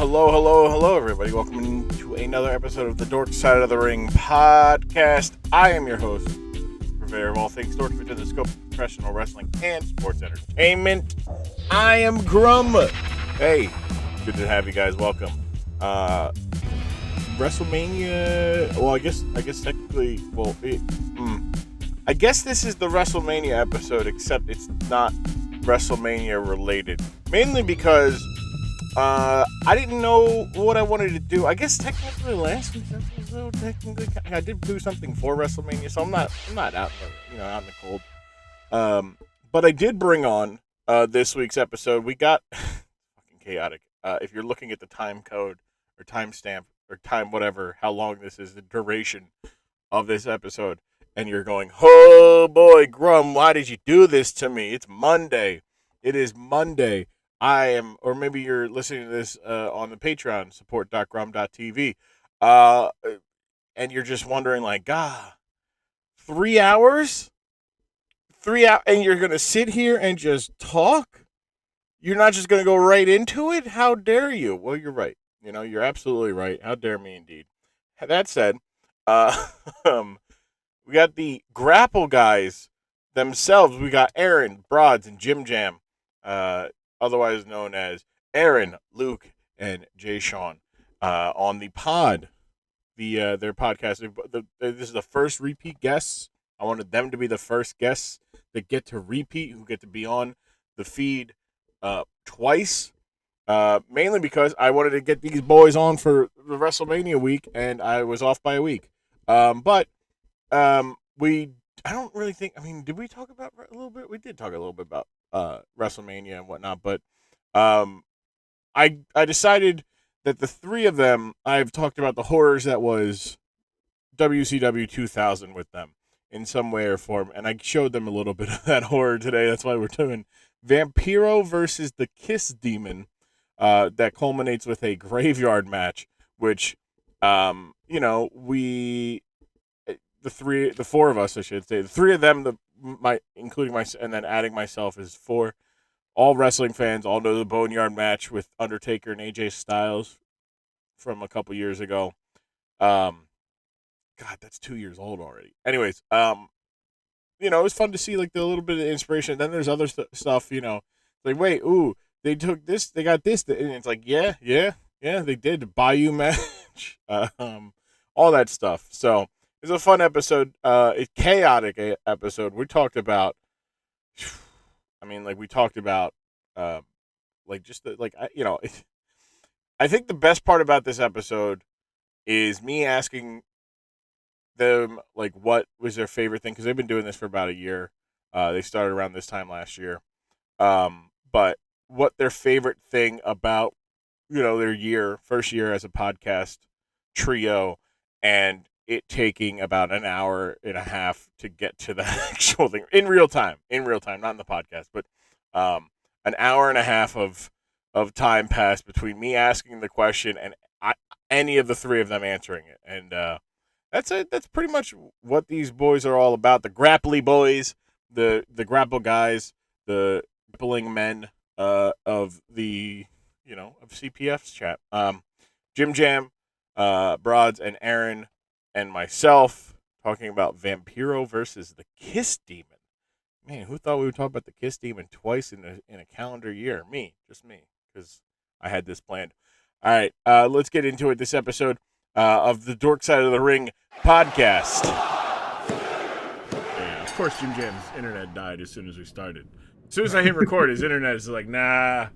Hello, everybody. Welcome to another episode of the Dork Side of the Ring podcast. I am your host, purveyor of all things dork within the scope of professional wrestling and sports entertainment. I am Grum. Hey, good to have you guys. Welcome. WrestleMania. Well, I guess technically, I guess this is the WrestleMania episode, except it's not WrestleMania related. Mainly because I didn't know what I wanted to do. I guess technically last week's episode, I did do something for WrestleMania, so I'm not out in the cold. But I did bring on this week's episode. We got fucking chaotic. If you're looking at the time code or timestamp or time whatever, how long this is, the duration of this episode, and you're going, oh boy, Grum, why did you do this to me? It's Monday. It is Monday. Or maybe you're listening to this on the Patreon, support.grum.tv, and you're just wondering, 3 hours? 3 hours, and you're going to sit here and just talk? You're not just going to go right into it? How dare you? Well, you're right. You're absolutely right. How dare me, indeed. That said, we got the Grapple Guys themselves. We got Aaron, Brodz, and Jimjam, otherwise known as Aaron, Luke, and Jay Sean, on the pod. Their podcast. This is the first repeat guests. I wanted them to be the first guests that get to repeat, who get to be on the feed twice. Mainly because I wanted to get these boys on for the WrestleMania week, and I was off by a week. But I don't really think. I mean, did we talk about a little bit? We did talk a little bit about WrestleMania and whatnot, but I decided that the three of them, I've talked about the horrors that was WCW 2000 with them in some way or form, and I showed them a little bit of that horror today. That's why we're doing Vampiro versus the Kiss Demon, that culminates with a graveyard match, which the four of us, I should say, the three of them, including myself, and then adding myself, is four. All wrestling fans all know the Boneyard match with Undertaker and AJ Styles from a couple years ago. God, that's 2 years old already. Anyways, it was fun to see the little bit of inspiration. Then there's other stuff, wait, ooh, they took this, they got this, and it's yeah, they did the Bayou match, all that stuff. So it was a fun episode, a chaotic episode. We talked about, I think the best part about this episode is me asking them, what was their favorite thing, because they've been doing this for about a year. They started around this time last year. But what their favorite thing about, their first year as a podcast trio, and it taking about an hour and a half to get to the actual thing in real time, not in the podcast, but an hour and a half of time passed between me asking the question and any of the three of them answering it. And that's it. That's pretty much what these boys are all about. The Grapply Boys, the Grapple Guys, the grappling men of the, of CPFs chat. Jimjam, Brodz, and Aaron, and myself talking about Vampiro versus the Kiss Demon. Man, who thought we would talk about the Kiss Demon twice in a calendar year? Just me, because I had this planned. All right, let's get into it. This episode of the Dork Side of the Ring podcast. Yeah, of course, Jim Jam's internet died as soon as we started. As soon as I hit record, his internet is nah.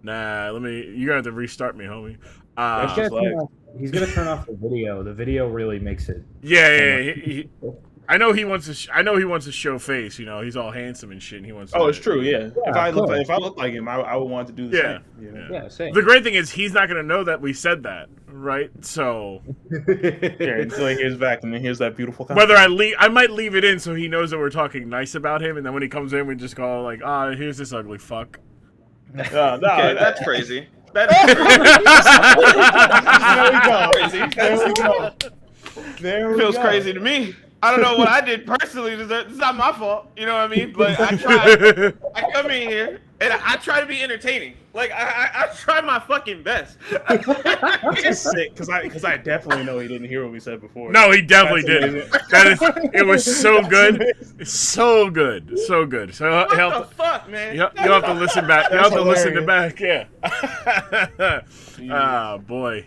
You're gonna have to restart me, homie. He's gonna turn off the video. The video really makes it. Yeah. I know he wants to. I know he wants to show face. He's all handsome and shit. And he wants. It's true. Yeah. If I look like him, I would want to do the same. Yeah. Same. The great thing is he's not gonna know that we said that, right? So. Until he hears back and then here's that beautiful. Whether I might leave it in so he knows that we're talking nice about him, and then when he comes in, we just call here's this ugly fuck. No, okay, that's crazy. There we go. It feels crazy to me. I don't know what I did personally. It's not my fault. You know what I mean? But I try. I come in here and I try to be entertaining. Like I tried my fucking best. It's sick because I definitely know he didn't hear what we said before. No, he definitely didn't. It was so good. So good. So good. So What the fuck, man? You'll have to listen back. You'll have to listen to back. Yeah. Boy,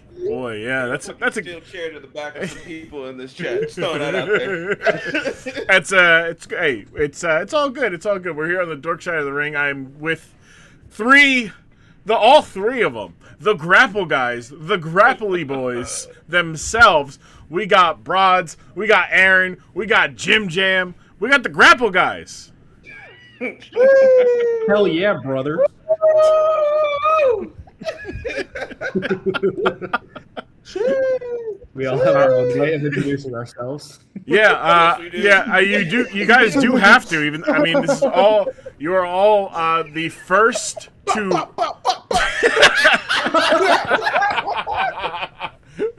yeah. That's a still chair to the back of some people in this chat. Just throwing that out there. It's all good. It's all good. We're here on the dork side of the ring. I'm with all three of them. The Grapple Guys, the Grapple Boys themselves. We got Brodz, we got Aaron, we got Jimjam, we got the Grapple Guys. Hell yeah, brother. We all have our own way of introducing ourselves. Yeah, you guys do have to. Even this is all. You are all the first to.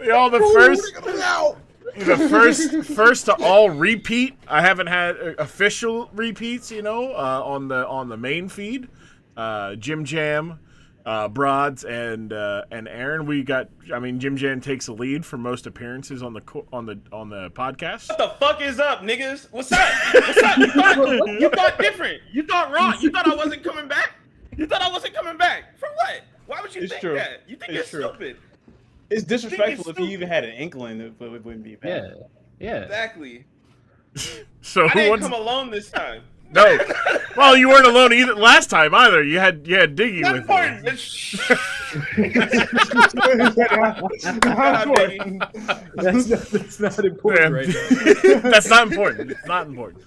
You're all the first to all repeat. I haven't had official repeats, on the main feed. Jimjam, Brodz, and Aaron. We got. Jimjam takes the lead for most appearances on the podcast. What the fuck is up, niggas? What's up? You thought different. You thought wrong. You thought I wasn't coming back. You thought I wasn't coming back. For what? Why would you think that? You think it's stupid. It's disrespectful if you even had an inkling that it wouldn't be bad. Yeah. Exactly. So I didn't come alone this time. No. Well, you weren't alone either last time either. You had Diggy Not with important. you. That's not important right now. That's not important. It's not important.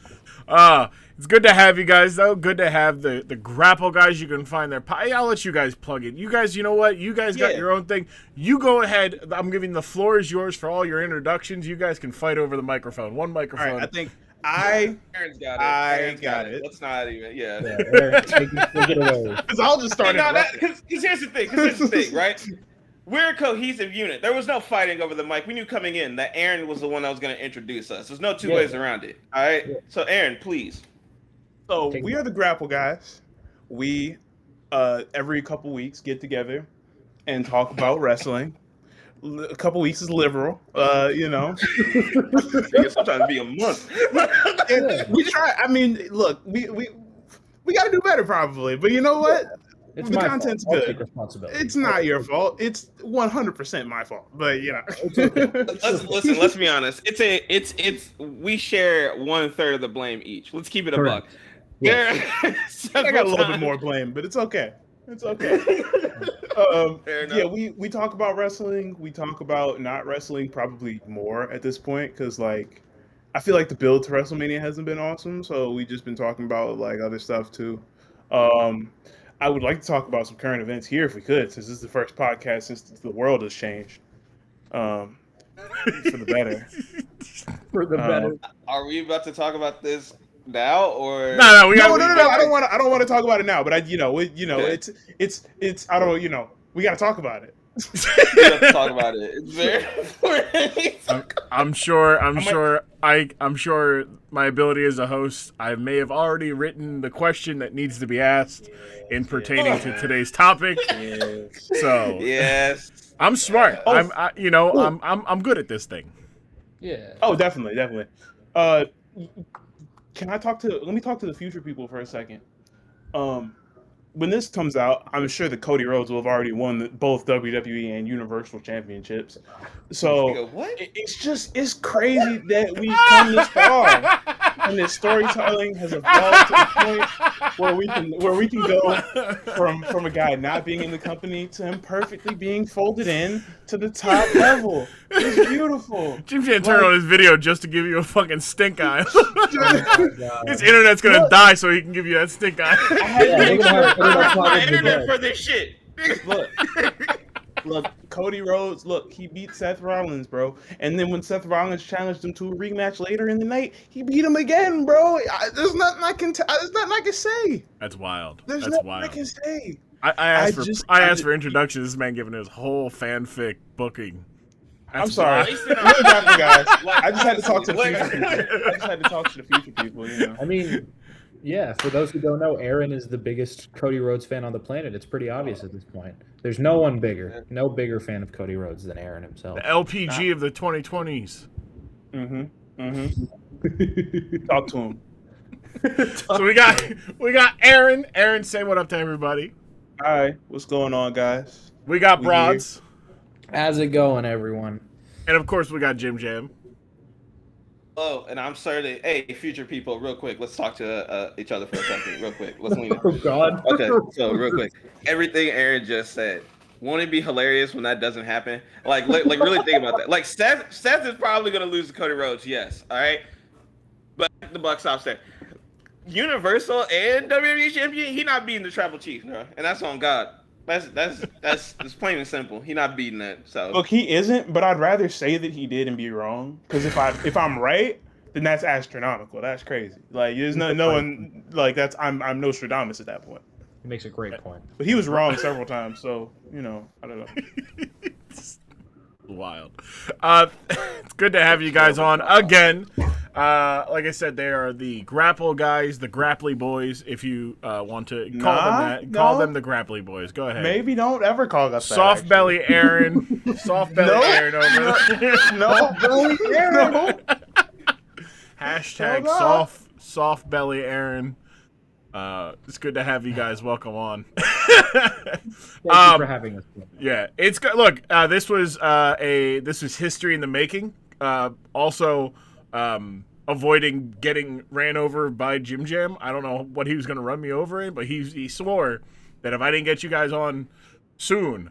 It's good to have you guys, though. Good to have the Grapple Guys. You can find their I'll let you guys plug it. You guys, you know what? You guys got your own thing. You go ahead. I'm giving the floor is yours for all your introductions. You guys can fight over the microphone. One microphone. All right, I think Aaron's got it. I got it. Let's not even. Yeah. Aaron, take it away. Because I'll just start it. Because here's the thing, right? We're a cohesive unit. There was no fighting over the mic. We knew coming in that Aaron was the one that was going to introduce us. There's no two ways around it. All right. Yeah. So Aaron, please. So we are the Grapple Guys. We every couple weeks get together and talk about wrestling. A couple weeks is liberal, Sometimes be a month. We try. Look, we got to do better probably, but you know what? It's the my content's fault. good. It's I'll not your fault. It's 100% my fault. But Listen. Let's be honest. It's we share 1/3 of the blame each. Let's keep it a buck. Yeah. I got a little bit more blame, but it's okay. It's okay. We talk about wrestling. We talk about not wrestling probably more at this point because I feel like the build to WrestleMania hasn't been awesome. So we just been talking about other stuff too. I would like to talk about some current events here if we could, since this is the first podcast since the world has changed. For the better. For the better. Are we about to talk about this now or no? I don't want to talk about it now. But we got to talk about it. We have to talk about it. It's very important. I'm sure my ability as a host, I may have already written the question that needs to be asked in pertaining to today's topic. Yes. So yes, I'm smart. I'm good at this thing. Yeah. Oh, definitely. Let me talk to the future people for a second. When this comes out, I'm sure that Cody Rhodes will have already won both WWE and Universal Championships. So it's crazy that we've come this far, and this storytelling has evolved to the point where we can go from a guy not being in the company to him perfectly being folded in to the top level. It's beautiful. Jimjam turned on his video just to give you a fucking stink eye. His internet's gonna die so he can give you that stink eye. I had to make sure my internet for this shit. Look, Cody Rhodes, he beat Seth Rollins, bro. And then when Seth Rollins challenged him to a rematch later in the night, he beat him again, bro. There's nothing I can say. That's wild. There's That's nothing wild. I can say. I asked for introductions. This man giving his whole fanfic booking. I'm sorry. Guys. I just had to talk to the future people. Yeah, for those who don't know, Aaron is the biggest Cody Rhodes fan on the planet. It's pretty obvious at this point. There's no one bigger, no bigger fan of Cody Rhodes than Aaron himself. The LPG of the 2020s. Talk to him. So we got Aaron. Aaron, say what up to everybody. Hi, what's going on, guys? We got Brodz. How's it going, everyone? And of course we got Jimjam. Oh, and I'm sorry to, hey, future people, real quick, let's talk to each other for a second, real quick. Let's lean in. Oh, God. Okay, so real quick, everything Aaron just said, won't it be hilarious when that doesn't happen? Like really think about that. Like, Seth is probably going to lose to Cody Rhodes, yes, all right? But the buck stops there. Universal and WWE champion, he not beating the Tribal Chief, bro. And that's on God. That's plain and simple. He not beating that. So Look, he isn't, but I'd rather say that he did and be wrong. Because if I'm right, then that's astronomical. That's crazy. Like there's no one like that's I'm Nostradamus at that point. He makes a great point. But he was wrong several times, so I don't know. Wild. It's good to have you guys on again. Like I said, they are the Grapple Guys, the Grapply Boys. If you want to call them that, call them the Grapply Boys. Go ahead. Maybe don't ever call us that. Soft belly Aaron. Soft belly Aaron over there. No, no. Hashtag soft belly Aaron. It's good to have you guys. Welcome on. Thank you for having us. Yeah, it's good. Look, this was history in the making. Also, avoiding getting ran over by Jimjam. I don't know what he was going to run me over in, but he swore that if I didn't get you guys on soon,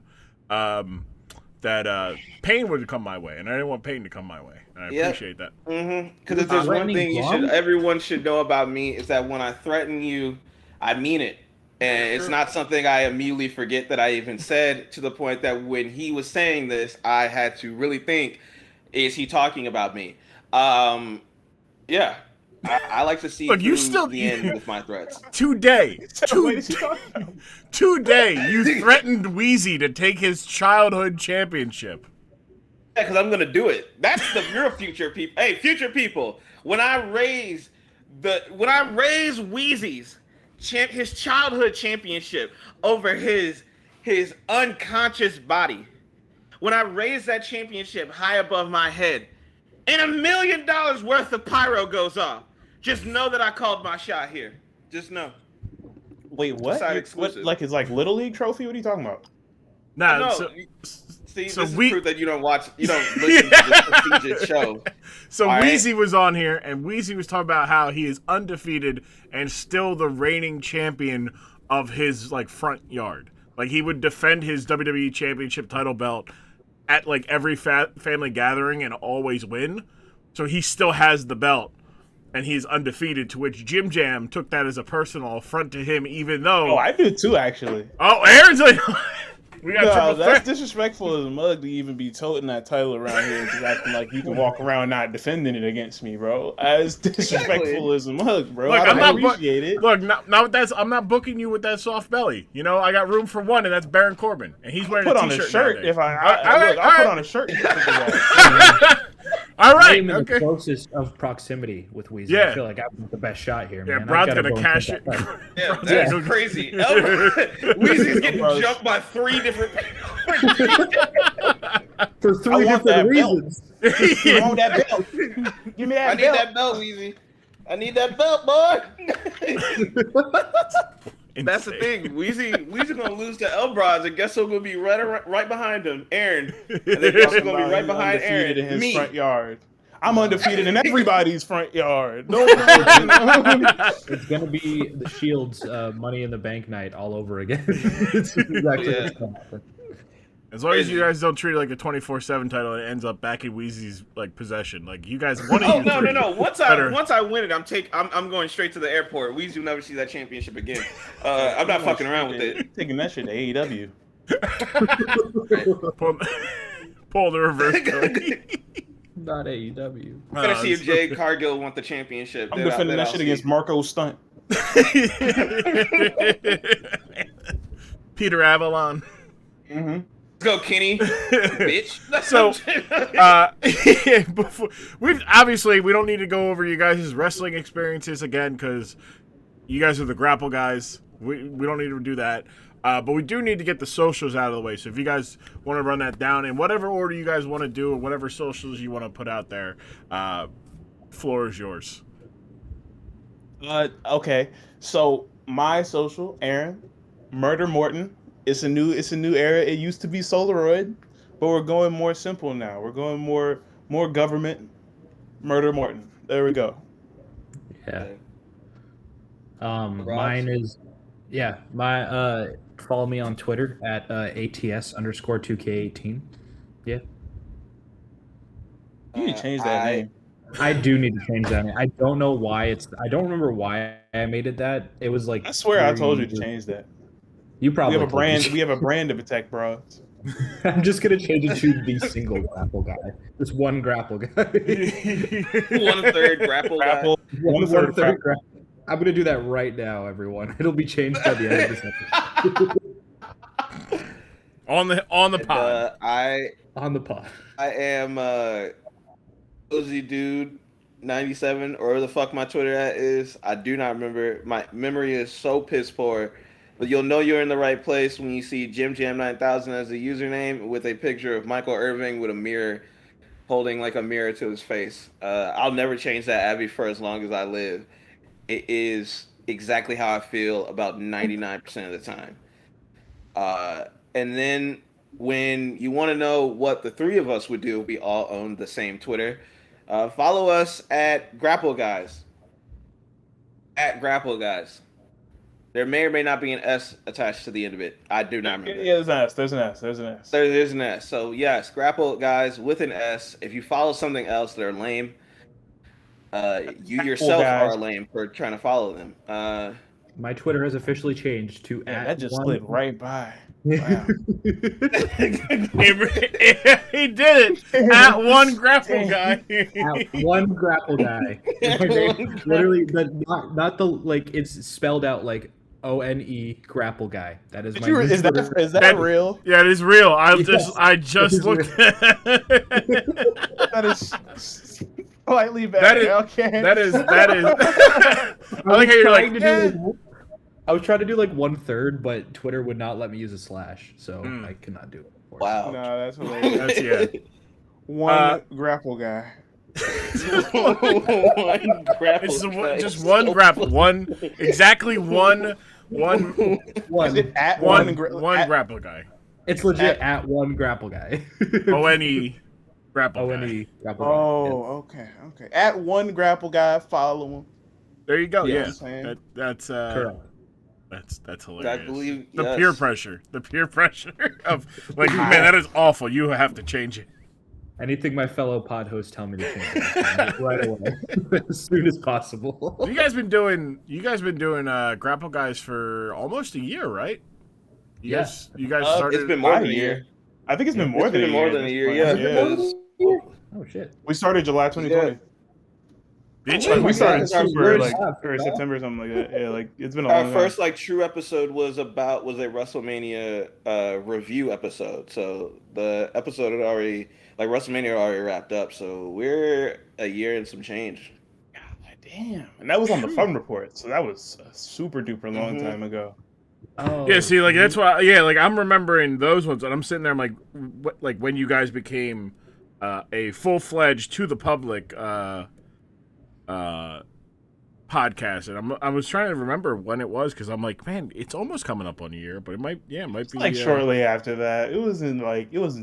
that pain would come my way, and I didn't want pain to come my way. And I appreciate that. Because if there's one thing everyone should know about me is that when I threaten you, I mean it. And it's not something I immediately forget that I even said, to the point that when he was saying this, I had to really think, is he talking about me? Yeah. I like to see Look, you still the end with my threats. Today, you threatened Wheezy to take his childhood championship. Yeah, because I'm going to do it. That's the real future people. Hey, future people, when I raise Wheezy's his childhood championship over his unconscious body, when I raise that championship high above my head, and $1 million worth of pyro goes off, just know that I called my shot here. Just know. Wait, what? What? Like his Little League trophy? What are you talking about? Nah, no. See, this is proof that you don't listen to this prestigious show. So Wheezy was on here, and Wheezy was talking about how he is undefeated and still the reigning champion of his front yard. Like, he would defend his WWE Championship title belt at every family gathering and always win. So he still has the belt, and he's undefeated. To which Jimjam took that as a personal affront to him, even though. Oh, I do too, actually. Oh, Aaron's like. We got that's disrespectful as a mug to even be toting that title around here, just acting like you can walk around not defending it against me, bro. As disrespectful as a mug, bro. Look, I don't appreciate it. Look, I'm not booking you with that soft belly. You know, I got room for one, and that's Baron Corbin, and he's wearing a t-shirt. Put on a shirt nowadays. if I'll put on a shirt. All right, I'm in the closest of proximity with Weezy. Yeah. I feel like I'm the best shot here, man. Yeah, Brod's gonna cash it. Yeah, that's crazy. Weezy's getting jumped by 3 different for 3 different reasons. I want that belt. Give me that belt. I need that belt, Weezy. I need that belt, boy. That's the thing. Weezy gonna lose to Brodz, and guess who's gonna be right behind him? Aaron. And then guess who's gonna be right behind Aaron? In his Me. front yard. I'm undefeated in everybody's front yard. No. It's gonna be the Shield's Money in the Bank night all over again. It's exactly what's gonna happen. As long as you guys don't treat it like a 24/7 title and it ends up back in Wheezy's possession, you guys. No. Once I win it, I'm going straight to the airport. Weezy will never see that championship again. I'm not fucking around with it. Taking that shit to AEW. Pull the reverse. Not AEW. I'm gonna see if Jade Cargill won the championship. I'm defending that shit against Marco Stunt. Peter Avalon. Mm-hmm. Let's go, Kenny, bitch. So, we don't need to go over you guys' wrestling experiences again because You guys are the Grapple Guys. We don't need to do that. But we do need to get the socials out of the way. So if you guys want to run that down in whatever order you guys want to do or whatever socials you want to put out there, floor is yours. Okay. So my social, Aaron, Murder Morton. It's a new era. It used to be Solaroid, but we're going more simple now. We're going more government. Murder Morton. There we go. Yeah. Mine is, follow me on Twitter at ATS_2K18. Yeah. You need to change that name. I do need to change that name. I don't know why I don't remember why I made it that. It was like, I swear I told you to change that. You probably we have a brand to protect, bro. I'm just gonna change it to the single grapple guy. Just one grapple guy. 1/3 grapple guy. One third grapple. I'm gonna do that right now, everyone. It'll be changed by the end of this episode. on the pod. On the pod. I am Cozy Dude 97 or where the fuck my Twitter at is. I do not remember. My memory is so piss poor. But you'll know you're in the right place when you see Jimjam 9000 as the username with a picture of Michael Irving with a mirror, holding like a mirror to his face. I'll never change that Abby for as long as I live. It is exactly how I feel about 99% of the time. And then when you want to know what the three of us would do, we all own the same Twitter. Follow us at Grapple Guys. At Grapple Guys. There may or may not be an S attached to the end of it. I do not remember. Yeah, there's an S. There's There's an S. So yes, Grapple Guys with an S. If you follow something else, they're lame. You yourself are lame for trying to follow them. My Twitter has officially changed to that just slid right by. Wow. He did it at one grapple guy. At one grapple guy. Literally, not the like. It's spelled out like ONE grapple guy. That is my. Is that real? Yeah, it is real. I just looked. That is slightly better. Okay. That is. I like how you're like. I was trying to do like 1/3, but Twitter would not let me use a slash, so I could not do it. Wow. No, that's hilarious. That's One grapple guy. One grapple. It's guy. just one grapple. One exactly one. Is it at one grapple guy. It's legit at one grapple guy. ONE grapple guy. ONE grapple guy. Oh, okay. At one grapple guy, follow him. There you go. Yeah, Yeah. That's correct. That's hilarious. I believe the peer pressure of like, man, that is awful. You have to change it. Anything my fellow pod hosts tell me to change it, right away, as soon as possible. You guys been doing Grapple Guys for almost a year, right? You guys started. It's been more than a year. I think it's been more than a year. Yeah. Oh shit. We started July 2020. Did Like, you? we started super Yeah. or September or something like that. Yeah, like it's been a Our long first time. true episode was a WrestleMania review episode. So the episode had already WrestleMania already wrapped up. So we're a year and some change. God damn. And that was on the Fun Report. So that was a super duper long time ago. Oh. Yeah, see, like that's why. Yeah, like I'm remembering those ones, and I'm sitting there, I'm like, like when you guys became a full-fledged to the public podcast, and I was trying to remember when it was because I'm like, man, it's almost coming up on a year, but it might be Like shortly after that. It wasn't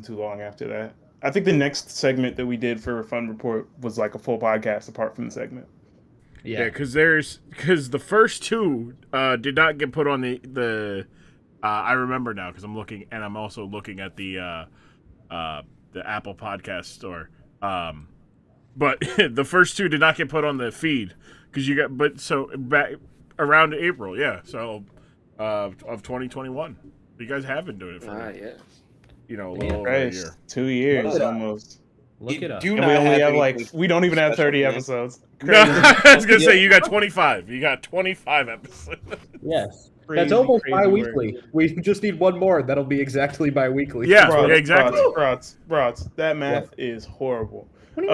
too long after that. I think the next segment that we did for Fun Report was like a full podcast apart from the segment. Yeah, because the first two did not get put on the I remember now because I'm looking, and I'm also looking at the Apple Podcast store. But the first two did not get put on the feed because back around April, yeah. So of 2021, you guys have been doing it for yes. a little over a year. 2 years almost. look it up. And we only have we don't even have 30 episodes. No, I was gonna say you got 25. You got 25 episodes. Yes. Crazy, That's almost crazy bi-weekly. work. We just need one more. That'll be exactly bi-weekly. Yeah, Brodz, exactly. Brodz, that math is horrible. What do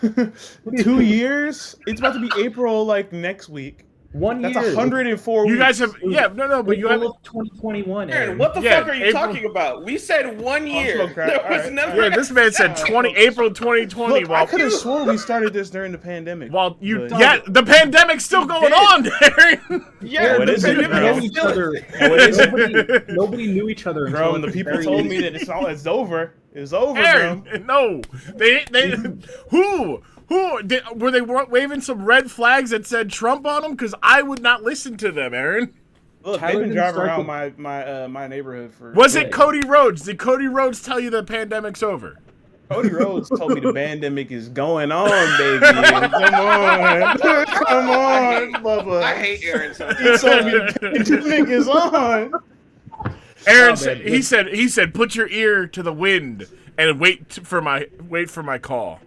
you mean? 2 years? It's about to be April next week. 1 year. That's 104 You weeks. guys have but you have 2021. Aaron, what the fuck are you talking about? We said 1 year. smoke crack. There All was right. never. Yeah, this man said April 2020. Look, I could have sworn we started this during the pandemic. While but- the pandemic's still going on, Aaron. Yeah, Oh, it the is, pandemic bro. is still- Nobody knew each other. Bro, until the people very told me recent. that it's over. It's over, Aaron, bro. no, they who were they waving some red flags that said Trump on them? Because I would not listen to them, Aaron. Look, Tyler they've been didn't driving start around my neighborhood for. Was it Cody Rhodes? Did Cody Rhodes tell you the pandemic's over? Cody Rhodes told me the pandemic is going on, baby. Come on, come on, Bubba. I hate Aaron so He told me the pandemic is on. Aaron said he said put your ear to the wind and wait for my call.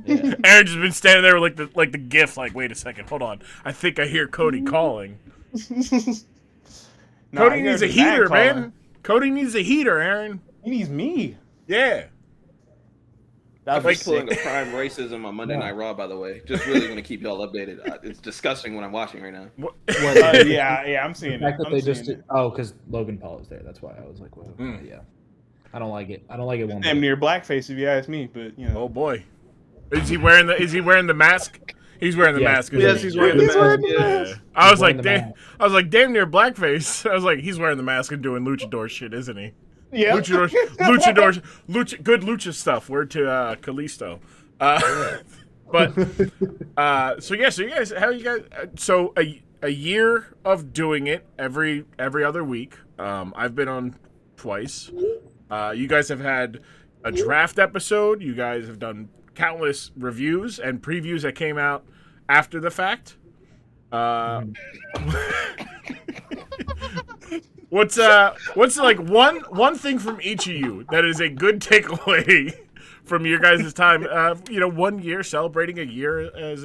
Yeah. Aaron just been standing there like the gif, like, wait a second, hold on. I think I hear Cody calling. Cody needs a heater, man. Cody needs a heater, Aaron. He needs me. Yeah. That I'm pulling a prime racism on Monday Night Raw, by the way. Just really going to keep y'all updated. It's disgusting what I'm watching right now. Yeah, I'm seeing The fact it. that they just because Logan Paul is there. That's why I was like, well, yeah. I don't like it. I don't like it one damn bit. near blackface if you ask me, but you know. Oh boy. Is he wearing the mask? He's wearing the mask. isn't Yes, he? he's wearing the mask. Yeah. I was like, damn near blackface. I was like, he's wearing the mask and doing luchador shit, isn't he? Yeah. Good lucha stuff. Word to Kalisto. But so you guys, how you guys? So a year of doing it every other week. I've been on twice. You guys have had a draft episode. You guys have done countless reviews and previews that came out after the fact. What's like one thing from each of you that is a good takeaway from your guys' time? 1 year, celebrating a year as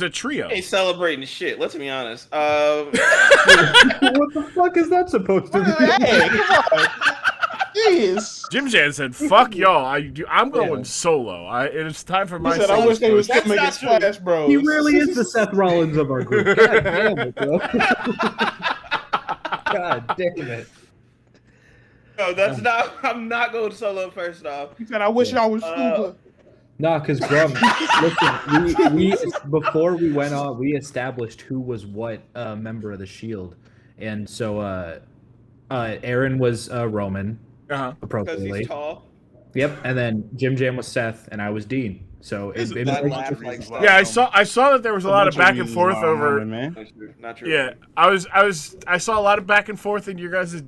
a trio. Ain't celebrating shit. Let's be honest. What the fuck is that supposed to be? Hey, come on. Jeez. Jimjam said, "Fuck y'all, I'm going solo. It's time for my." He said, I wish they would still That's make not it Splash Bros. He really is the Seth Rollins of our group. God damn it, bro. God damn it. No, that's not. I'm not going solo. First off, He said, I wish y'all was Scuba. Nah, because bro, listen, we before we went on, we established who was what member of the Shield, and so Aaron was Roman, Uh-huh. because appropriately. he's tall. Yep, and then Jimjam was Seth, and I was Dean. So it That makes laugh sense. like stuff. Yeah, I saw that there was a lot of back and forth over. Man. Not true. Not true. Yeah, I saw a lot of back and forth in your guys'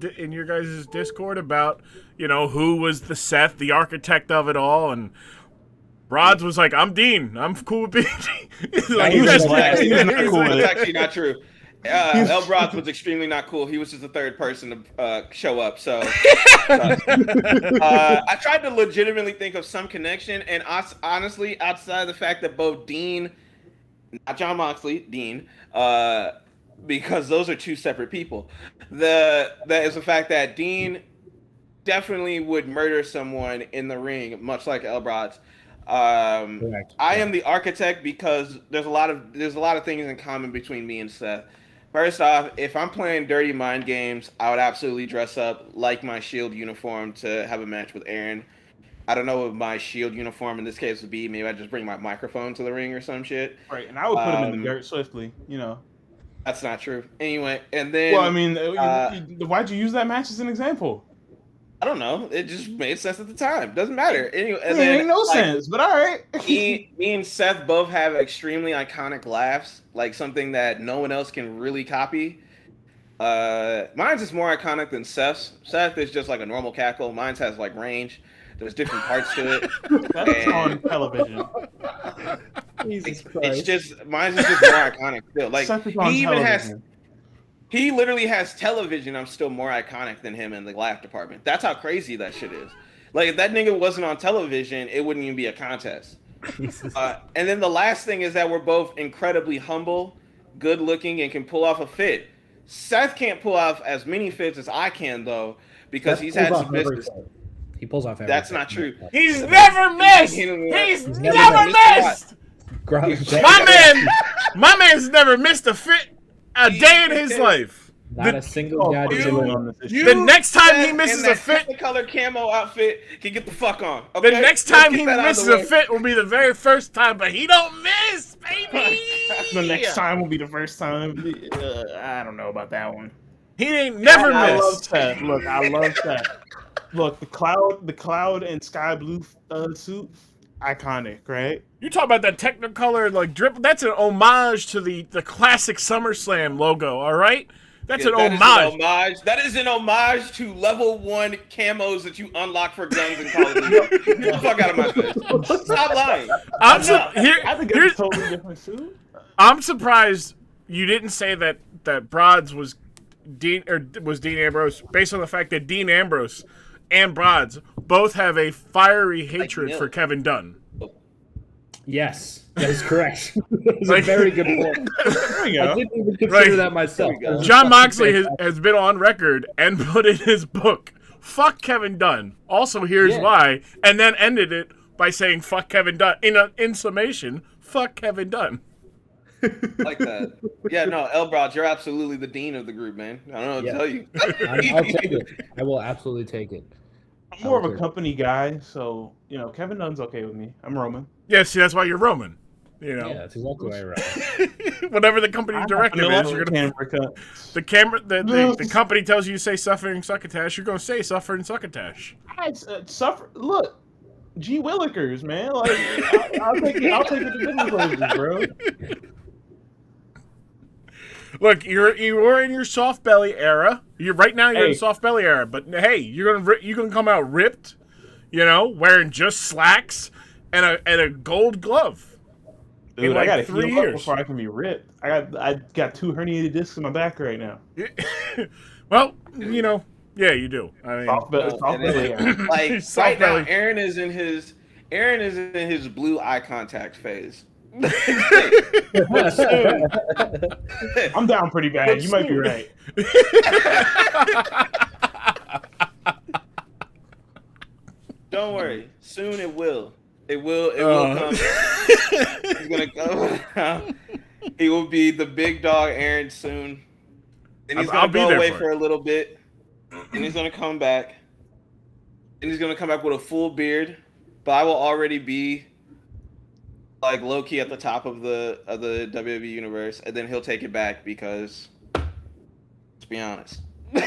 Discord about who was the Seth, the architect of it all, and Brodz was like, "I'm Dean. I'm cool with being Dean." He's like, he "You was guys- just last. He was not he's cool like- with That's actually not true. El Brodz was extremely not cool. He was just the third person to show up. So I tried to legitimately think of some connection, and honestly, outside of the fact that both Dean, not John Moxley, Dean, because those are two separate people. That is the fact that Dean definitely would murder someone in the ring, much like El Brodz. Correct. I am the architect because there's a lot of things in common between me and Seth. First off, if I'm playing dirty mind games, I would absolutely dress up like my Shield uniform to have a match with Aaron. I don't know what my Shield uniform in this case would be. Maybe I'd just bring my microphone to the ring or some shit. Right, and I would put him in the dirt swiftly, That's not true. Anyway, and then Well, I mean, why'd you use that match as an example? I don't know. It just made sense at the time. Doesn't matter. Anyway, and It then ain't no sense, but all right. me and Seth both have extremely iconic laughs, like something that no one else can really copy. Mine's is more iconic than Seth's. Seth is just like a normal cackle. Mine's has like range. There's different parts to it. That's on television. It's just mine's is just more iconic still. Like Seth is on he even has. television. He literally has television. I'm still more iconic than him in the laugh department. That's how crazy that shit is. Like, if that nigga wasn't on television, it wouldn't even be a contest. And then the last thing is that we're both incredibly humble, good looking, and can pull off a fit. Seth can't pull off as many fits as I can, though, because he's had some business. He pulls off everything. That's not true. He's never missed. He's never missed. My My man's never missed a fit a day in his life. Not a single goddamn on this issue. The next time he misses a fit, the color camo outfit can get the fuck on. Okay? the next time he misses a fit will be the very first time, but he don't miss, baby. The next time will be the first time. I don't know about that one. He ain't never I love missed. Seth. Look, I love Seth. Look, the cloud and sky blue suit, iconic, right? You talk about that Technicolor like drip. That's an homage to the classic SummerSlam logo. All right, that's an homage. That is an homage to level 1 camos that you unlock for guns in Call of Duty. Get the fuck out of my face. Stop lying. I think it's a totally different suit. I'm surprised you didn't say that Brodz was Dean Ambrose, based on the fact that Dean Ambrose and Brodz both have a fiery hatred for Kevin Dunn. Yes, that is correct. That's a very good point. There we go. I didn't even consider that myself. John Moxley has been on record and put in his book, "Fuck Kevin Dunn." Also, here's why, and then ended it by saying "Fuck Kevin Dunn." In summation, fuck Kevin Dunn. Like that. Yeah, no, Brodz, you're absolutely the dean of the group, man. I don't know what to tell you. I'll take it. I will absolutely take it. I'm more of a company guy, so Kevin Dunn's okay with me. I'm Roman. Yeah, see, that's why you're Roman. Yeah, that's exactly why you're right. Whatever the company directive is, you're gonna. The company tells you to say suffering succotash. You're gonna say suffering succotash. Suffer. Look, G Willikers, man. Like I'll take it to different places, bro. Look, you were in your soft belly era. You're in soft belly era. But hey, you're gonna come out ripped, wearing just slacks and a gold glove. Dude, I gotta heal up before I can be ripped. I got 2 herniated discs in my back right now. Well, yeah, you do. I mean, soft belly. Like right now, Aaron is in his blue eye contact phase. I'm down pretty bad. You might be right. Don't worry. Soon it will. It will come. He's gonna come. He will be the big dog Aaron soon. And he's gonna go away for a little bit. And he's gonna come back. And he's gonna come back with a full beard. But I will already be like low key at the top of the WWE universe, and then he'll take it back because, let's be honest. I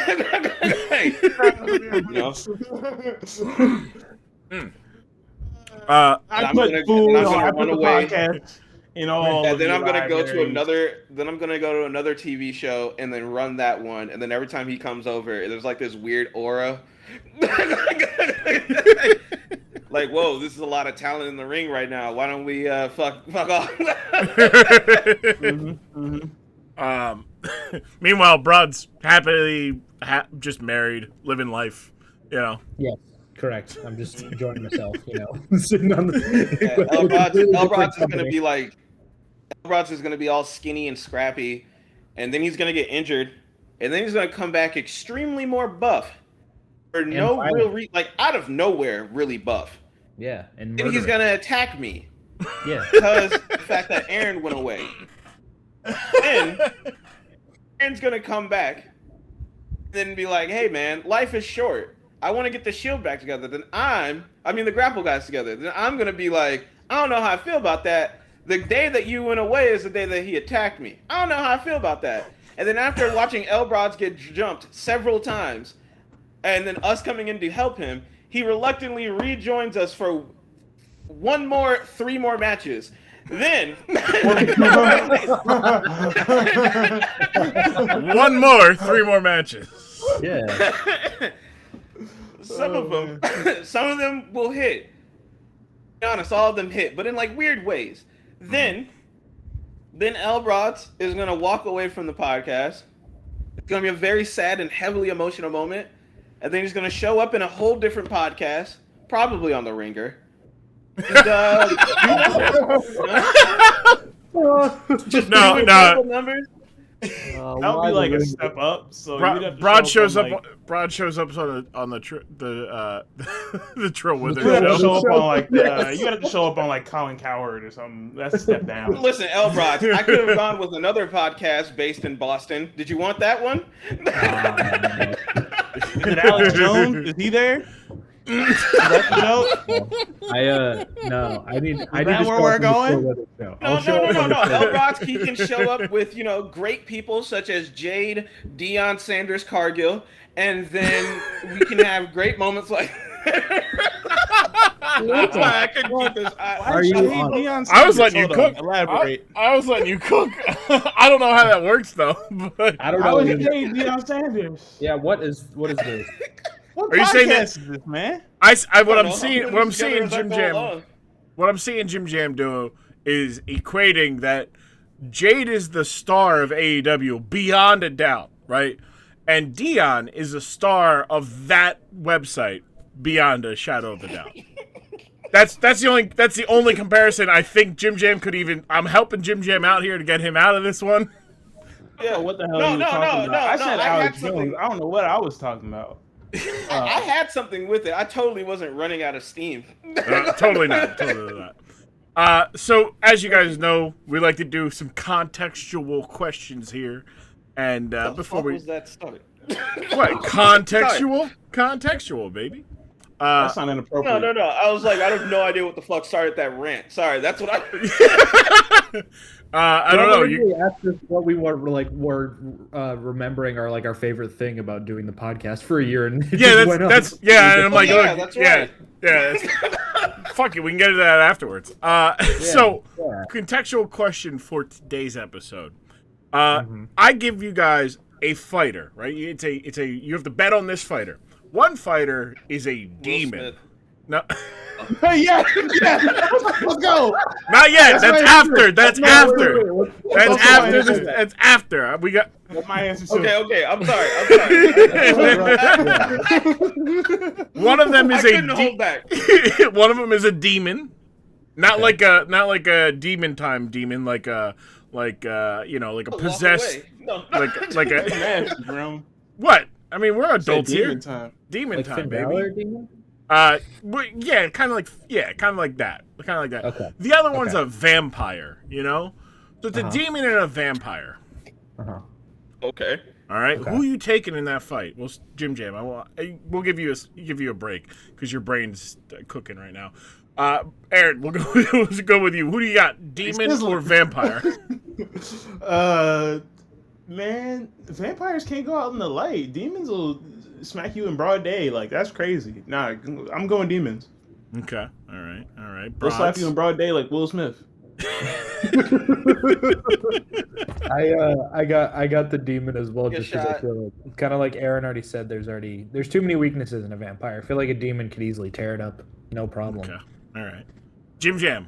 put food on the podcast. And then I'm gonna go to another. Then I'm gonna go to another TV show and then run that one. And then every time he comes over, there's like this weird aura. Like, whoa, this is a lot of talent in the ring right now. Why don't we fuck off? Meanwhile, Brodz happily just married, living life. Yes, correct. I'm just enjoying myself. Sitting on the. Brodz is gonna be all skinny and scrappy, and then he's gonna get injured, and then he's gonna come back extremely more buff. For no real out of nowhere, really buff. Yeah, and then he's gonna attack me. Yeah, because the fact that Aaron went away. Then Aaron's gonna come back, and then be like, "Hey, man, life is short. I want to get the Shield back together." Then the Grapple Guys together. Then I'm gonna be like, "I don't know how I feel about that. The day that you went away is the day that he attacked me. I don't know how I feel about that." And then after watching Brodz get jumped several times. And then us coming in to help him, he reluctantly rejoins us for 3 more matches. Then 3 more matches. Yeah. Some of them will hit. To be honest, all of them hit, but in like weird ways. Then Brodz is gonna walk away from the podcast. It's gonna be a very sad and heavily emotional moment. And then he's going to show up in a whole different podcast, probably on The Ringer. And, just no. Numbers, That would be like a step up. So you'd have to Brodz shows show up. on, Brodz shows up on the the Trill Wither you have to show. show up on like you have to show up on like Colin Cowherd or something. That's a step down. Listen, Brodz, I could have gone with another podcast based in Boston. Did you want that one? Is it Alex Jones? Is he there? No. I need that to where we're going? No. Brodz, he can show up with great people such as Jade, Deion Sanders Cargill, and then we can have great moments like. That's why I couldn't keep this. I was letting you cook. Elaborate. I was letting you cook. I don't know how that works though. But I don't How know. is Jade Deion Sanders? Yeah, what is this? What Are you saying that- podcast is this, man? what I'm seeing Jimjam. What I'm seeing Jimjam do is equating that Jade is the star of AEW beyond a doubt, right? And Dion is a star of that website beyond a shadow of a doubt. That's the only comparison I think Jimjam could even. I'm helping Jimjam out here to get him out of this one. Yeah, what the hell are you talking about? I said Alex Jones. I don't know what I was talking about. I had something with it. I totally wasn't running out of steam. Totally not. So, as you guys know, we like to do some contextual questions here. And before we... was that start? What? Contextual, baby. That's not inappropriate. No. I was like, I have no idea what the fuck started that rant. Sorry, that's what I... I don't know. You asked us what we were remembering our favorite thing about doing the podcast for a year, and it just went up. And I'm like, yeah, that's right. Fuck it, we can get into that afterwards. So, contextual question for today's episode. I give you guys a fighter, right? You have to bet on this fighter. One fighter is a demon. No. yeah. Let's go. Not yet. That's after. That's after. That's That's after. We got. That's my answer too. Okay. I'm sorry. One of them is hold back. One of them is a demon. Not like a demon time demon, like a possessed, No. like a. Man, What? I mean, we're adults here. demon time. Demon time, baby. Demon? Kind of like that. Okay. The other one's a vampire, So it's a demon and a vampire. Okay. All right. Okay. Who are you taking in that fight? Well, Jimjam, we'll give you a break because your brain's cooking right now. Aaron, we'll go with you. Who do you got? Demon or vampire? Man, vampires can't go out in the light. Demons will smack you in broad day. Like, that's crazy. Nah, I'm going demons. Okay. All right. They'll slap you in broad day like Will Smith. I got the demon as well, Good just because I shot. feel like, kind of like Aaron already said, there's too many weaknesses in a vampire. I feel like a demon could easily tear it up, no problem. Okay. All right. Jimjam.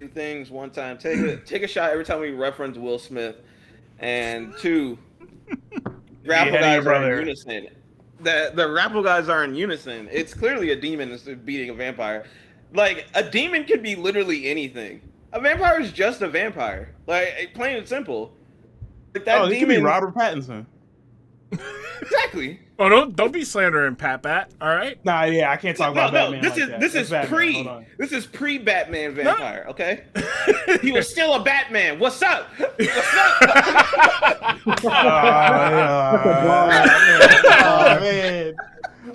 Two things. One time, take a shot every time we reference Will Smith, and two, Grapple Guys are in unison. The Grapple Guys are in unison. It's clearly a demon is beating a vampire. Like, a demon could be literally anything. A vampire is just a vampire. Like, plain and simple. Like that It could be Robert Pattinson. Exactly. Oh, don't be slandering Pat. All right. Nah, yeah, I can't talk about Batman. This is pre-Batman vampire. Okay. He was still a Batman. What's up?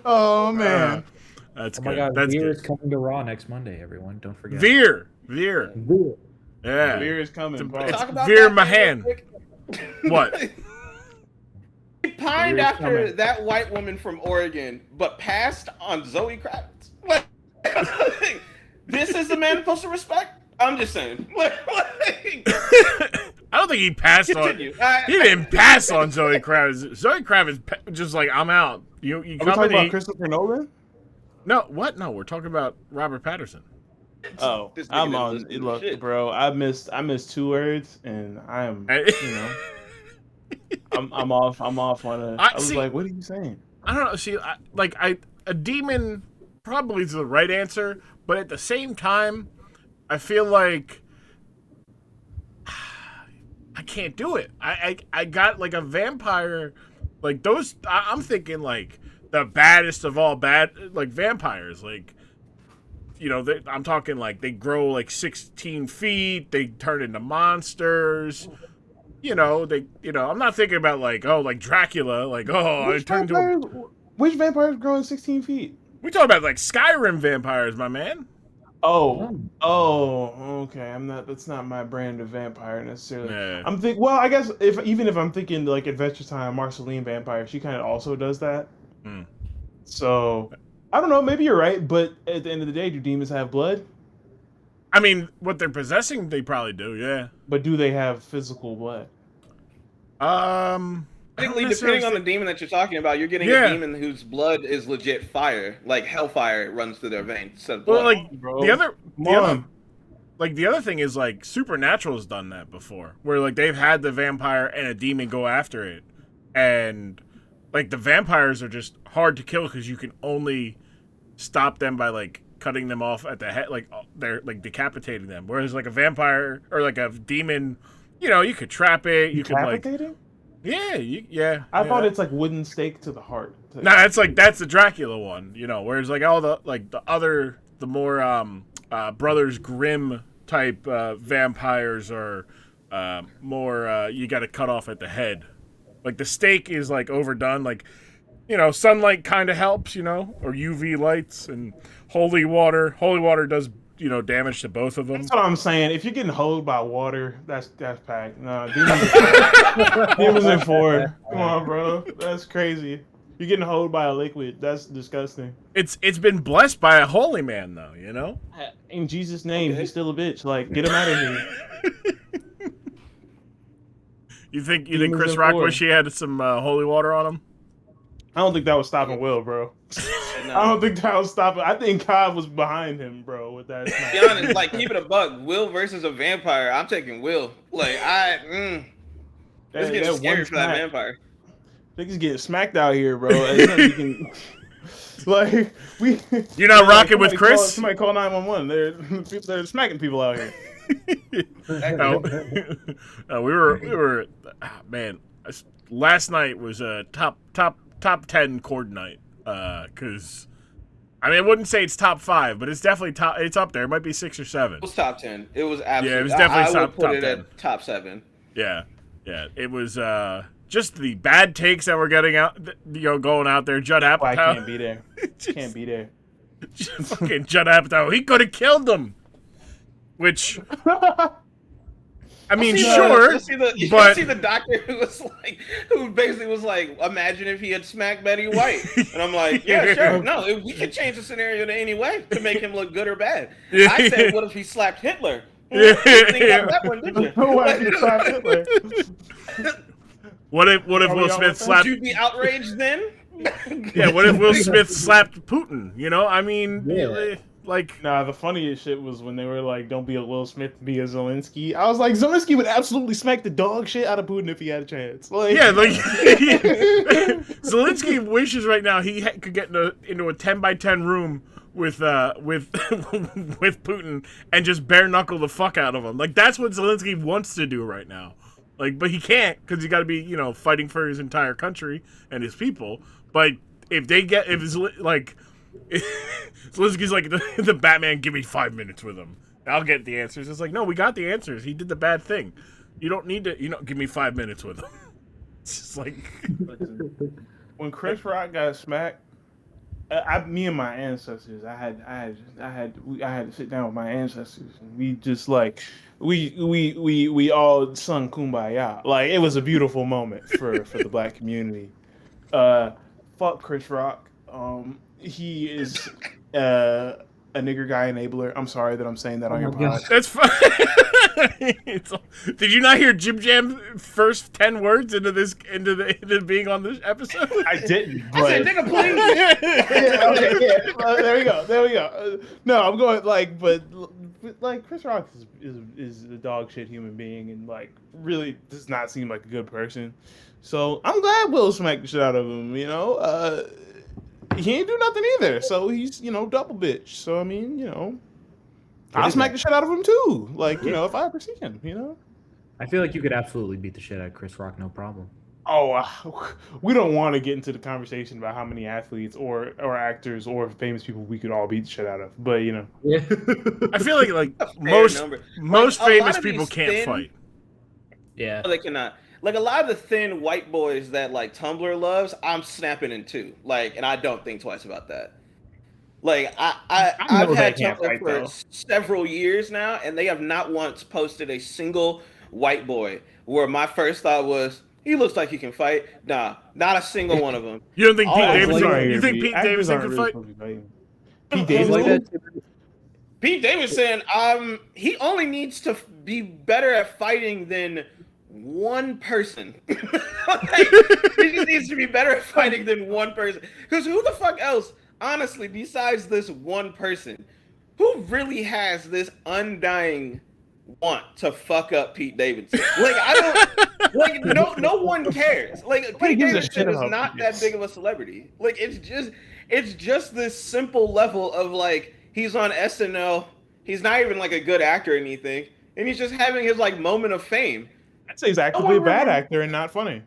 Oh man. That's Oh good. my God, That's Veer good. is coming to Raw next Monday. Everyone, don't forget. Veer. Yeah. Beer is coming. Bro. Talk about Veer Batman Mahan. real quick. What? He pined Veer is after coming. that white woman from Oregon, but passed on Zoe Kravitz. Like, this is the man supposed to respect? I'm just saying. I don't think he passed Continue. on. He didn't pass on Zoe Kravitz. Zoe Kravitz just like, I'm out. You Are we come talking and about eat. Christopher Nolan? No, what? No, we're talking about Robert Patterson. Oh, This nigga I'm didn't on. listen to Look, shit. bro, I missed 2 words, and I'm I'm off on a. I was see- like, what are you saying? I don't know. See, a demon probably is the right answer, but at the same time, I feel like I can't do it. I got like a vampire, like those. I'm thinking like the baddest of all bad, like vampires. Like, you know, I'm talking like they grow like 16 feet. They turn into monsters. You know, I'm not thinking about like, oh, like Dracula, like, oh, I turned into which vampires growing 16 feet? We talking about like Skyrim vampires, my man. Oh, okay. That's not my brand of vampire necessarily. Yeah. Well, I guess even if I'm thinking like Adventure Time, Marceline vampire, she kind of also does that. So I don't know. Maybe you're right, but at the end of the day, do demons have blood? I mean, what they're possessing, they probably do, yeah. But do they have physical blood? Depending on the demon that you're talking about, you're getting a demon whose blood is legit fire, like hellfire runs through their veins. Well, like the other thing is like Supernatural's done that before, where like they've had the vampire and a demon go after it, and like the vampires are just hard to kill because you can only stop them by like cutting them off at the head, like they're like decapitating them. Whereas like a vampire or like a demon, you know, you could trap it. You could like. Yeah. I thought it's like wooden stake to the heart. No, that's the Dracula one, you know. Whereas like all the like the more Brothers Grimm type vampires are more you got to cut off at the head. Like the stake is like overdone. Like, you know, sunlight kind of helps, you know, or UV lights, and holy water. Holy water does, you know, damage to both of them. That's what I'm saying. If you're getting hoed by water, that's packed. No, demons in 4. Come on, bro. That's crazy. You're getting hoed by a liquid. That's disgusting. It's been blessed by a holy man, though. You know. In Jesus' name, he's still a bitch. Like, get him out of here. You think Chris Rock wish he had some holy water on him? I don't think that was stopping Will, bro. I don't think that was stopping. I think Cobb was behind him, bro, with that. To be honest, like, keep it a buck. Will versus a vampire. I'm taking Will. Like, it's getting scary for that vampire. Niggas getting smacked out here, bro. You're not rocking with Chris? Somebody call 911. They're smacking people out here. We were man. Last night was a top 10 chord night. Because I mean, I wouldn't say it's top 5, but it's definitely top. It's up there. It might be 6 or 7. It was top 10. It was absolutely. Yeah, it was definitely I would put top it 10. at top 7. Yeah. It was just the bad takes that were getting out. You know, going out there. Judd Apatow. I can't be there. Can't be there. Fucking Judd Apatow. He could have killed them. Which. I mean, sure, you see the doctor who basically was like, imagine if he had smacked Betty White, and I'm like, yeah, sure, no, we could change the scenario in any way to make him look good or bad. I said, what if he slapped Hitler? You think about that one, did you? What if he slapped Hitler? What if Will Smith slapped? Would you be outraged then? Yeah, what if Will Smith slapped Putin? You know, I mean, like, nah, the funniest shit was when they were like, don't be a Will Smith, be a Zelensky. I was like, Zelensky would absolutely smack the dog shit out of Putin if he had a chance. Like, yeah, like Zelensky wishes right now he could get into a 10x10 room with Putin and just bare knuckle the fuck out of him. Like, that's what Zelensky wants to do right now. Like, but he can't because he got to be, you know, fighting for his entire country and his people. But if it's like. Zelensky's like the Batman, give me 5 minutes with him. I'll get the answers. It's like, no, we got the answers. He did the bad thing. You don't need to, give me 5 minutes with him. It's just like when Chris Rock got smacked, me and my ancestors, I had to sit down with my ancestors, and we just like we all sung Kumbaya. Like, it was a beautiful moment for the Black community. Fuck Chris Rock. He is a nigger guy enabler. I'm sorry that I'm saying that on your podcast. That's fine. Did you not hear Jimjam's first 10 words into being on this episode? I didn't. But... I said, nigga, please. Yeah, okay, yeah. There we go. No, I'm going but Chris Rock is a dog shit human being, and like really does not seem like a good person. So I'm glad Will smacked the shit out of him. You know. He ain't do nothing either, so he's, double bitch. So, I mean, I'll smack the shit out of him too. Like, if I ever see him, I feel like you could absolutely beat the shit out of Chris Rock, no problem. Oh, we don't want to get into the conversation about how many athletes or actors or famous people we could all beat the shit out of. But Yeah. I feel like Fair number. most Like, a lot famous of people these can't thin- fight. Yeah. No, they cannot. Like a lot of the thin white boys that like Tumblr loves, I'm snapping in two. Like, and I don't think twice about that. Like I've know they had can't Tumblr fight, for though. several years now, and they have not once posted a single white boy where my first thought was he looks like he can fight. Nah, not a single one of them. You don't think Pete Actors Davidson? aren't You here think to be- Pete actors Davidson aren't can really fight? supposed to be fighting. He's Pete Davidson. like that. Pete Davidson, he only needs to be better at fighting than one person. Like, he just needs to be better at fighting than one person. Because who the fuck else, honestly, besides this one person, who really has this undying want to fuck up Pete Davidson? Like, I don't, like, no one cares. Like, Nobody Pete gives a Davidson shit is about not Pete that big of a celebrity. Like, it's just this simple level of like, he's on SNL. He's not even like a good actor or anything, and he's just having his like moment of fame. I'd say he's actively a bad actor and not funny.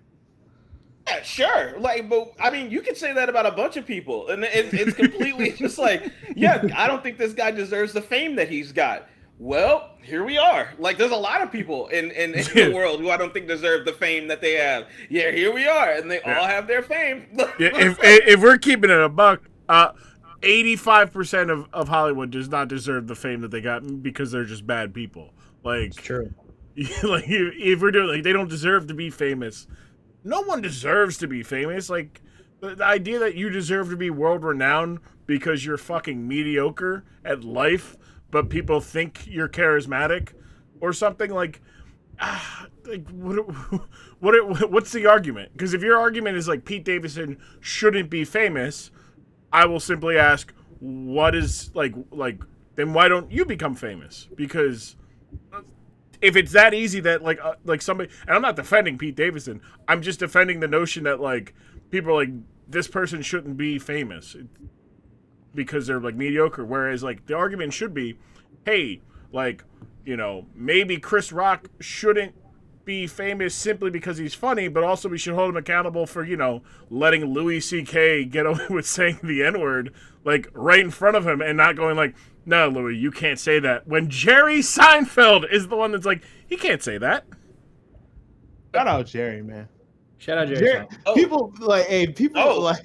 Yeah, sure. Like, but I mean, you could say that about a bunch of people, and it's completely just like, yeah, I don't think this guy deserves the fame that he's got. Well, here we are. Like, there's a lot of people in the world who I don't think deserve the fame that they have. Yeah, here we are, and they all have their fame. Yeah, if we're keeping it a buck, 85% of Hollywood does not deserve the fame that they got because they're just bad people. Like, It's true. like if we're doing like they don't deserve to be famous. No one deserves to be famous. Like the idea that you deserve to be world renowned because you're fucking mediocre at life, but people think you're charismatic or something like. Like what's the argument? Because if your argument is like Pete Davidson shouldn't be famous, I will simply ask, what is like then why don't you become famous? Because if it's that easy that like somebody, and I'm not defending Pete Davidson, I'm just defending the notion that like people are like this person shouldn't be famous because they're like mediocre, whereas like the argument should be, hey, like, you know, maybe Chris Rock shouldn't be famous simply because he's funny, but also we should hold him accountable for, you know, letting Louis C.K. get away with saying the N-word like right in front of him and not going like, no, Louis, you can't say that. When Jerry Seinfeld is the one that's like, he can't say that. Shout out Jerry, man. Shout out Jerry. Jerry, Oh. people like, hey, people like,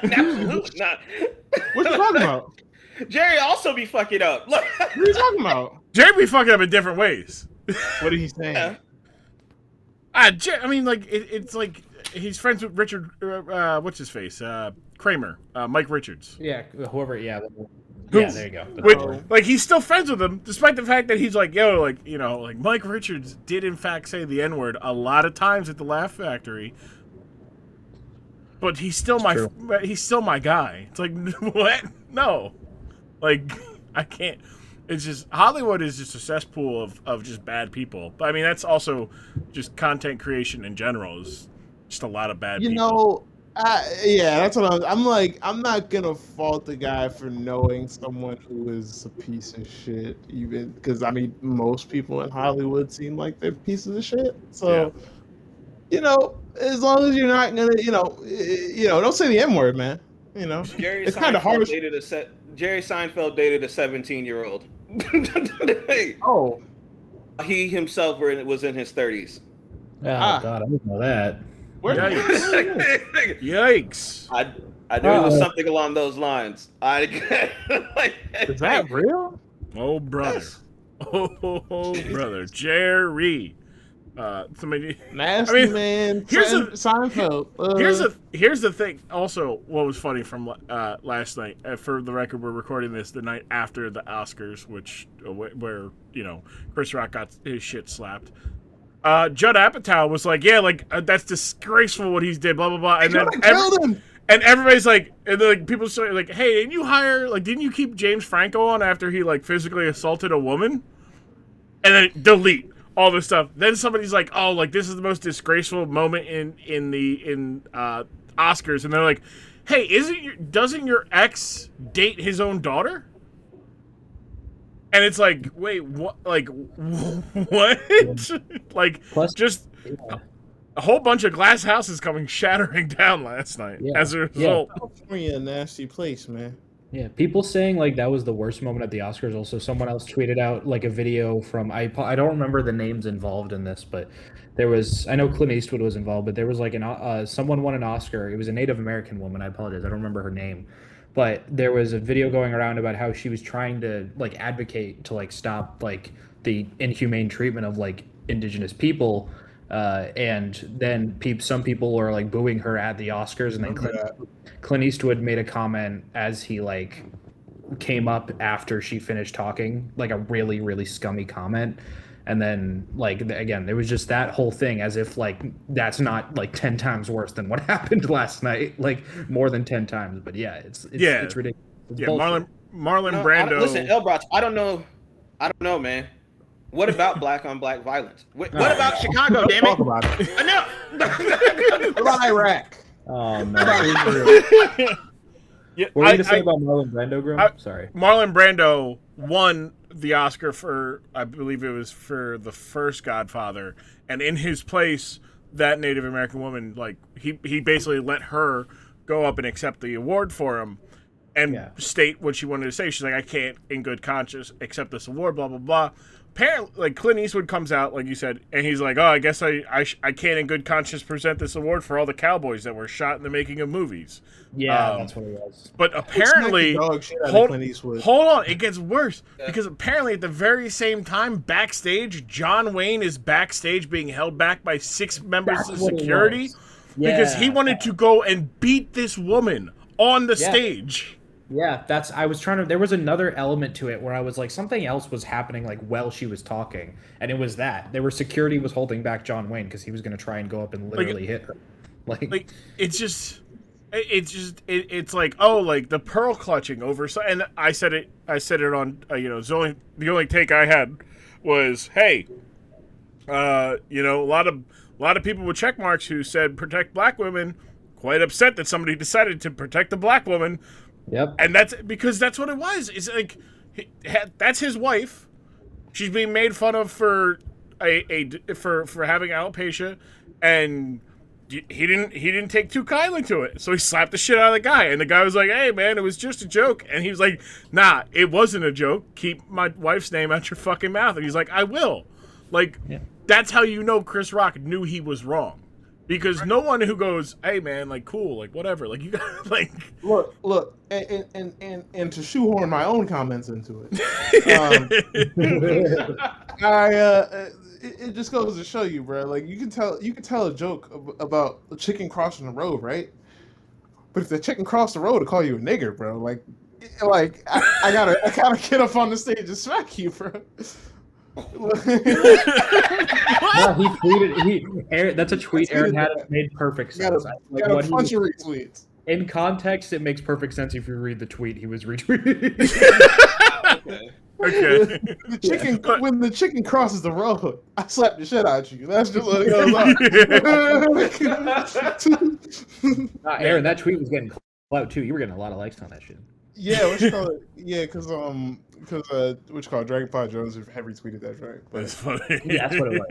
Absolutely not. what you talking about? Jerry also be fucking up. Look. What are you talking about? Jerry be fucking up in different ways. What are you saying? Yeah. I mean, like, it's like he's friends with Richard, what's his face? Kramer, Mike Richards. Yeah, whoever. Yeah, Who- yeah. There you go. Which, like, he's still friends with him, despite the fact that he's like, yo, like, you know, like, Mike Richards did in fact say the N-word a lot of times at the Laugh Factory, but he's still he's still my guy. It's like, what? No, like, I can't. It's just Hollywood is just a cesspool of just bad people. But I mean, that's also just content creation in general is just a lot of bad You people. know, yeah, that's what I'm like. I'm not gonna fault the guy for knowing someone who is a piece of shit, even because I mean, most people in Hollywood seem like they're pieces of shit. So, you know, as long as you're not gonna, don't say the M word, man. You know, Jerry it's kind of Seinfeld harsh. Jerry Seinfeld dated a 17-year-old. Oh, He himself was in his 30s. Oh God, I didn't know that. Yikes. Yikes. I knew it was something along those lines. is that real? Oh, brother. Yes. Oh, brother. Jerry. Somebody. Nasty I mean, man. here's a- Seinfeld. Here's the thing. Also, what was funny from last night. For the record, we're recording this the night after the Oscars, which where you know Chris Rock got his shit slapped. Judd Apatow was like, "Yeah, like that's disgraceful what he's did." Blah blah blah. And then killed him. and everybody's like, and then, like people say like, "Hey, didn't you keep James Franco on after he like physically assaulted a woman?" And then delete all this stuff. Then somebody's like, "Oh, like this is the most disgraceful moment in the Oscars," and they're like, "Hey, doesn't your ex date his own daughter?" And it's like, wait, what? Like, what? Like, Plus, just yeah. a whole bunch of glass houses coming shattering down last night Yeah. as a result. California, a nasty place, man. Yeah, people saying like that was the worst moment at the Oscars. Also, someone else tweeted out like a video from I don't remember the names involved in this, but there was, I know Clint Eastwood was involved, but there was like someone won an Oscar. It was a Native American woman. I apologize, I don't remember her name, but there was a video going around about how she was trying to like advocate to like stop like the inhumane treatment of like indigenous people. And then some people were like booing her at the Oscars, and then Clint Eastwood made a comment as he like came up after she finished talking, like a really, really scummy comment. And then like again, there was just that whole thing as if like that's not like 10 times worse than what happened last night, like more than 10 times. But yeah, it's ridiculous. It's Yeah, bullshit. Marlon Brando. Listen, Brodz, I don't know, man. What about black on black violence? What about Chicago? Damn Talk it! about it. I know. What about Iraq? Oh no. Yeah, What were you to say about Marlon Brando, Grim? Sorry. Marlon Brando won the Oscar for, I believe it was for the first Godfather, and in his place, that Native American woman, like he basically let her go up and accept the award for him, and state what she wanted to say. She's like, I can't, in good conscience, accept this award. Blah blah blah. Apparently, like Clint Eastwood comes out, like you said, and he's like, "Oh, I guess I can't, in good conscience, present this award for all the cowboys that were shot in the making of movies." Yeah, that's what it was. But apparently, hold on, it gets worse because apparently at the very same time, backstage, John Wayne is backstage being held back by 6 members of security because he wanted to go and beat this woman on the stage. Yeah, there was another element to it where I was like, something else was happening like while she was talking, and it was that security was holding back John Wayne because he was going to try and go up and literally hit her. Like it's like, oh, like the pearl clutching over. And I said it on, the only take I had was, hey, a lot of people with check marks who said protect black women, quite upset that somebody decided to protect the black woman. Yep. And that's because that's what it was. It's like that's his wife. She's being made fun of for having alopecia, and he didn't take too kindly to it. So he slapped the shit out of the guy, and the guy was like, "Hey man, it was just a joke." And he was like, "Nah, it wasn't a joke. Keep my wife's name out your fucking mouth." And he's like, "I will." Like that's how you know Chris Rock knew he was wrong. Because no one who goes, hey man, like cool, like whatever, like you got like look, and to shoehorn my own comments into it, it just goes to show you, bro. Like you can tell a joke about a chicken crossing the road, right? But if the chicken crossed the road to call you a nigger, bro, I gotta get up on the stage and smack you, bro. No, he tweeted. That's a tweet Aaron had. Made perfect sense. In context, it makes perfect sense if you read the tweet he was retweeting. Okay. When the chicken crosses the road, I slap the shit out of you. That's just what it goes on. Aaron, that tweet was getting clout too. You were getting a lot of likes on that shit. Yeah, because Dragon Pod Jones have retweeted that, right? But that's funny. Yeah, that's what it was.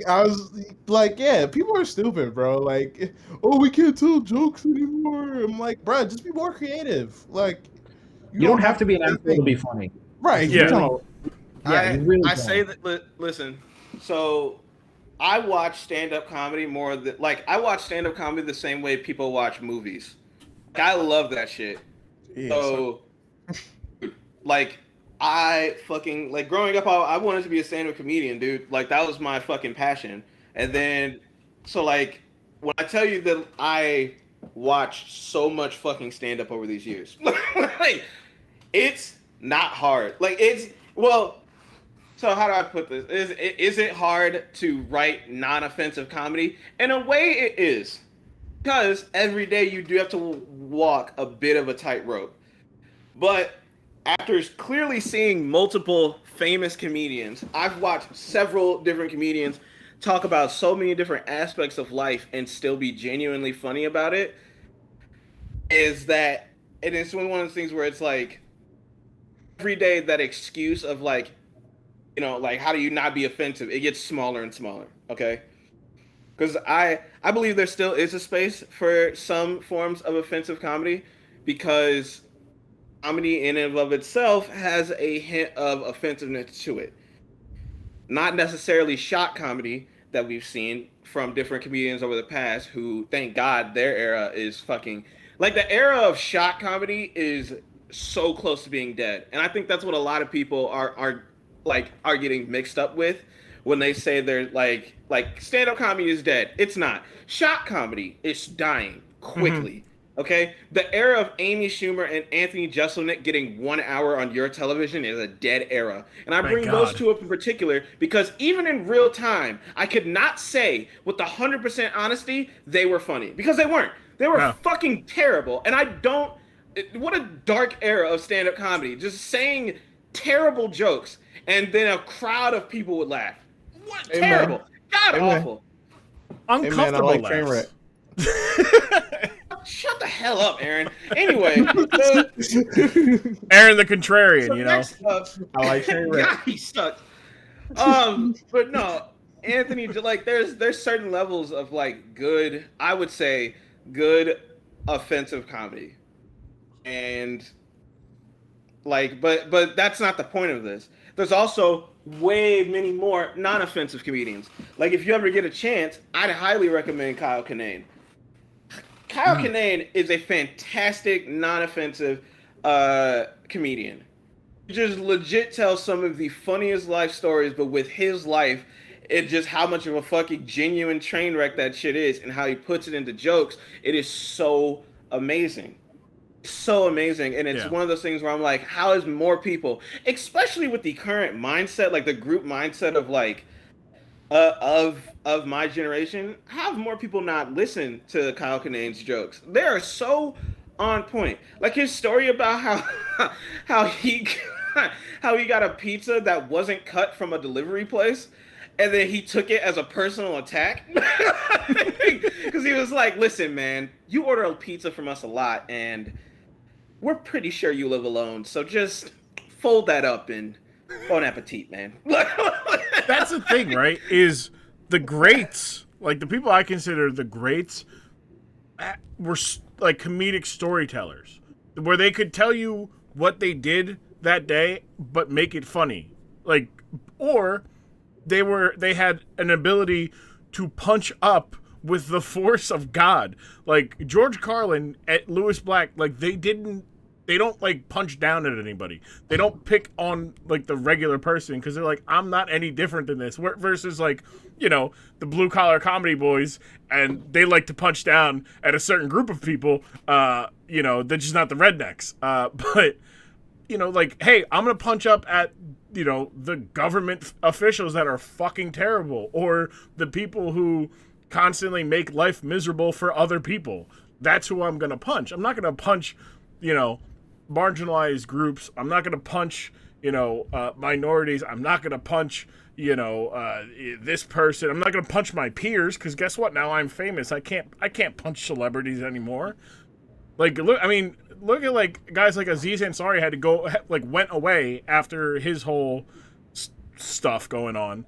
I was like, yeah, people are stupid, bro. Like, oh, we can't tell jokes anymore. I'm like, bro, just be more creative. Like, you don't have to be an asshole to be funny. Right. Yeah. I say that. Listen. So, I watch stand-up comedy more than I watch stand-up comedy the same way people watch movies. I love that shit. Yeah, so, I fucking growing up, I wanted to be a stand-up comedian, dude. Like that was my fucking passion. And then, so when I tell you that I watched so much fucking stand-up over these years, it's not hard. So how do I put this? Is it hard to write non-offensive comedy? In a way, it is. Because every day you do have to walk a bit of a tightrope. But after clearly seeing multiple famous comedians, I've watched several different comedians talk about so many different aspects of life and still be genuinely funny about it, is that, and it's one of those things where it's like, every day that excuse of like, like how do you not be offensive? It gets smaller and smaller. Okay. Because I believe there still is a space for some forms of offensive comedy, because comedy in and of itself has a hint of offensiveness to it. Not necessarily shock comedy that we've seen from different comedians over the past who, thank God, their era is fucking... Like, the era of shock comedy is so close to being dead. And I think that's what a lot of people are getting mixed up with when they say they're like stand-up comedy is dead. It's not. Shock comedy is dying quickly. Okay? The era of Amy Schumer and Anthony Jeselnik getting 1 hour on your television is a dead era. And I bring those two up in particular because even in real time, I could not say with 100% honesty they were funny. Because they weren't. They were fucking terrible. And I don't... What a dark era of stand-up comedy. Just saying terrible jokes and then a crowd of people would laugh. What? Hey, terrible. God awful. Uncomfortable hey, man, I like Shut the hell up, Aaron. Anyway, Aaron the contrarian, you know. I like train wreck. God, he sucks. But no, Anthony, like there's certain levels of like good, I would say good offensive comedy. And like but that's not the point of this. There's also way many more non-offensive comedians. Like if you ever get a chance, I'd highly recommend Kyle Kinane. Kyle Kinane is a fantastic non-offensive comedian. He just legit tells some of the funniest life stories, but with his life, it's just how much of a fucking genuine train wreck that shit is and how he puts it into jokes. It is so amazing. So amazing. And it's one of those things where I'm like, how is more people, especially with the current mindset, like the group mindset of like of my generation, how have more people not listened to Kyle Kinane's jokes? They are so on point. Like his story about how he got a pizza that wasn't cut from a delivery place and then he took it as a personal attack. Because he was like, listen, man, you order a pizza from us a lot and we're pretty sure you live alone, so just fold that up and bon appetit, man. That's the thing, right? Is the greats, like the people I consider the greats, were like comedic storytellers, where they could tell you what they did that day, but make it funny. Like, or they had an ability to punch up with the force of God. Like George Carlin at Lewis Black, like they don't like punch down at anybody. They don't pick on like the regular person because they're like, I'm not any different than this. Versus like, you know, the blue collar comedy boys, and they like to punch down at a certain group of people. You know, they're just not the rednecks. But you know, like, hey, I'm gonna punch up at, you know, the government officials that are fucking terrible, or the people who constantly make life miserable for other people. That's who I'm gonna punch. I'm not gonna punch, you know, marginalized groups. I'm not gonna punch, you know, minorities. I'm not gonna punch, you know, this person. I'm not gonna punch my peers because guess what? Now I'm famous. I can't punch celebrities anymore. Like, look, I mean, look at like guys like Aziz Ansari had to go, like, went away after his whole stuff going on.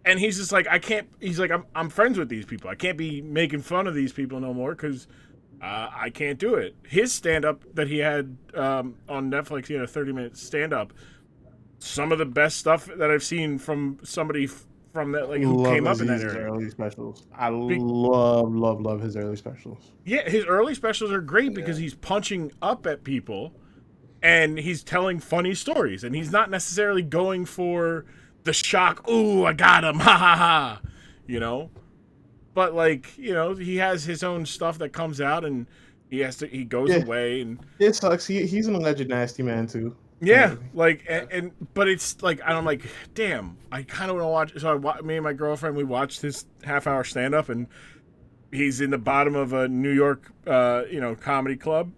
And he's just like, I can't, he's like, I'm friends with these people. I can't be making fun of these people no more because I can't do it. His stand-up that he had on Netflix, he had a 30-minute stand-up. Some of the best stuff that I've seen from somebody from that, like, who came up in that area. Early specials. I love his early specials. Yeah, his early specials are great because he's punching up at people and he's telling funny stories. And he's not necessarily going for the shock, ooh, I got him, ha ha ha, you know? But, like, you know, he has his own stuff that comes out and he goes away. And it sucks. He's an alleged nasty man, too. Yeah, like, but it's like, I'm like, damn, I kind of want to watch. So me and my girlfriend, we watched his half-hour stand-up, and he's in the bottom of a New York, you know, comedy club.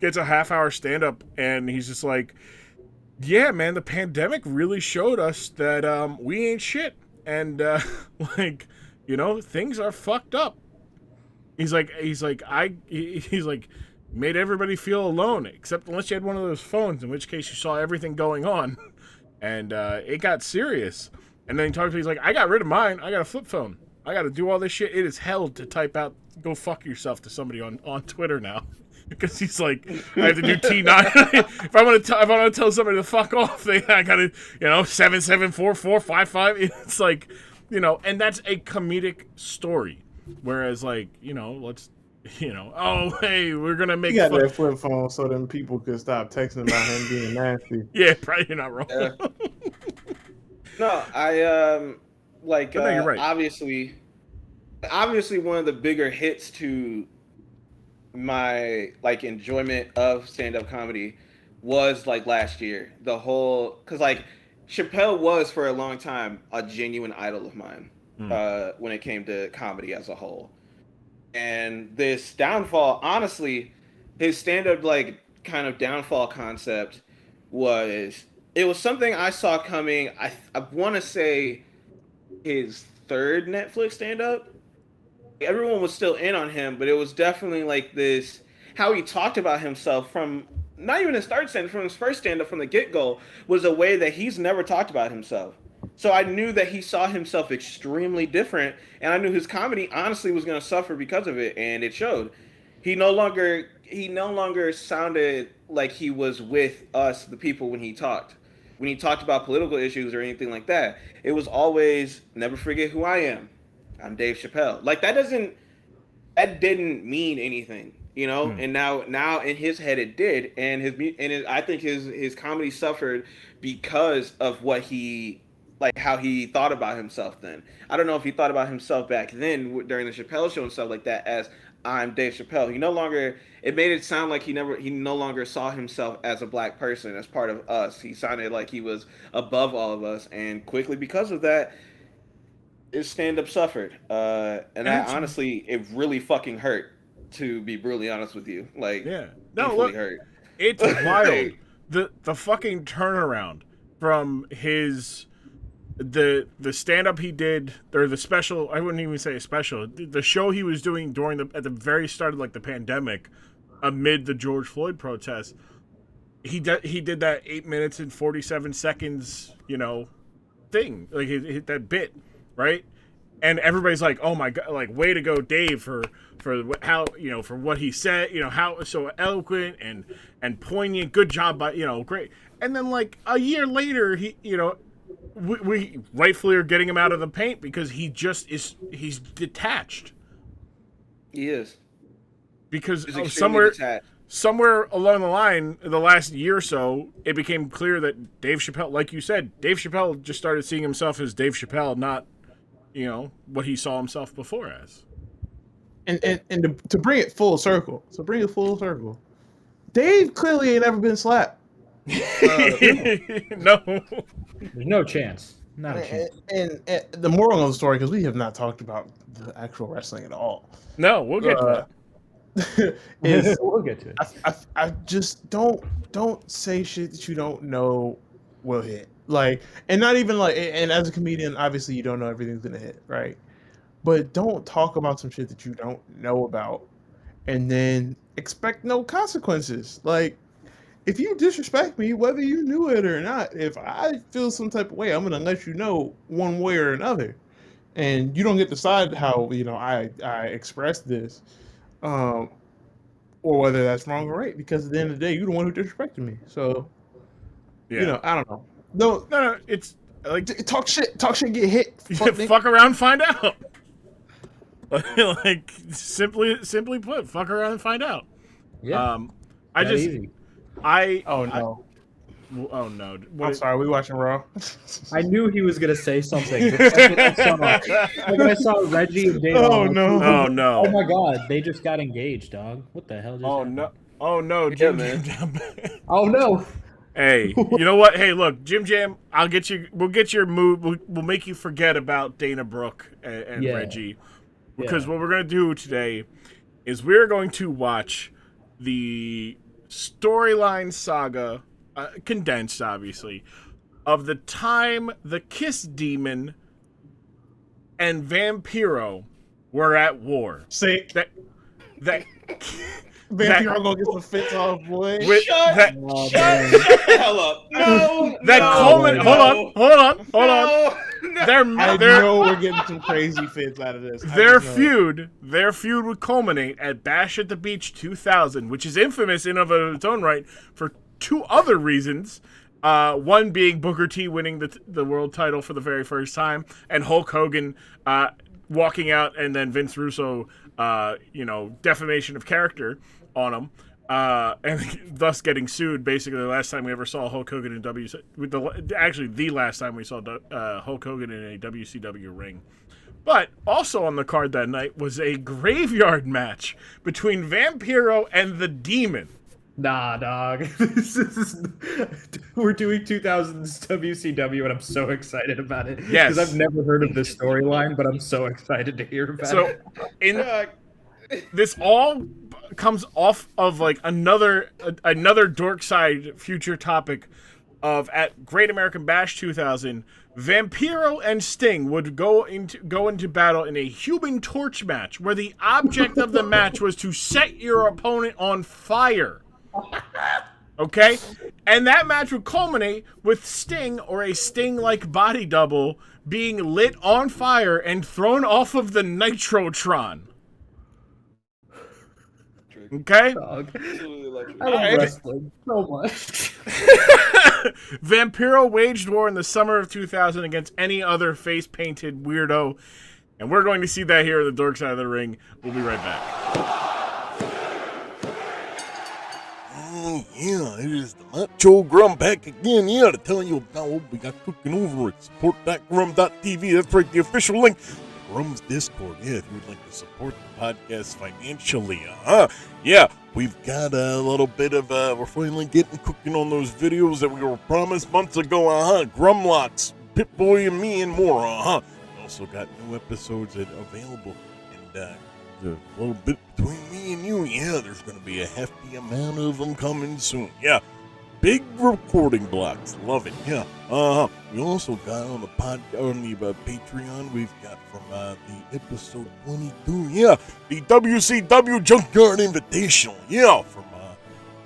Gets a half-hour stand-up, and he's just like, yeah, man, the pandemic really showed us that we ain't shit, and like, you know, things are fucked up. He's like, made everybody feel alone, except unless you had one of those phones, in which case you saw everything going on, and it got serious. And then he talked to me, he's like, I got rid of mine. I got a flip phone. I got to do all this shit. It is hell to type out, go fuck yourself to somebody on Twitter now. Because he's like, I have to do T9. if I want to tell somebody to fuck off, I got to, 774455. It's like, and that's a comedic story. Whereas, like, let's, oh, hey, we're going to make He got that flip phone so then people could stop texting about him being nasty. Yeah, probably you're not wrong. No, I, you're right. obviously one of the bigger hits to my like enjoyment of stand-up comedy was like last year. The whole, because like Chappelle was for a long time a genuine idol of mine when it came to comedy as a whole. And this downfall, honestly, his stand-up like kind of downfall concept was something I saw coming. I want to say his third Netflix stand-up. Everyone was still in on him, but it was definitely like this, how he talked about himself from not even his third stand, from his first stand-up from the get-go, was a way that he's never talked about himself. So I knew that he saw himself extremely different, and I knew his comedy honestly was going to suffer because of it, and it showed. He no longer sounded like he was with us, the people, when he talked. When he talked about political issues or anything like that, it was always, never forget who I am. I'm Dave Chappelle. Like that didn't mean anything, And now in his head it did, and I think his comedy suffered because of what how he thought about himself then. I don't know if he thought about himself back then during the Chappelle show and stuff like that as I'm Dave Chappelle. It made it sound like he no longer saw himself as a black person, as part of us. He sounded like he was above all of us, and quickly because of that, his stand-up suffered, and that honestly, it really fucking hurt. To be brutally honest with you, like, yeah, no, look, hurt. It's wild. The fucking turnaround from the stand-up he did, or the special. I wouldn't even say a special. The show he was doing at the very start of like the pandemic, amid the George Floyd protests. He did that 8 minutes and 47 seconds, thing. Like he hit that bit. Right, and everybody's like, "Oh my god!" Like, way to go, Dave, for how for what he said. How so eloquent and poignant. Good job, by great. And then like a year later, he we rightfully are getting him out of the paint because he's detached. He is because somewhere along the line, the last year or so, it became clear that Dave Chappelle, like you said, Dave Chappelle just started seeing himself as Dave Chappelle, not what he saw himself before as. And to bring it full circle, Dave clearly ain't ever been slapped. No. There's no chance. Not a chance. And the moral of the story, because we have not talked about the actual wrestling at all. No, we'll get to that. We'll get to it. I just don't say shit that you don't know will hit. Like, and not even like, and as a comedian, obviously you don't know everything's gonna hit, right? But don't talk about some shit that you don't know about, and then expect no consequences. Like, if you disrespect me, whether you knew it or not, if I feel some type of way, I'm gonna let you know one way or another, and you don't get to decide how I express this, or whether that's wrong or right. Because at the end of the day, you're the one who disrespected me. So, yeah. I don't know. No, it's like talk shit, get hit. Fuck around, find out. Like simply put, fuck around and find out. Yeah. Oh no. I'm sorry, we watching Raw. I knew he was gonna say something. When I saw Reggie and Dave. Oh no! Oh no! Oh my god! They just got engaged, dog. What the hell just happened? No! Oh no! Yeah, Jimjam. Oh no! Hey, you know what? Hey, look, Jimjam. I'll get you. We'll get your mood. We'll make you forget about Dana Brooke and Reggie, because what we're gonna do today is we're going to watch the storyline saga, condensed, obviously, of the time the Kiss Demon and Vampiro were at war. Sick. That Vampiro gonna get some fits off, boy. Shut the hell up. No. Hold on. No. I know we're getting some crazy fits out of this. Their feud would culminate at Bash at the Beach 2000, which is infamous in of its own right for two other reasons. One being Booker T winning the world title for the very first time, and Hulk Hogan walking out, and then Vince Russo, defamation of character on him, and thus getting sued. Basically, the last time we ever saw Hulk Hogan in the last time we saw Hulk Hogan in a WCW ring. But also on the card that night was a graveyard match between Vampiro and the Demon. Nah, dog. We're doing 2000s WCW, and I'm so excited about it. Yes. Because I've never heard of this storyline, but I'm so excited to hear about it. This all comes off of like another dork side future topic of at Great American Bash 2000. Vampiro and Sting would go into battle in a human torch match where the object of the match was to set your opponent on fire. Okay? And that match would culminate with Sting or a Sting-like body double being lit on fire and thrown off of the NitroTron. Okay? I love wrestling so much. Vampiro waged war in the summer of 2000 against any other face-painted weirdo. And we're going to see that here at the dork side of the ring. We'll be right back. Oh, yeah, it is the Macho Grum back again, to tell you about what we got cooking over at support.grum.tv. That's right, the official link. Grum's Discord, if you would like to support the podcast financially, yeah, we've got a little bit of, we're finally getting cooking on those videos that we were promised months ago, Grumlocks, Pip-Boy and me and more, We also got new episodes available, and, a little bit between me and you, there's going to be a hefty amount of them coming soon, big recording blocks, love it, we also got on the Patreon, we've got from the episode 22, the WCW Junkyard Invitational, from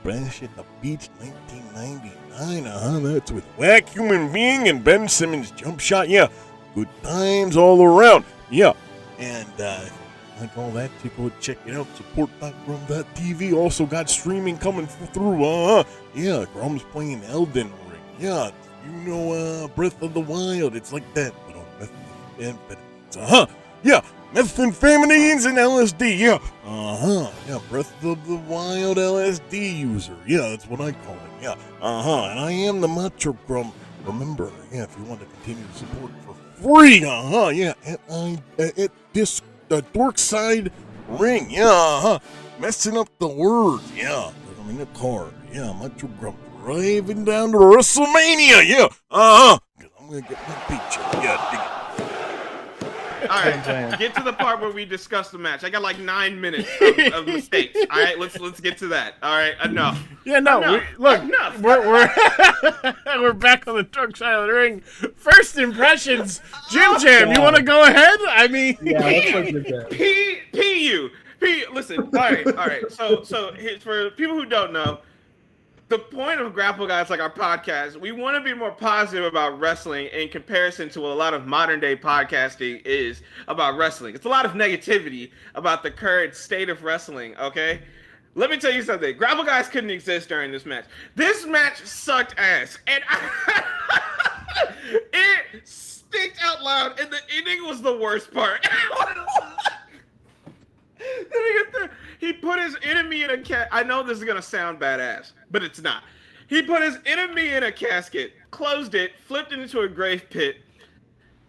Bash at the Beach 1999, that's with Whack Human Being and Ben Simmons Jump Shot, good times all around, and like all that, go check it out, support.grum.tv. Also got streaming coming through, Grum's playing Elden Ring, Breath of the Wild, it's like that, but on methamphetamines, methamphetamines and LSD, Breath of the Wild LSD user, that's what I call it, and I am the Macho Grum. Remember, if you want to continue to support for free, at this dork side ring, messing up the words, I'm in the car, Macho Grum driving down to WrestleMania, cause I'm gonna get my paycheck, dig it. All right, get to the part where we discuss the match. I got like 9 minutes of mistakes. All right, let's get to that. All right, enough. Enough. We're back on the dark side of the ring. First impressions, Jimjam. You want to go ahead? I mean, Listen. All right. So for people who don't know, the point of Grapple Guys, like our podcast, we want to be more positive about wrestling in comparison to what a lot of modern day podcasting is about wrestling. It's a lot of negativity about the current state of wrestling, okay? Let me tell you something. Grapple Guys couldn't exist during this match. This match sucked ass. And it stinked out loud, and the ending was the worst part. He put his enemy in a I know this is going to sound badass, but it's not. He put his enemy in a casket, closed it, flipped it into a grave pit,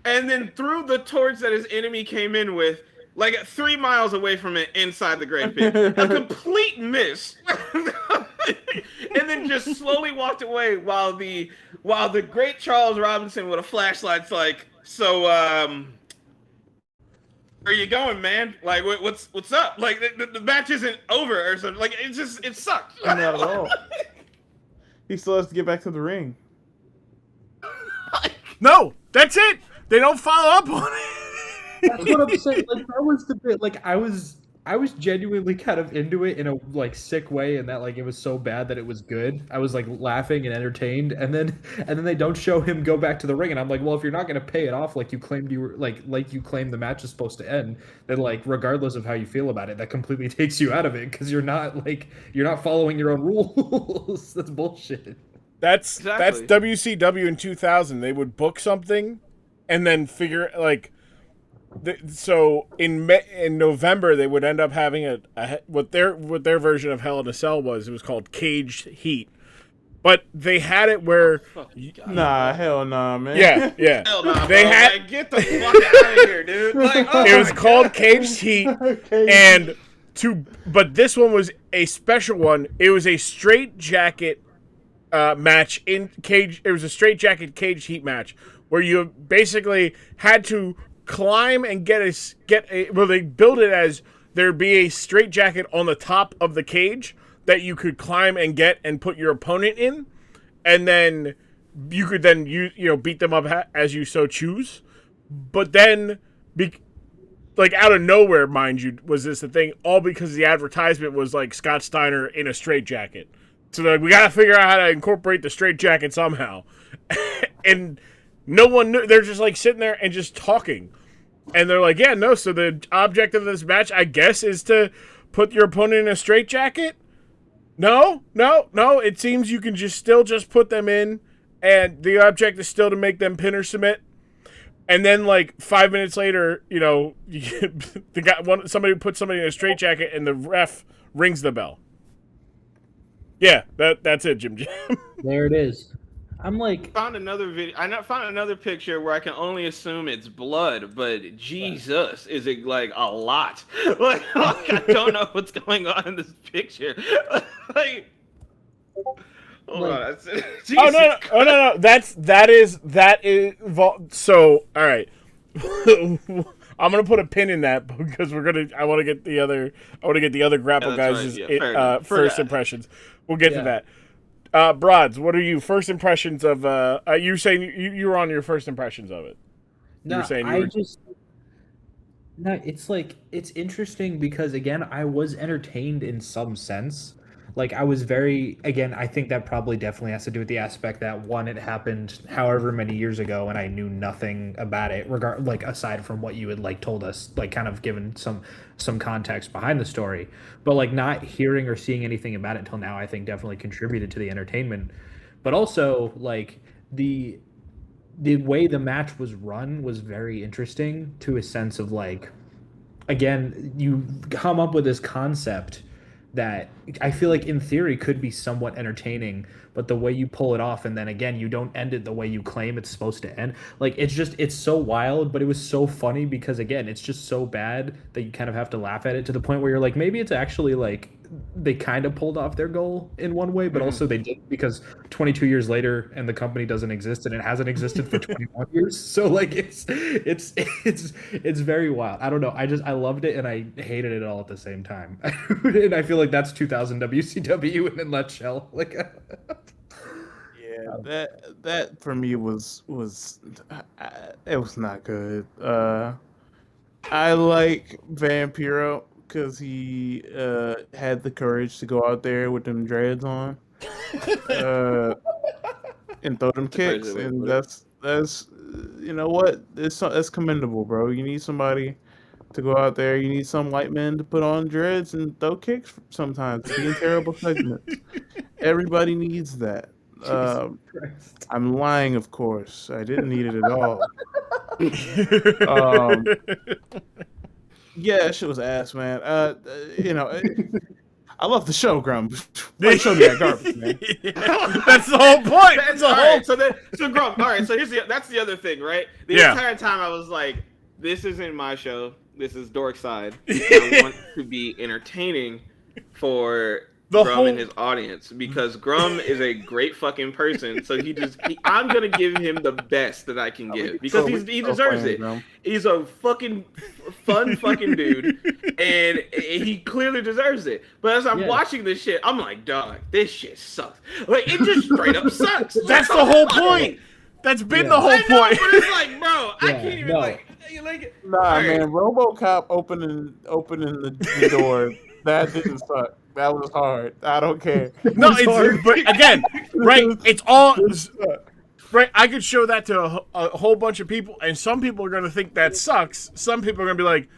and then threw the torch that his enemy came in with, like 3 miles away from it inside the grave pit. A complete miss. And then just slowly walked away while the great Charles Robinson with a flashlight's like, so, where you going, man? Like, what's up? Like, the match isn't over or something. Like, it sucked. Not at all. He still has to get back to the ring. No, that's it. They don't follow up on it. That's what I'm saying. Like, that was the bit. Like, I was I was genuinely kind of into it in a like sick way, and that like it was so bad that it was good. I was like laughing and entertained, and then they don't show him go back to the ring, and I'm like, well, if you're not gonna pay it off like you claimed you were like you claimed the match is supposed to end, then like regardless of how you feel about it, that completely takes you out of it because you're not following your own rules. That's bullshit. That's Exactly. WCW in 2000. They would book something, and then figure like. So in November they would end up having what their version of Hell in a Cell was. It was called Caged Heat, but they had it where Nah, hell nah, man. yeah. Hell nah, They bro. had- Like, get the fuck out of here, dude. Like, oh it was my called God. Caged Heat, and but this one was a special one. It was a straight jacket match in cage. It was a straight jacket Caged Heat match where you basically had to climb and get a well, they build it as there'd be a straight jacket on the top of the cage that you could climb and get and put your opponent in, and then you could then beat them up as you so choose. But then like out of nowhere, mind you, was this the thing, all because the advertisement was like Scott Steiner in a straight jacket. So they're like, we gotta figure out how to incorporate the straight jacket somehow. And no one knew. They're just like sitting there and just talking. And they're like, yeah, no, so the object of this match, I guess, is to put your opponent in a straitjacket? No, it seems you can still put them in, and the object is still to make them pin or submit. And then, like, 5 minutes later, somebody puts somebody in a straitjacket, and the ref rings the bell. Yeah, that's it, Jimjam. There it is. I'm like, Found another video. I found another picture where I can only assume it's blood, but Jesus, is it like a lot? Like I don't know what's going on in this picture. Like, hold on. Oh no. That is. So all right. I'm gonna put a pin in that because I want to get the other Grapple Guys' first impressions. We'll get to that. Brodz, what are you first impressions of? You saying you were on your first impressions of it? no, it's like it's interesting because again, I was entertained in some sense. Like I was I think that probably definitely has to do with the aspect that one, it happened however many years ago, and I knew nothing about it, aside from what you had like told us, like kind of given some context behind the story. But like not hearing or seeing anything about it until now, I think definitely contributed to the entertainment. But also like the way the match was run was very interesting to a sense of like, again, you come up with this concept that I feel like in theory could be somewhat entertaining, but the way you pull it off, and then again, you don't end it the way you claim it's supposed to end. Like it's so wild, but it was so funny because again, it's just so bad that you kind of have to laugh at it to the point where you're like, maybe it's actually like they kind of pulled off their goal in one way, but also they didn't, because 22 years later and the company doesn't exist, and it hasn't existed for 21 years. So like it's very wild. I don't know. I loved it and I hated it all at the same time. And I feel like that's 2000 WCW in a nutshell. Like yeah, that for me was it was not good. I like Vampiro because he had the courage to go out there with them dreads on and throw them kicks, and that's you know what, that's commendable, bro. You need somebody to go out there. You need some white men to put on dreads and throw kicks sometimes, be in terrible segments. Everybody needs that. I'm lying, of course. I didn't need it at all. Yeah, that shit was ass, man. I love the show, Grum. Why you show me that garbage, man? That's the whole point. That's the whole. So Grum. All right, so that's the other thing, right? The entire time I was like, this isn't my show. This is Dork Side. I want to be entertaining for Grum and his audience, because Grum is a great fucking person. So I'm gonna give him the best that I can give, because he deserves it. He's a fucking fun fucking dude, and he clearly deserves it. But as I'm watching this shit, I'm like, dog, this shit sucks. Like, it just straight up sucks. That's the whole point. That's been Yeah. the whole I know, point. but it's like, bro, I Yeah, can't even no. like. Nah, Alright. man, RoboCop opening the door. That didn't suck. That was hard. I don't care. No, it's but again, right? It's all This sucked. right. I could show that to a whole bunch of people, and some people are gonna think that sucks. Some people are gonna be like,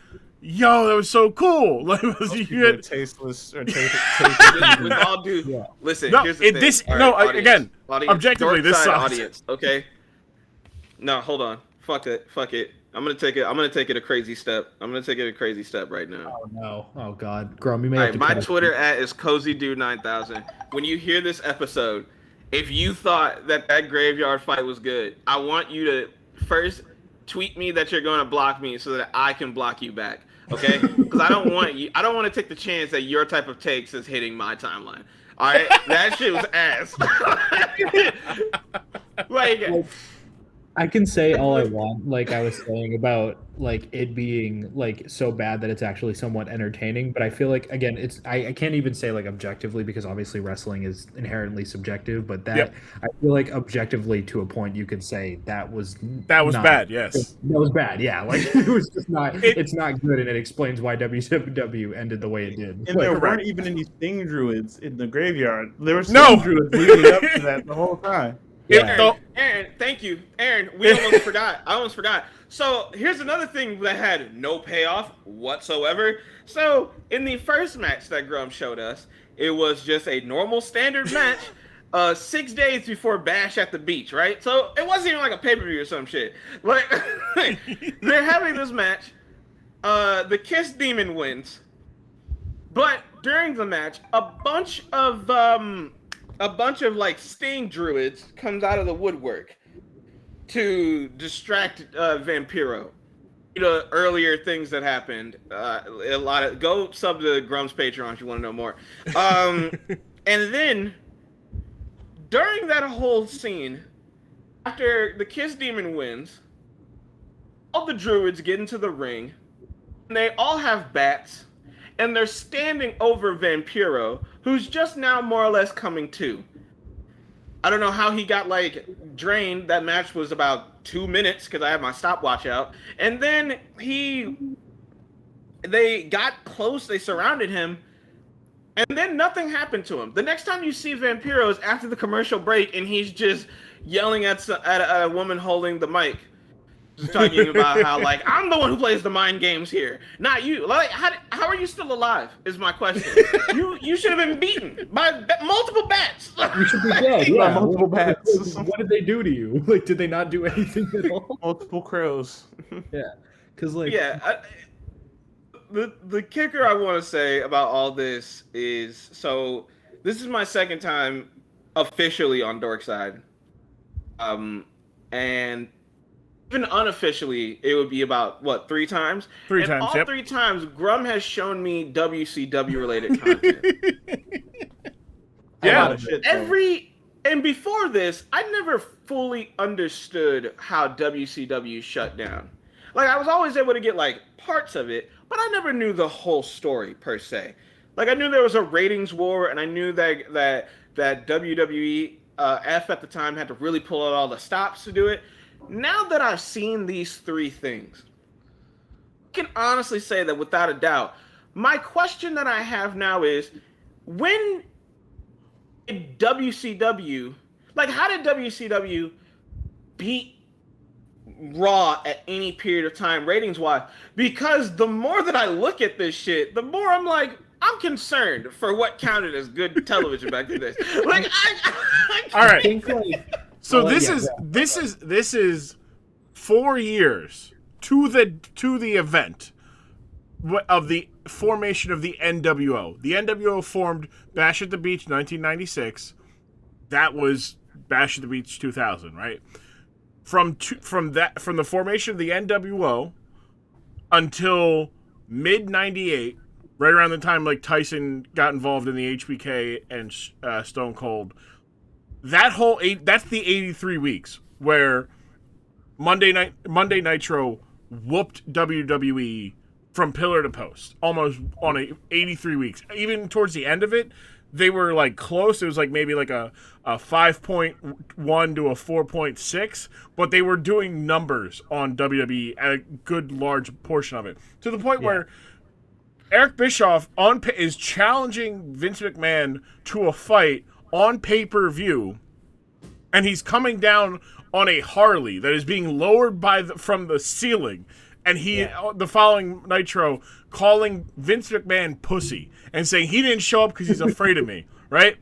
"Yo, that was so cool!" Like, Those you people are had- tasteless or With all due, Yeah. listen. No, here's the thing. this All no. audience, Again, audience, objectively, this dork side sucks. audience, okay. No, hold on. Fuck it. I'm gonna take it a crazy step. I'm gonna take it a crazy step right now. Oh no! Oh god, Grum, you may All have right, to my cut Twitter @ is CozyDude9000. When you hear this episode, if you thought that graveyard fight was good, I want you to first tweet me that you're going to block me so that I can block you back. Okay? Because I don't want to take the chance that your type of takes is hitting my timeline. All right? That shit was ass. like, I can say all I want, like I was saying about like it being like so bad that it's actually somewhat entertaining. But I feel like again, I can't even say like objectively because obviously wrestling is inherently subjective. But that Yep. I feel like objectively to a point you could say that was not- bad. Yes. That was bad. Yeah, like it was just not. It- it's not good, and it explains why WCW ended the way it did. And Like, there correct. weren't even any sting druids in the graveyard. There were sting No. druids leading up to that the whole time. Yeah. Aaron, thank you. Aaron, we almost forgot. I almost forgot. So here's another thing that had no payoff whatsoever. So in the first match that Grum showed us, it was just a normal standard match 6 days before Bash at the Beach, right? So it wasn't even like a pay-per-view or some shit. Like they're having this match. The Kiss Demon wins. But during the match, a bunch of like Sting druids comes out of the woodwork to distract Vampiro. You know, earlier things that happened. A lot of go sub to Grum's Patreon if you want to know more. And then during that whole scene, after the Kiss Demon wins, all the druids get into the ring, and they all have bats. And they're standing over Vampiro, who's just now more or less coming to. I don't know how he got like drained. That match was about 2 minutes because I had my stopwatch out. And then they got close, they surrounded him, and then nothing happened to him. The next time you see Vampiro is after the commercial break, and he's just yelling at a woman holding the mic. Just talking about how, like, I'm the one who plays the mind games here, not you. Like, how are you still alive? Is my question. You should have been beaten by multiple bats. you should be dead. Yeah, Yeah, multiple bats. What did they do to you? Like, did they not do anything at all? Multiple crows. Yeah, because like The kicker I want to say about all this is, so this is my second time officially on Dorkside, and even unofficially, it would be about, what, 3 times? Three and times, all yep. 3 times, Grum has shown me WCW-related content. Yeah. A lot of shit, though. And before this, I never fully understood how WCW shut down. Like, I was always able to get, like, parts of it, but I never knew the whole story, per se. Like, I knew there was a ratings war, and I knew that WWE F at the time had to really pull out all the stops to do it. Now that I've seen these 3 things, I can honestly say that without a doubt, my question that I have now is, when did WCW, like, how did WCW beat Raw at any period of time ratings-wise? Because the more that I look at this shit, the more I'm like, I'm concerned for what counted as good television back then. Like, All right. think like So Well, this is 4 years to the event of the formation of the NWO. The NWO formed Bash at the Beach 1996. That was Bash at the Beach 2000, right? From the formation of the NWO until mid '98, right around the time like Tyson got involved in the HBK and Stone Cold. That's the 83 weeks where Monday Nitro whooped WWE from pillar to post, almost on 83 weeks. Even towards the end of it, they were like close. It was like maybe like a 5.1 to a 4.6, but they were doing numbers on WWE at a good large portion of it, to the point where Eric Bischoff is challenging Vince McMahon to a fight on pay-per-view, and he's coming down on a Harley that is being lowered from the ceiling, and the following Nitro calling Vince McMahon pussy and saying he didn't show up because he's afraid of me, right?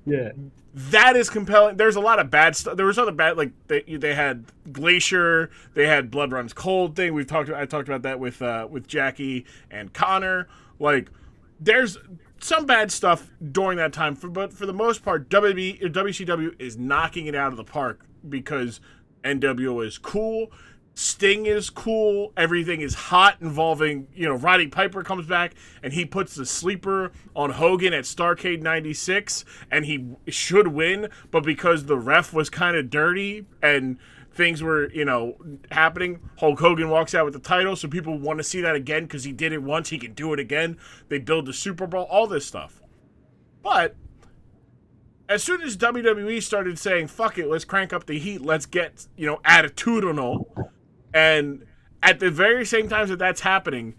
Yeah. That is compelling. There's a lot of bad stuff. There was other bad, like they had Glacier, they had Blood Runs Cold thing. I talked about that with Jackie and Connor. Like, there's some bad stuff during that time, but for the most part, WCW is knocking it out of the park because NWO is cool. Sting is cool. Everything is hot involving, Roddy Piper comes back and he puts the sleeper on Hogan at Starrcade 96 and he should win, but because the ref was kind of dirty and things were, happening, Hulk Hogan walks out with the title, so people want to see that again because he did it once, he can do it again. They build the Super Bowl, all this stuff. But as soon as WWE started saying, fuck it, let's crank up the heat, let's get, attitudinal, and at the very same time that that's happening,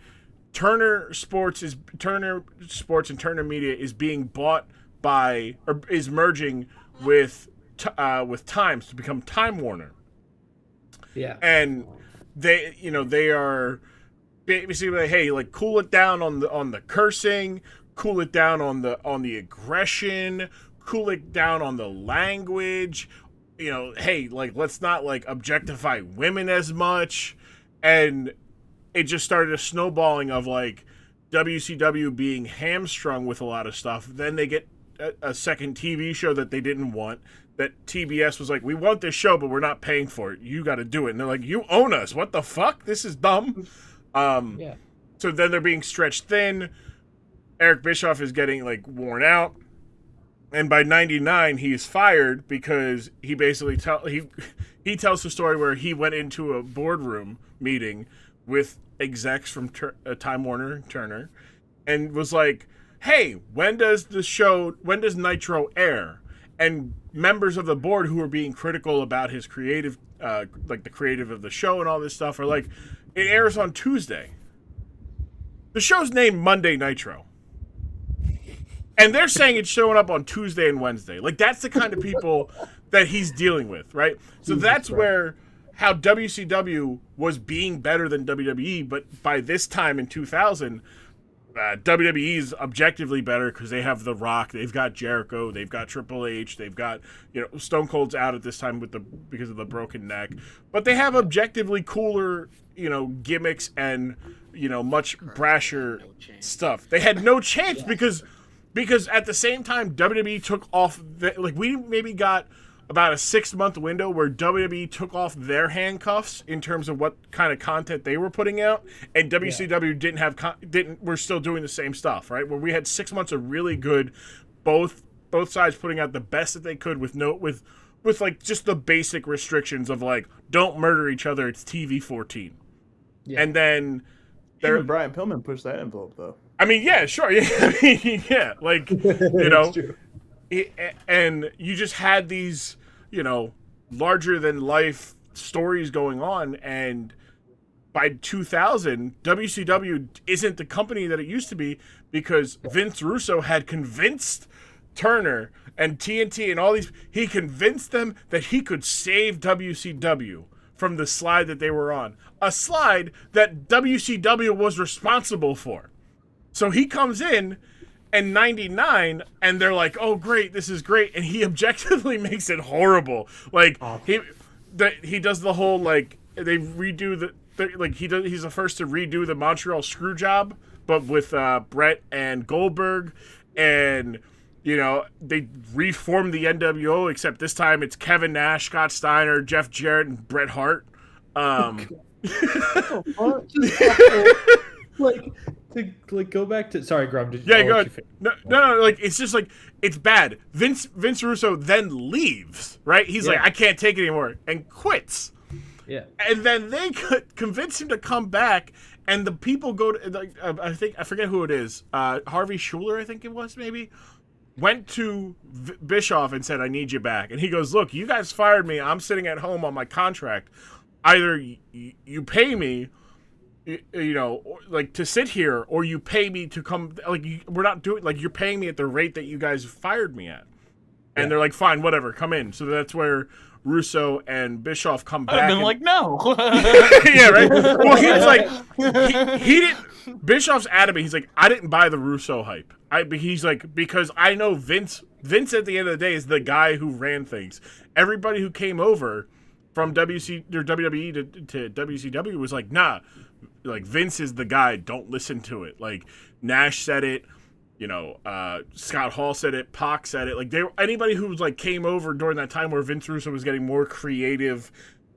Turner Sports and Turner Media is being bought by, or is merging with Times to become Time Warner. Yeah. And they are basically like, hey, like, cool it down on the cursing, cool it down on the aggression, cool it down on the language. Hey, like, let's not, like, objectify women as much. And it just started a snowballing of, like, WCW being hamstrung with a lot of stuff. Then they get a second TV show that they didn't want, that TBS was like, we want this show, but we're not paying for it. You got to do it. And they're like, you own us. What the fuck? This is dumb. So then they're being stretched thin. Eric Bischoff is getting, like, worn out. And by 99, he's fired because he basically he tells the story where he went into a boardroom meeting with execs from Time Warner Turner and was like, hey, when does Nitro air? And members of the board who were being critical about his creative, like the creative of the show and all this stuff, are like, it airs on Tuesday. The show's named Monday Nitro. And they're saying it's showing up on Tuesday and Wednesday. Like, that's the kind of people that he's dealing with, right? So that's where how WCW was being better than WWE, but by this time in 2000, WWE is objectively better because they have The Rock, they've got Jericho, they've got Triple H, they've got, Stone Cold's out at this time because of the broken neck, but they have objectively cooler, gimmicks and, much brasher stuff. They had no chance because at the same time, WWE took off, we maybe got about a 6-month window where WWE took off their handcuffs in terms of what kind of content they were putting out, and WCW we're still doing the same stuff, right? Where we had 6 months of really good, both sides putting out the best that they could with like just the basic restrictions of, like, don't murder each other, it's TV 14. Yeah. And then even Brian Pillman pushed that envelope, though. I mean, yeah, sure. Yeah, like, and you just had these, larger than life stories going on. And by 2000, WCW isn't the company that it used to be because Vince Russo had convinced Turner and TNT and all these, he convinced them that he could save WCW from the slide that they were on. A slide that WCW was responsible for. So he comes in 99 and they're like, oh, great, this is great. And he objectively makes it horrible. Like, he does the whole, like, they redo he's the first to redo the Montreal screw job, but with Brett and Goldberg. And, they reformed the NWO, except this time it's Kevin Nash, Scott Steiner, Jeff Jarrett, and Bret Hart. Like go back to Grum. Go ahead. No. Like, it's just like, it's bad. Vince Russo then leaves, right? He's like, I can't take it anymore, and quits. Yeah. And then they convince him to come back, and the people go to, like, I forget who it is. Harvey Schuler, I think it was, maybe. went to Bischoff and said, "I need you back." And he goes, "Look, you guys fired me. I'm sitting at home on my contract. Either you pay me, like to sit here, or you pay me to come. Like we're not doing like you're paying me at the rate that you guys fired me at." And they're like, "Fine, whatever, come in." So that's where Russo and Bischoff come back. I've been like, no. Yeah, right. Well, he was like, he didn't. Bischoff's adamant. He's like, I didn't buy the Russo hype. He's like, because I know Vince. Vince at the end of the day is the guy who ran things. Everybody who came over from WWE to WCW was like, nah, like Vince is the guy. Don't listen to it. Like Nash said it. Scott Hall said it. Pac said it. Like anybody who was like came over during that time where Vince Russo was getting more creative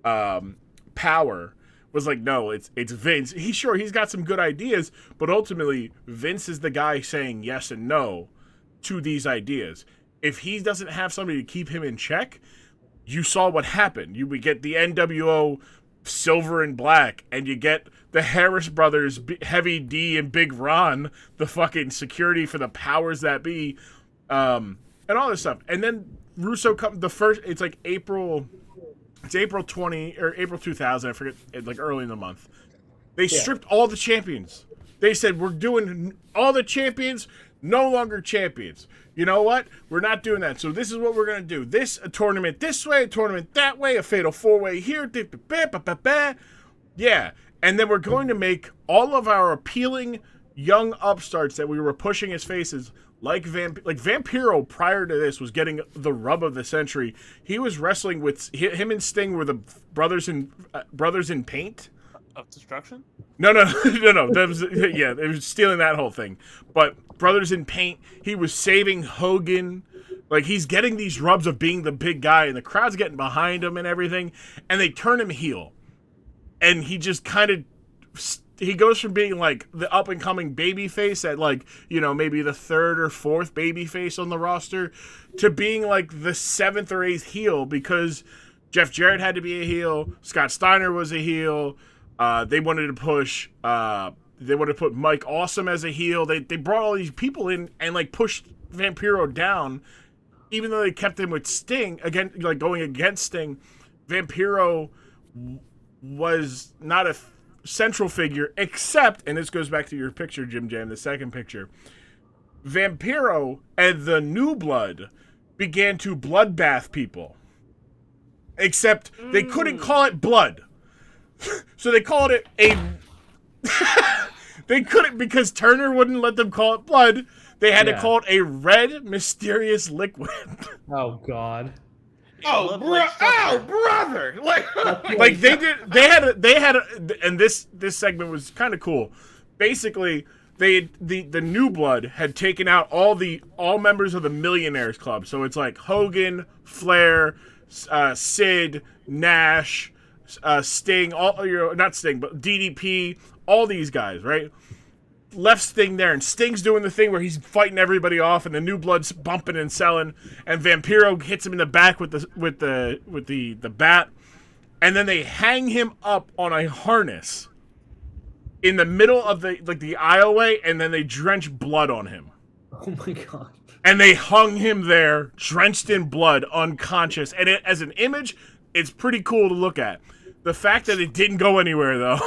power was like, no, it's Vince. He's got some good ideas, but ultimately Vince is the guy saying yes and no to these ideas. If he doesn't have somebody to keep him in check, you saw what happened. You would get the NWO Silver and Black, and you get the Harris brothers, Heavy D and Big Ron, the fucking security for the powers that be, and all this stuff. And then Russo it's like April 20 or April 2000, I forget, like early in the month. They stripped all the champions. They said, we're doing all the champions, no longer champions. You know what? We're not doing that. So this is what we're going to do. A tournament this way, a tournament that way, a fatal 4-way here. Yeah. And then we're going to make all of our appealing young upstarts that we were pushing as faces, like Vampiro prior to this was getting the rub of the century. He was wrestling with him and Sting were the brothers in paint. Of destruction? No. That was, they were stealing that whole thing. But Brothers in Paint, he was saving Hogan. Like, he's getting these rubs of being the big guy, and the crowd's getting behind him and everything, and they turn him heel. And he just kind of, he goes from being, like, the up-and-coming babyface at, like, maybe the third or fourth babyface on the roster, to being, like, the 7th or 8th heel, because Jeff Jarrett had to be a heel, Scott Steiner was a heel, they wanted to push, they wanted to put Mike Awesome as a heel. They brought all these people in and like pushed Vampiro down, even though they kept him with Sting again, like going against Sting. Vampiro was not a central figure, except, and this goes back to your picture, Jimjam, the second picture. Vampiro and the New Blood began to bloodbath people, except they couldn't call it blood. So they called it a... They couldn't, because Turner wouldn't let them call it blood. They had to call it a red, mysterious liquid. Oh, God. Oh, brother! Like they had and this segment was kind of cool. Basically, the New Blood had taken out all members of the Millionaires Club. So it's like Hogan, Flair, Sid, Nash, Sting, not Sting, but DDP, all these guys, right? Left Sting there, and Sting's doing the thing where he's fighting everybody off, and the New Blood's bumping and selling, and Vampiro hits him in the back with the bat, and then they hang him up on a harness in the middle of the aisleway, and then they drench blood on him. Oh my God. And they hung him there, drenched in blood, unconscious, and as an image, it's pretty cool to look at. The fact that it didn't go anywhere, though,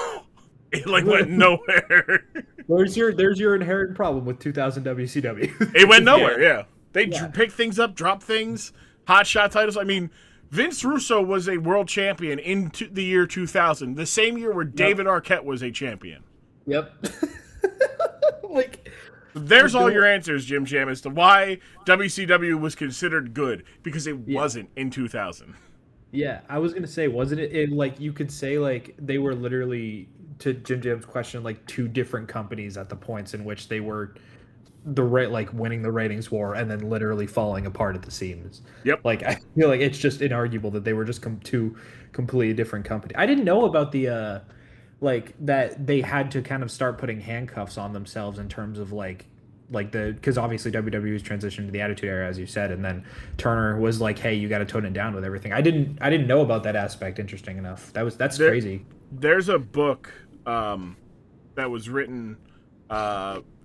it went nowhere. There's your inherent problem with 2000 WCW. It went nowhere. Yeah, they pick things up, drop things, hot shot titles. I mean, Vince Russo was a world champion in the year 2000, the same year where David Arquette was a champion. Yep. There's all your answers, Jim Jam, as to why WCW was considered good, because it wasn't in 2000. Yeah, I was gonna say, wasn't it like you could say like they were literally, to Jim Jam's question, like two different companies at the points in which they were winning the ratings war and then literally falling apart at the seams. Yep. Like I feel like it's just inarguable that they were just two completely different companies. I didn't know about the that they had to kind of start putting handcuffs on themselves in terms of because obviously WWE's transitioned to the Attitude Era, as you said, and then Turner was like, "Hey, you got to tone it down with everything." I didn't know about that aspect. Interesting enough, that's crazy. There's a book that was written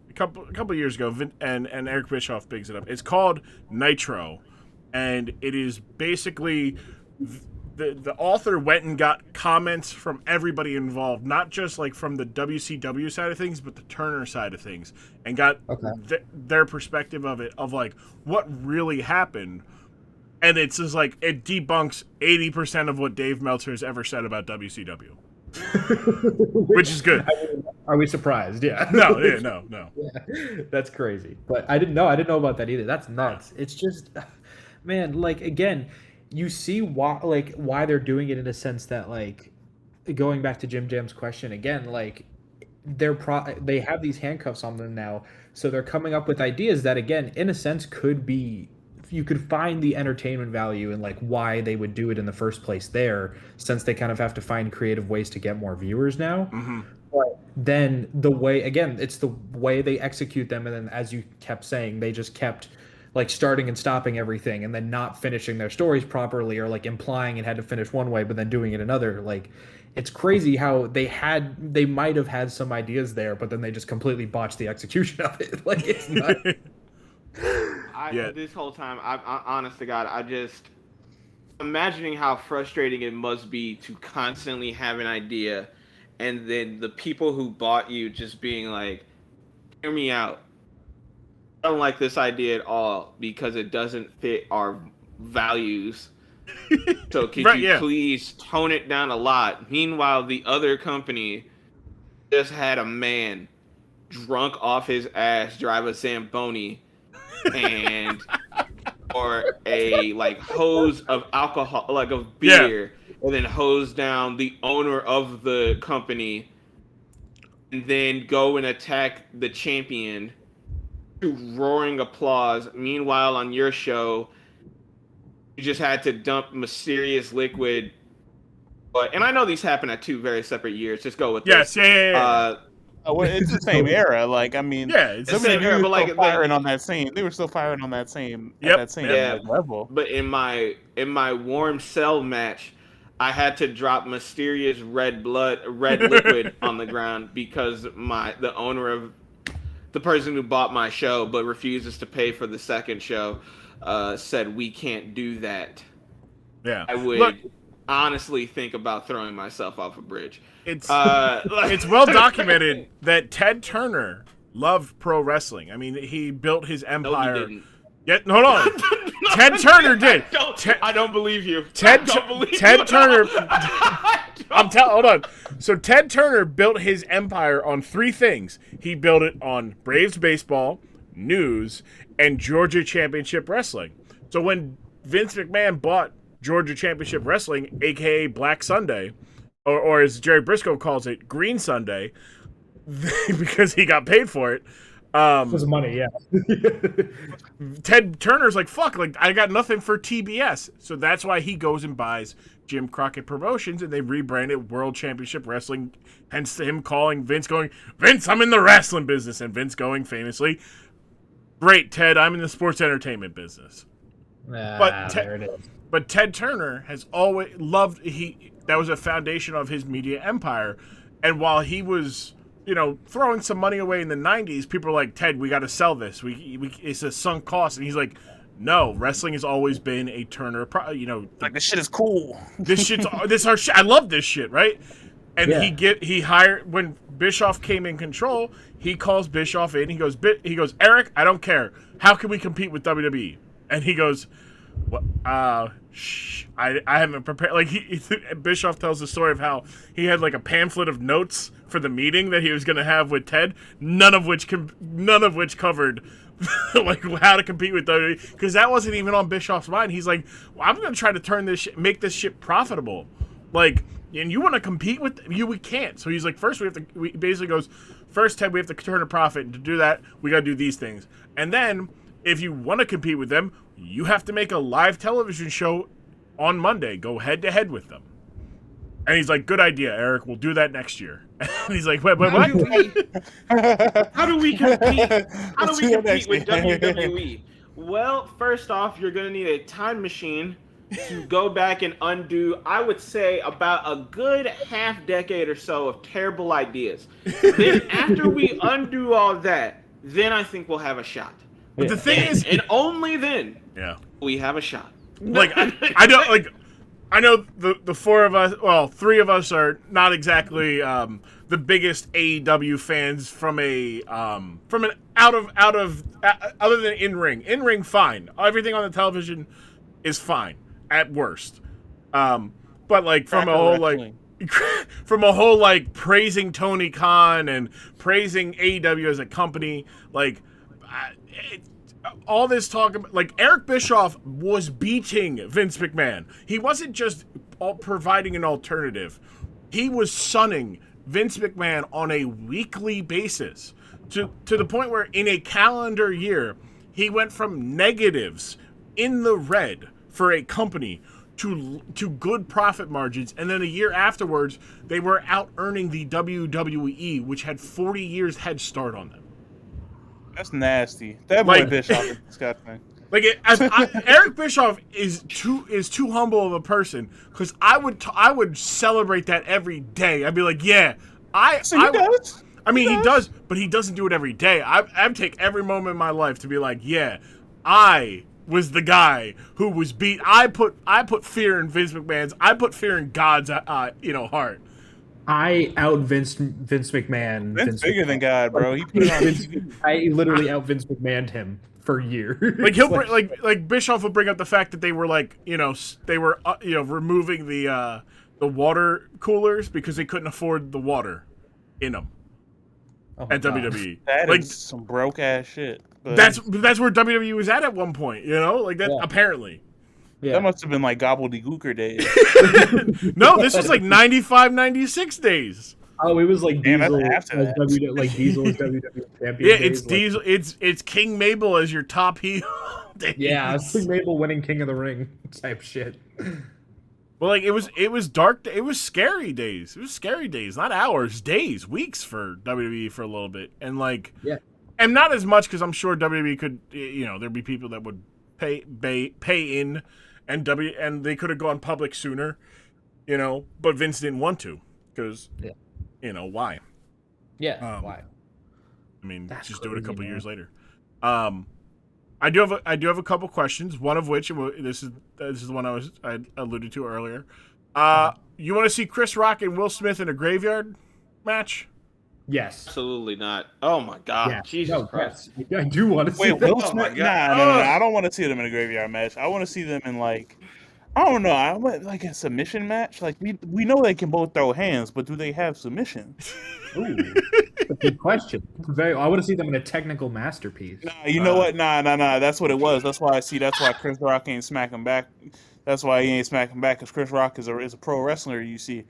a couple years ago, and Eric Bischoff bigs it up. It's called Nitro, and it is basically the author went and got comments from everybody involved, not just like from the WCW side of things, but the Turner side of things, and got their perspective of it, of like what really happened. And it's just like it debunks 80% of what Dave Meltzer has ever said about WCW. Which is good. Are we surprised? Yeah. No. Yeah, that's crazy. But I didn't know about that either. That's nuts. It's just, man, like, again, you see why they're doing it, in a sense that, like, going back to Jimjam's question again, like, they have these handcuffs on them now, so they're coming up with ideas that, again, in a sense, could be, you could find the entertainment value in like why they would do it in the first place there, since they kind of have to find creative ways to get more viewers now. Mm-hmm. But then it's the way they execute them, and then, as you kept saying, they just kept like starting and stopping everything, and then not finishing their stories properly, or like implying it had to finish one way but then doing it another. Like, it's crazy how they might have had some ideas there, but then they just completely botched the execution of it. Like, it's not. This whole time, I honest to God, I just imagining how frustrating it must be to constantly have an idea, and then the people who bought you just being like, "Hear me out. I don't like this idea at all because it doesn't fit our values. So could you please tone it down a lot?" Meanwhile, the other company just had a man drunk off his ass drive a Zamboni and or a like hose of alcohol, like of beer, and then hose down the owner of the company, and then go and attack the champion to roaring applause. Meanwhile, on your show, you just had to dump mysterious liquid. And I know these happen at 2 very separate years. Just go with this. Yeah. Well, it's the same era. Like, I mean, it's the same era, but like firing on that same. They were still firing on that same. Yep. At that same level. But in my warm cell match, I had to drop mysterious red liquid on the ground because the owner of the person who bought my show but refuses to pay for the second show said we can't do that. Yeah, I would honestly think about throwing myself off a bridge. It's well documented that Ted Turner loved pro wrestling. I mean, he built his empire. No, he didn't. Yeah, hold on. Ted Turner did. I don't believe you. Ted Turner. Hold on. So Ted Turner built his empire on 3 things. He built it on Braves baseball, news, and Georgia Championship Wrestling. So when Vince McMahon bought Georgia Championship Wrestling, aka Black Sunday, or as Jerry Briscoe calls it, Green Sunday, because he got paid for it. Was money, yeah. Ted Turner's like, fuck, like, I got nothing for TBS. So that's why he goes and buys Jim Crockett Promotions, and they rebranded World Championship Wrestling, hence him calling Vince, going, "Vince, I'm in the wrestling business," and Vince going famously, "Great, Ted, I'm in the sports entertainment business." There it is. But Ted Turner has always loved, that was a foundation of his media empire. And while he was, throwing some money away in the 90s, people were like, "Ted, we got to sell this. It's a sunk cost." And he's like, "No, wrestling has always been a Turner, like, this shit is cool. This is our shit. I love this shit, right?" And he hired, when Bischoff came in control, he calls Bischoff in. He goes, "Eric, I don't care. How can we compete with WWE?" And he goes, "What? I haven't prepared." Like, Bischoff tells the story of how he had like a pamphlet of notes for the meeting that he was going to have with Ted, none of which covered like how to compete with WWE, because that wasn't even on Bischoff's mind. He's like, "Well, I'm going to try to turn this make this shit profitable. Like, and you want to compete with you? We can't." So he's like, first we basically goes, "First, Ted, we have to turn a profit, and to do that, we got to do these things. And then if you want to compete with them, you have to make a live television show on Monday. Go head to head with them." And he's like, "Good idea, Eric. We'll do that next year." And he's like, "Wait, what?" How do we compete? How do we compete with WWE? Well, first off, you're going to need a time machine to go back and undo, I would say, about a good half decade or so of terrible ideas. Then after we undo all that, then I think we'll have a shot. But the thing is, and only then, we have a shot. Like I don't like. I know the four of us. Well, three of us are not exactly the biggest AEW fans from an out of other than in ring fine. Everything on the television is fine at worst. But like from a whole like praising Tony Khan and praising AEW as a company, like all this talk about, like, Eric Bischoff was beating Vince McMahon. He wasn't just providing an alternative. He was sunning Vince McMahon on a weekly basis to the point where in a calendar year, he went from negatives in the red for a company to good profit margins. And then a year afterwards, they were out earning the WWE, which had 40 years head start on them. That's nasty. That boy Bischoff is disgusting. Like Eric Bischoff is too humble of a person, because I would celebrate that every day. I'd be like, yeah, he does. I mean, he does, but he doesn't do it every day. I take every moment in my life to be like, yeah, I was the guy who was beat. I put fear in Vince McMahon's. I put fear in God's heart. I out Vince McMahon. Vince bigger McMahon. than God, bro. He put it on TV. I literally out Vince McMahoned him for years. Like he'll like Bischoff will bring up the fact that they were removing the water coolers because they couldn't afford the water in them at WWE. That like, is some broke ass shit. But that's where WWE was at one point. Like that apparently. Yeah. That must have been like gobbledygooker days. No, this was like 95, 96 days. Oh, it was like Diesel, after that. like Diesel as WWE champion. Yeah, it's days, Diesel. It's King Mabel as your top heel. Yeah, it's King Mabel winning King of the Ring type shit. Well, like it was dark. It was scary days. It was scary days, not hours, days, weeks for WWE for a little bit, and like and not as much because I'm sure WWE could, there'd be people that would pay in. And they could have gone public sooner, but Vince didn't want to because, why? Yeah, why? I mean, That's just do it a couple crazy, years later. I do have a couple questions. One of which this is the one I alluded to earlier. You want to see Chris Rock and Will Smith in a graveyard match? Yes. Absolutely not. Oh my God. Yeah. Jesus Christ. I do want to see Wait, Will Oh my Smith? God. No. I don't want to see them in a graveyard match. I want to see them in like, I don't know. I want like a submission match. Like we know they can both throw hands, but do they have submission? Ooh, that's a good question. I want to see them in a technical masterpiece. Nah, you know what? Nah. That's what it was. That's why Chris Rock ain't smacking back. That's why he ain't smacking back, because Chris Rock is a pro wrestler. You see,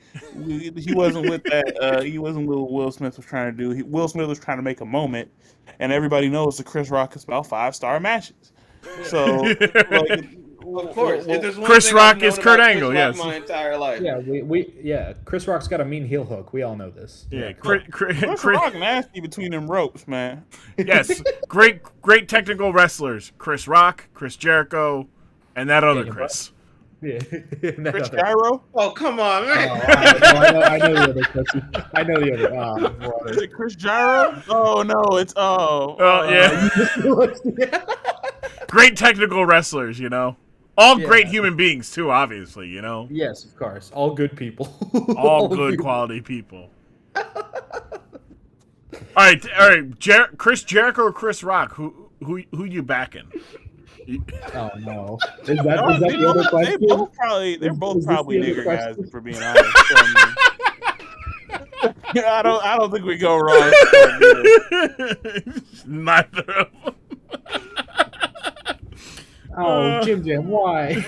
he wasn't with that. He wasn't with what Will Smith was trying to do. Will Smith was trying to make a moment, and everybody knows that Chris Rock is about 5-star matches. So, like, Of course. If there's one Chris thing Rock I've known is Kurt about Angle, Chris Rock yes. my entire life. Yeah, Chris Rock's got a mean heel hook. We all know this. Yeah, Chris Rock nasty between them ropes, man. Yes, great technical wrestlers: Chris Rock, Chris Jericho, and that other Chris. Yeah. Chris Gyro? Oh, come on, man. I know the other question. I know the other. Is it Chris Gyro? Oh no, it's yeah. Great technical wrestlers, all great human beings too. Obviously, Yes, of course. All good people. all good quality people. All right. Chris Jericho or Chris Rock? Who you backing? Oh no! Is that the other question? They're both Is this probably the other nigger question? guys, for being honest. I don't think we go wrong. Neither of them. Oh, Jimjam, why?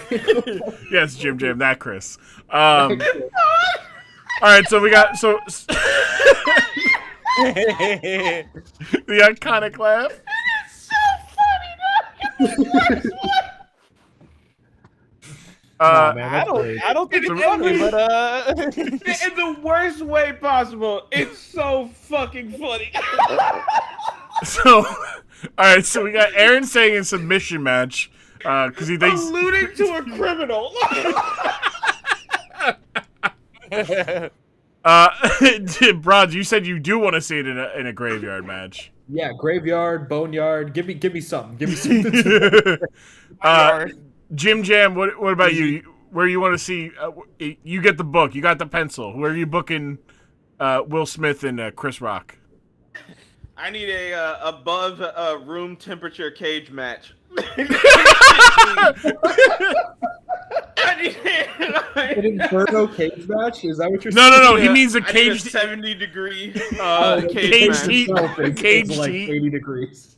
Yes, Jimjam, that Chris. All right, so we got the iconic laugh. I don't think it's funny, but In the worst way possible. It's so fucking funny. So, all right, so we got Aaron saying in submission match because he thinks alluding to a criminal. Brodz, you said you do want to see it in a graveyard match. Yeah, graveyard, boneyard. Give me something. Give me something. Jimjam, what about you? Where you want to see? You get the book. You got the pencil. Where are you booking Will Smith and Chris Rock? I need a above room temperature cage match. An Inferno cage match? Is that what you're saying? No. He means a cage. 70-degree cage match. heat. Cage like heat. 80 degrees.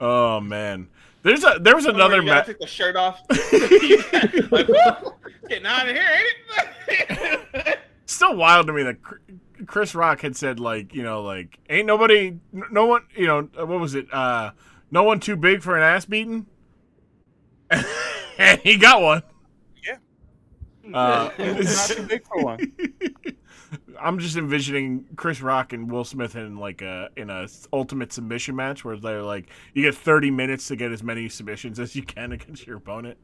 Oh man, there was another You gotta match. take the shirt off. Like, getting out of here, ain't it? Still wild to me that Chris Rock had said ain't nobody, no one, what was it? No one too big for an ass beating. And he got one. Yeah. It's not too big for one. I'm just envisioning Chris Rock and Will Smith in a ultimate submission match where they're like, you get 30 minutes to get as many submissions as you can against your opponent.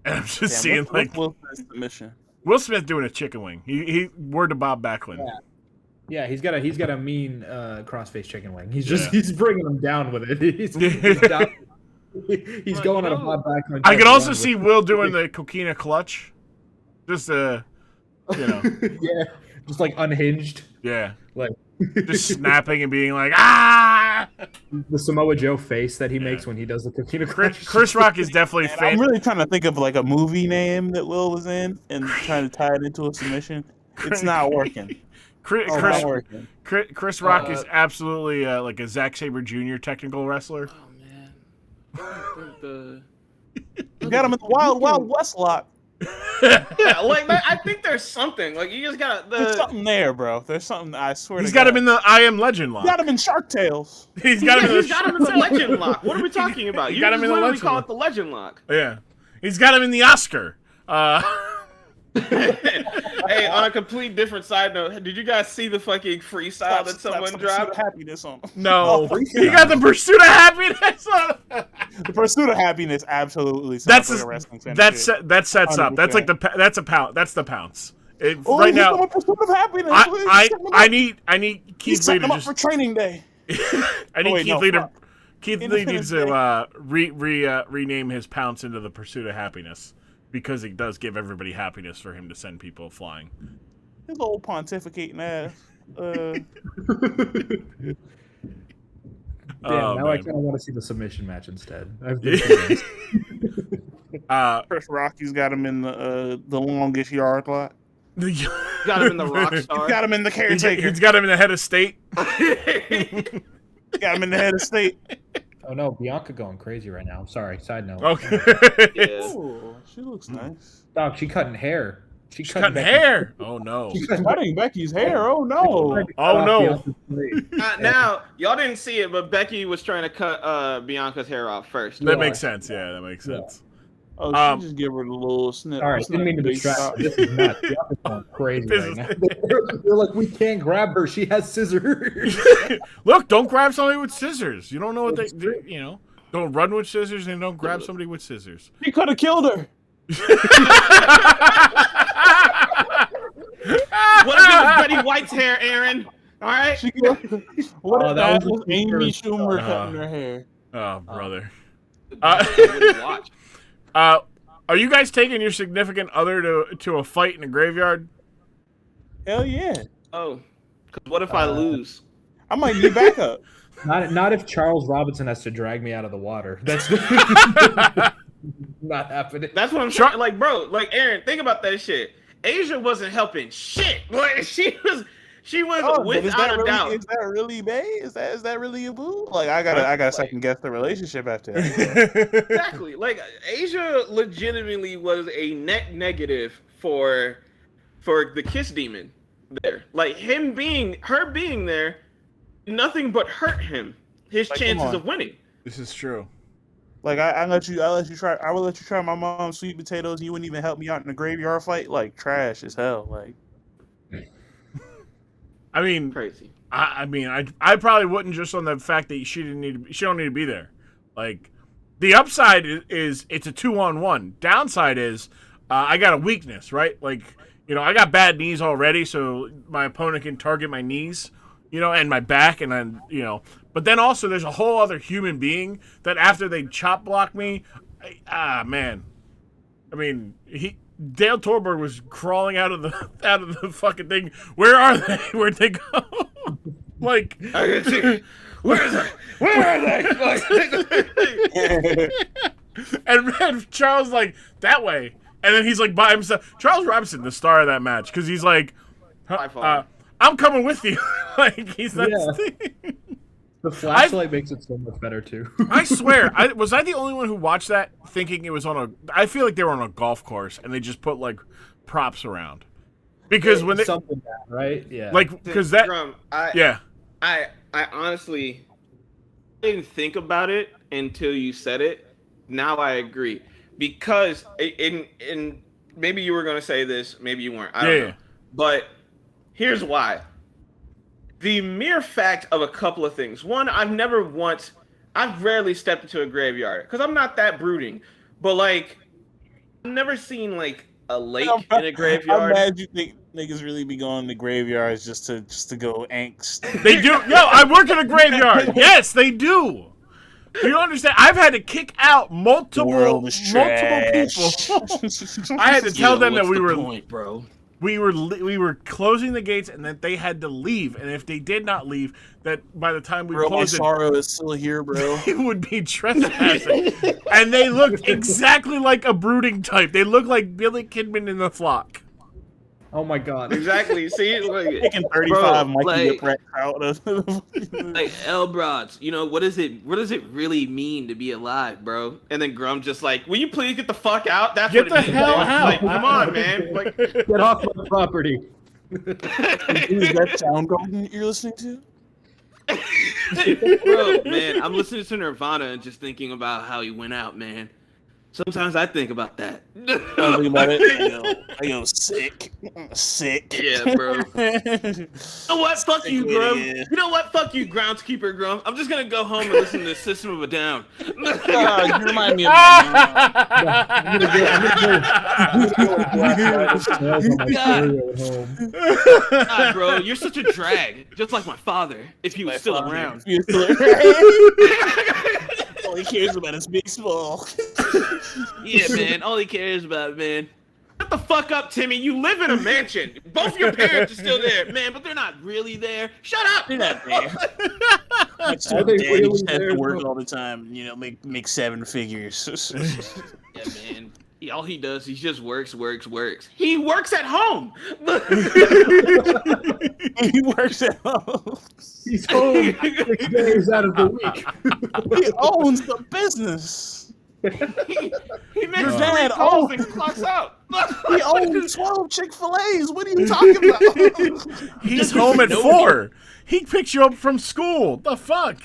And I'm just seeing Will Smith's submission. Will Smith doing a chicken wing. He word to Bob Backlund. Yeah, he's got a mean crossface chicken wing. He's bringing him down with it. He's going on a Bob Backlund. I could also see Will doing the coquina clutch. Just yeah, just like unhinged. Yeah. Like just snapping and being like, ah! The Samoa Joe face that he makes when he does the coquina clutch. Chris Rock is definitely I'm really trying to think of like a movie name that Will was in and trying to tie it into a submission. It's not working. Chris Rock is absolutely like a Zack Sabre Jr. technical wrestler. Oh man. You got him in the Wild West lock. Yeah, like I think there's something. Like you just gotta. There's something there, bro. There's something. I swear. He's got him in the I Am Legend lock. You got him in Shark Tales. He's got him in the Legend lock. What are we talking about? You got him in the literally Legend call lock. it the Legend lock. Yeah, he's got him in the Oscar. Hey, on a complete different side note, did you guys see the fucking freestyle that someone dropped? Happiness on. No, he got the Pursuit of Happiness on. The Pursuit of Happiness absolutely sounds That's like a a wrestling finish. that sets up. That's like that's a pounce. That's the pounce. Right now, Pursuit of Happiness. I need Keith Lee to him up for training day. I need Keith Lee needs to rename his pounce into the Pursuit of Happiness. Because it does give everybody happiness for him to send people flying. His old pontificating ass. Now I kind of want to see the submission match instead. Chris Rocky's got him in the longest yard lot. Got him in the rock star. Got him in the caretaker. He's got him in the head of state. Got him in the head of state. Oh no, Bianca going crazy right now. Sorry, side note. Okay. Yeah. Ooh, she looks nice. Dog, she cutting hair. She cutting hair. Oh no. She's cutting Becky's hair. Oh no. Oh no. Now, y'all didn't see it, but Becky was trying to cut Bianca's hair off first. That makes sense. Yeah, that makes sense. Oh, she just give her the little snip. All right, didn't mean to distract. This is nuts. Bianca's going crazy right now. They're like, we can't grab her. She has scissors. Look, don't grab somebody with scissors. You don't know what they don't run with scissors and don't grab somebody with scissors. He could have killed her. What if it was Betty White's hair, Aaron? All right. What if that was Amy Schumer cutting her hair? Oh, brother. Are you guys taking your significant other to a fight in a graveyard? Hell yeah. Oh, because what if I lose? I might need backup. Not if Charles Robinson has to drag me out of the water. That's not happening. That's what I'm trying. Like, bro, like Aaron, think about that shit. Asia wasn't helping shit. Like she was without a doubt. Is that really Bay? Is that really a boo? Like I gotta second guess the relationship after that. Exactly. Like Asia legitimately was a net negative for the Kiss Demon there. Like her being there, nothing but hurt him. His chances of winning. This is true. Like I will let you try my mom's sweet potatoes and you wouldn't even help me out in a graveyard fight? Like trash as hell. Like I mean crazy. I probably wouldn't just on the fact that she don't need to be there. Like the upside is it's a 2-on-1. Downside is I got a weakness, right? Like, I got bad knees already, so my opponent can target my knees and my back, and then, but then also there's a whole other human being that after they chop block me, man. I mean, Dale Torborg was crawling out of the fucking thing. Where are they? Where'd they go? Like, I can see. Where are they? and Charles like that way, and then he's like by himself. Charles Robinson, the star of that match, because he's like, I'm coming with you. Like he's not. Yeah. The flashlight makes it so much better too. I swear, was I the only one who watched that thinking it was on a? I feel like they were on a golf course and they just put like props around because when they something that, right? Yeah. like because that Drum, I honestly didn't think about it until you said it. Now I agree because in maybe you were gonna say this, maybe you weren't. I don't know. But here's why. The mere fact of a couple of things. One, I've rarely stepped into a graveyard because I'm not that brooding. But like, I've never seen like a lake in a graveyard. I'm mad you think niggas really be going to graveyards just to go angst. They do. Yo, I work in a graveyard. Yes, they do. You don't understand. I've had to kick out multiple people. I had to tell them that we were. Point, bro. We were closing the gates, and that they had to leave. And if they did not leave, that by the time we closed sorrow is still here, bro. They would be trespassing. And they looked exactly like a brooding type. They looked like Billy Kidman in The Flock. Oh my god. Exactly. See, like, Taking 35 bro, Mikey Whipwreck out of like Brodz, what does it really mean to be alive, bro? and then Grum just like, will you please get the fuck out? That's Get what it the means, hell dude. out. Like, come on, man. Like, Get off my property. Is that Soundgarden you're listening to? Bro, man, I'm listening to Nirvana and just thinking about how he went out, man. Sometimes I think about that. I think about it. I go sick. Sick. Yeah, bro. You know what? Fuck you, Grum. You know what? Fuck you, groundskeeper Grum. I'm just gonna go home and listen to System of a Down. You remind me of my God, bro, you're such a drag. Just like my father, if he was still around. All he cares about is big small. Yeah, man. All he cares about, man. shut the fuck up, Timmy. You live in a mansion. Both your parents are still there, man, but they're not really there. Shut up. They're not there. My Are they daddy really just has there, to work bro? all the time, make seven figures. Yeah, man. All he does, he just works. He works at home. He works at home. He's home 6 days out of the week. He owns the business. He makes Your 3 dad calls and clocks out. He owns 12 Chick-fil-A's. What are you talking about? He's home at 4. He picks you up from school. The fuck?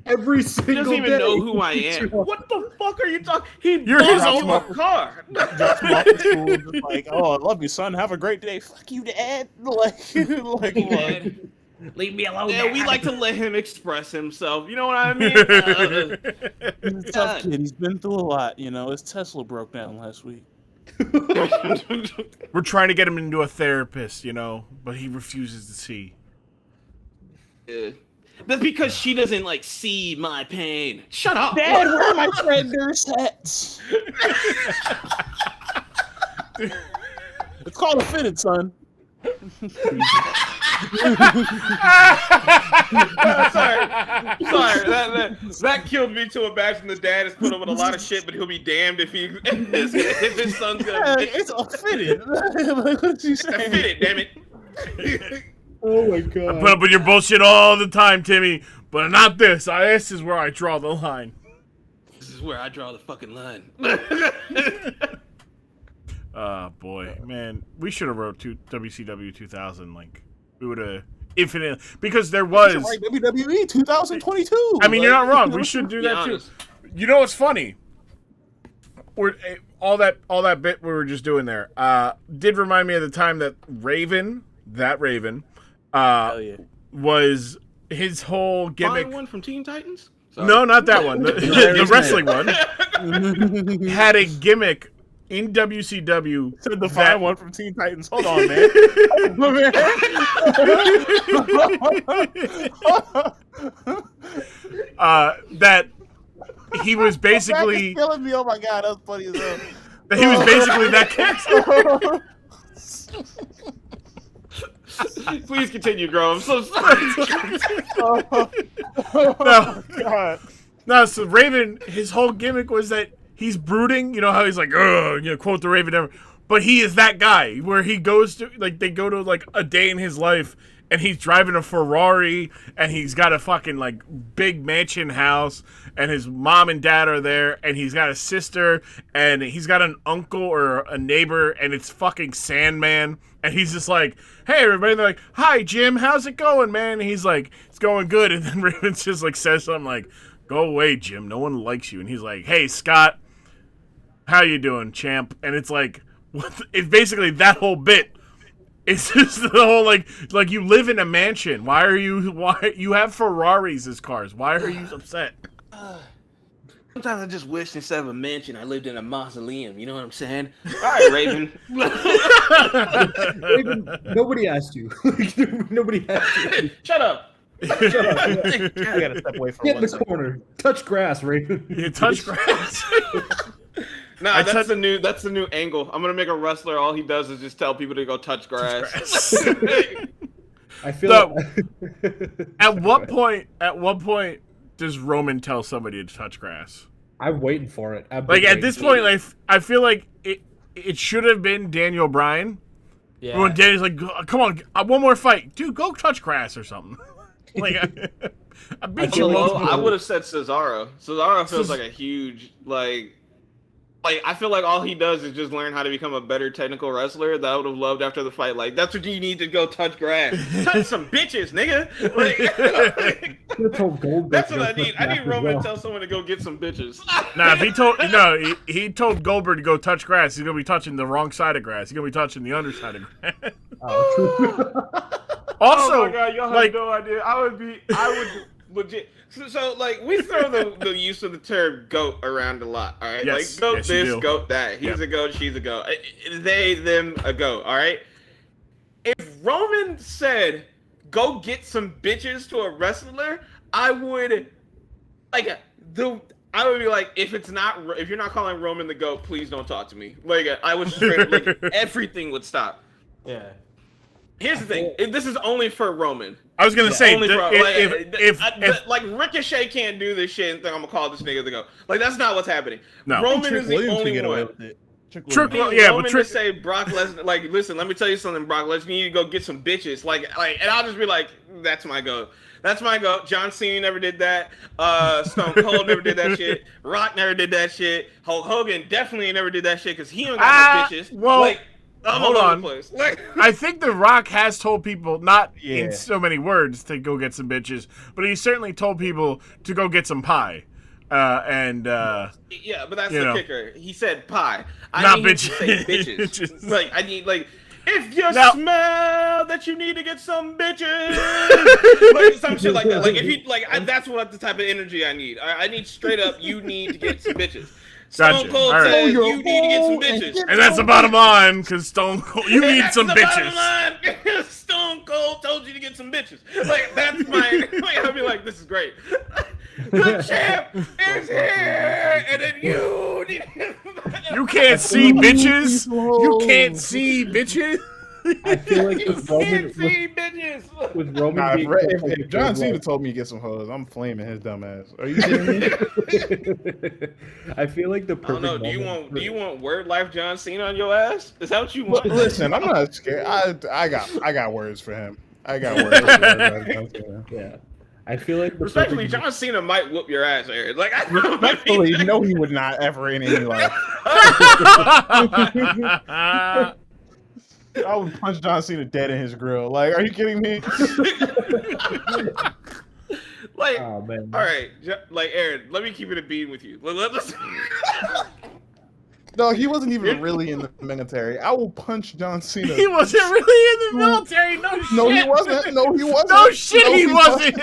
Every He single doesn't even day. know who I am. What the fuck are you talking? You're his bought own you a car. Drops him off at school, just like, oh, I love you, son. Have a great day. Fuck you, Dad. Like what? Leave me alone. Yeah, we like to let him express himself. You know what I mean? He's a tough kid. He's been through a lot. His Tesla broke down last week. We're trying to get him into a therapist, but he refuses to see. Yeah. That's because she doesn't see my pain. Shut up. Dad, where are my Fender sets? It's called a fitted, son. Sorry. That killed me to imagine the dad has put up with a lot of shit, but he'll be damned if his son's gonna It's a fitted. What is he saying? fit it, damn it. Oh my I god. put up with your bullshit all the time, Timmy, but not this. This is where I draw the line. This is where I draw the fucking line. Boy, man, we should have wrote WCW 2000. We would have infinite because there was. Like WWE 2022. I mean, you're not wrong. We should do that too. You know what's funny? All that bit we were just doing there did remind me of the time that Raven, Hell yeah. was his whole gimmick. Find one from Teen Titans? Sorry. No, not that one. The wrestling one had a gimmick in WCW. To the fine one from Teen Titans. Hold on, man. That he was basically killing me. Oh my god, that's funny as hell. that he was basically that character. Please continue, Gro. I'm so sorry. No, so Raven, his whole gimmick was that he's brooding. You know how he's like, quote the Raven ever. But he is that guy where he goes to, like, they go to, like, a day in his life, and he's driving a Ferrari, and he's got a fucking, like, big mansion house, and his mom and dad are there, and he's got a sister, and he's got an uncle or a neighbor, and it's fucking Sandman, and he's just like, hey, everybody, and they're like, hi, Jim, how's it going, man? And he's like, it's going good, and then Raven just, like, says something like, go away, Jim, no one likes you, and he's like, hey, Scott, how you doing, champ? And it's like, it's basically that whole bit. It's just the whole like you live in a mansion. Why you have Ferraris as cars? Why are you upset? Sometimes I just wish instead of a mansion, I lived in a mausoleum. You know what I'm saying? All right, Raven. Raven, nobody asked you. Nobody asked you. Shut up. Shut up. You gotta step away from Get in one the second. corner. Touch grass, Raven. You touch grass. Nah, that's the new angle. I'm gonna make a wrestler. All he does is just tell people to go touch grass. I feel like At what point does Roman tell somebody to touch grass? I'm waiting for it. Like at this point, like I feel like it should have been Daniel Bryan. yeah. When Daniel's like, come on, one more fight, dude, go touch grass or something. Like I beat you. I would have said Cesaro. Cesaro feels like a huge like I feel like all he does is just learn how to become a better technical wrestler that I would have loved after the fight. Like, that's what you need to go touch grass. Touch some bitches, nigga. Like, that's what I need. I need Roman to tell someone to go get some bitches. Nah, if he told Goldberg to go touch grass, he's gonna be touching the wrong side of grass. He's gonna be touching the underside of grass. Also, oh my God, y'all have no idea. I would legit. So like, we throw the use of the term goat around a lot, all right? Yes, like, goat yes, you this, do. goat that. He's a goat, she's a goat. They, them, a goat, all right? If Roman said, go get some bitches to a wrestler, I would, like, I would be like, if you're not calling Roman the goat, please don't talk to me. Like, I would straight, like, everything would stop. Yeah. Here's the thing. This is only for Roman. I was gonna say, Only for, if like Ricochet can't do this shit and think I'm gonna call this nigga the goat. Like, that's not what's happening. No. Roman is the only one. Roman to say Brock Lesnar, like, listen, let me tell you something, Brock Lesnar, you need to go get some bitches. Like, and I'll just be like, that's my goat. That's my goat. John Cena never did that. Stone Cold never did that shit. Rock never did that shit. Hulk Hogan definitely never did that shit because he don't got no bitches. Well, like, hold on. Like, I think The Rock has told people, not in so many words, to go get some bitches, but he certainly told people to go get some pie. Yeah, but that's the kicker. He said pie. Not need him to say bitches. Like, I need, like, if you smell that you need to get some bitches, like some shit like that. Like, if he, like, that's what the type of energy I need. I need straight up. You need to get some bitches. Stone Cold says you need to get some bitches, and that's the bottom line. Because Stone Cold, you need some bitches. Bottom line. Stone Cold told you to get some bitches. Like, that's my. Like, I'll be like, this is great. The champ is here, and then you need. You can't see bitches. You can't see bitches. I feel like with Roman, with Roman if John Cena told me to get some hoes, I'm flaming his dumb ass. Are you kidding me? I feel like the perfect. I don't know. Do you want word life John Cena on your ass? Is that what you want? Listen, I'm not scared. I got words for him. I got words for him. Yeah. I feel like respectfully, John Cena might whoop your ass, Aaron. Like, respectfully, no, he would not ever in any life. I would punch John Cena dead in his grill. Like, are you kidding me? Like, oh, man. All right, like, Aaron, let me keep it a beat with you. Let's. No, he wasn't even really in the military. I will punch John Cena. He wasn't really in the military. No shit. No, he wasn't. No, he wasn't. No shit, he wasn't.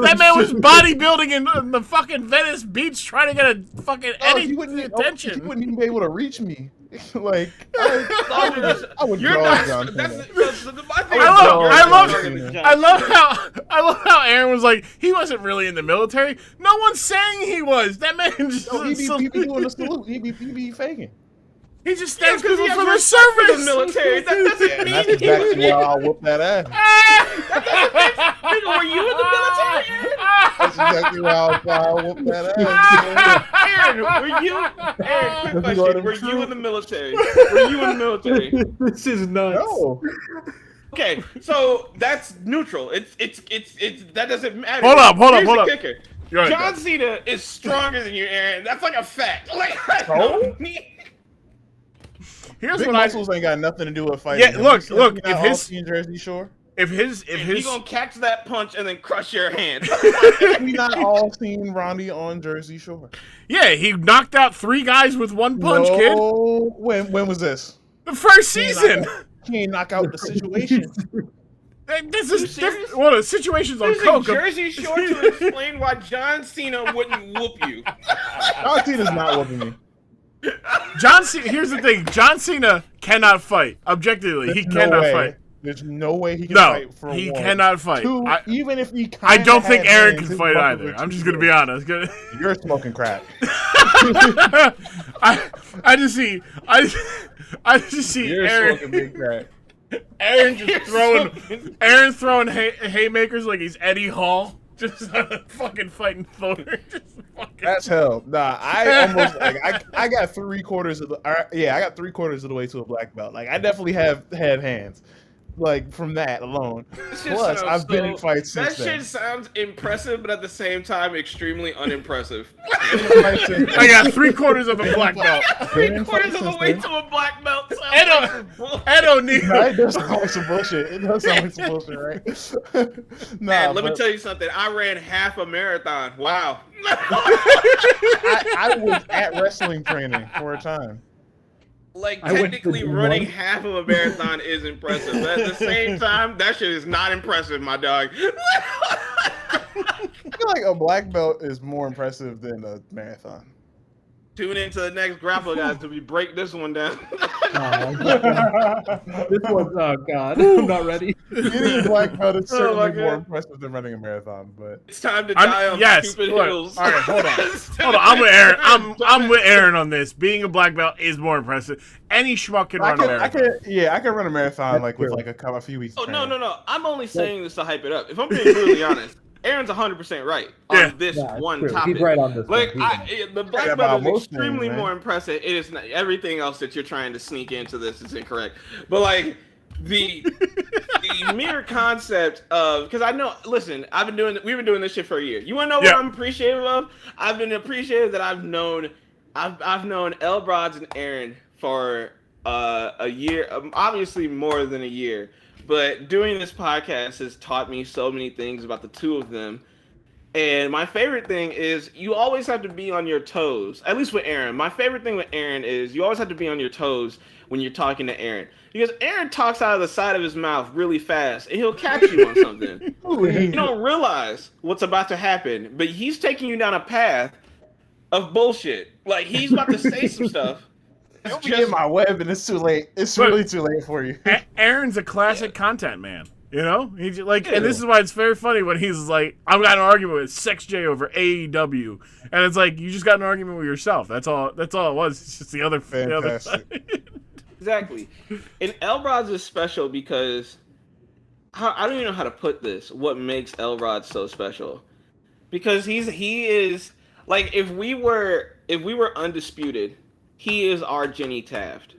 That man was bodybuilding in the fucking Venice Beach trying to get a fucking any attention. He wouldn't even be able to reach me. Like, I would You're draw not. John That's Cena. my thing. I love how Aaron was like, he wasn't really in the military. No one's saying he was. That man just No, he be doing the salute. He be faking. he just thanks people he has for their respect for the service. military. That doesn't And mean that's exactly why I'll whoop that ass. Nigga, were you in the military, Aaron? That's exactly why I'll whoop that ass. Aaron, quick question. Were you in the military? Were you in the military? This is nuts. No. Okay, so that's neutral. It's that doesn't matter. Hold up. Here's the kicker. You're right, John Cena is stronger than you, Aaron. That's like a fact. Like, No? Here's Big what muscles ain't got nothing to do with fighting. Yeah, look, If his Jersey Shore. if his He gonna catch that punch and then crush your hand. We not all seen Ronnie on Jersey Shore. yeah, he knocked out 3 guys with 1 punch, kid. No. When was this? The first season. He ain't knock out the situation. This You is serious? different. Well, the situation's on Using coke. Jersey Shore to explain why John Cena wouldn't whoop you. John Cena's not whooping me. John Cena. Here's the thing: John Cena cannot fight. Objectively, he There's no cannot way. fight. There's no way he can No, fight for he one. cannot fight. 2, I- even if he I don't think had Aaron hands, can his fight buckles either. are I'm too just gonna big. be honest. You're smoking crack. I just see You're Aaron. smoking big crack. Aaron just throwing haymakers like he's Eddie Hall, just fucking fighting Thor. Just fucking. That's hell. Nah, I almost I got 3/4 of the I got 3/4 of the way to a black belt. Like I definitely have had hands. Like from that alone. Plus, I've been in fights That since then. shit sounds impressive, but at the same time, extremely unimpressive. I got 3/4 of a black belt. 3/4 of the way to a black belt. Ed O'Neill. Nah, it does sound like some bullshit. It does sound like some bullshit, right? Man, let me tell you something. I ran half a marathon. Wow. I was at wrestling training for a time. Like, I went to technically do running one. half of a marathon is impressive. But at the same time, that shit is not impressive, my dog. I feel like a black belt is more impressive than a marathon. Tune into the next Grapple Guys till we break this one down. This one's oh god, I'm not ready. Getting a black belt is Oh certainly my more God. impressive than running a marathon, but It's time to die on yes. stupid Look, hills. all right, hold on. I'm with Aaron. I'm with Aaron on this. Being a black belt is more impressive. Any schmuck can run a marathon. I can run a marathon That's like with true. like a few weeks. Oh, of no. training. I'm only saying this to hype it up. If I'm being brutally honest, Aaron's 100% right on Yeah. this Yeah, it's one true. topic. He's right on this. Like, one. He's right. the black Yeah, belt about is most extremely things, man. more impressive. It is not, everything else that you're trying to sneak into this is incorrect. But like the mere concept of, because I know, listen, we've been doing this shit for a year. You want to know Yeah. what I'm appreciative of? I've been appreciative that I've known L. Brodz and Aaron for a year, obviously more than a year. But doing this podcast has taught me so many things about the two of them. And my favorite thing is you always have to be on your toes. At least with Aaron. My favorite thing with Aaron is you always have to be on your toes when you're talking to Aaron. Because Aaron talks out of the side of his mouth really fast and he'll catch you on something. You don't realize what's about to happen, but he's taking you down a path of bullshit. Like he's about to say some stuff. Don't be in my web and it's too late. It's Look. really too late for you. Aaron's a classic content man. You know, he's like, and this is why it's very funny when he's like, "I've got an argument with Sex J over AEW," and it's like you just got an argument with yourself. That's all. That's all it was. It's just the other Fantastic. side. Exactly. And L. Brodz is special because I don't even know how to put this. What makes L. Brodz so special? Because he is like if we were undisputed, he is our Jenny Taft.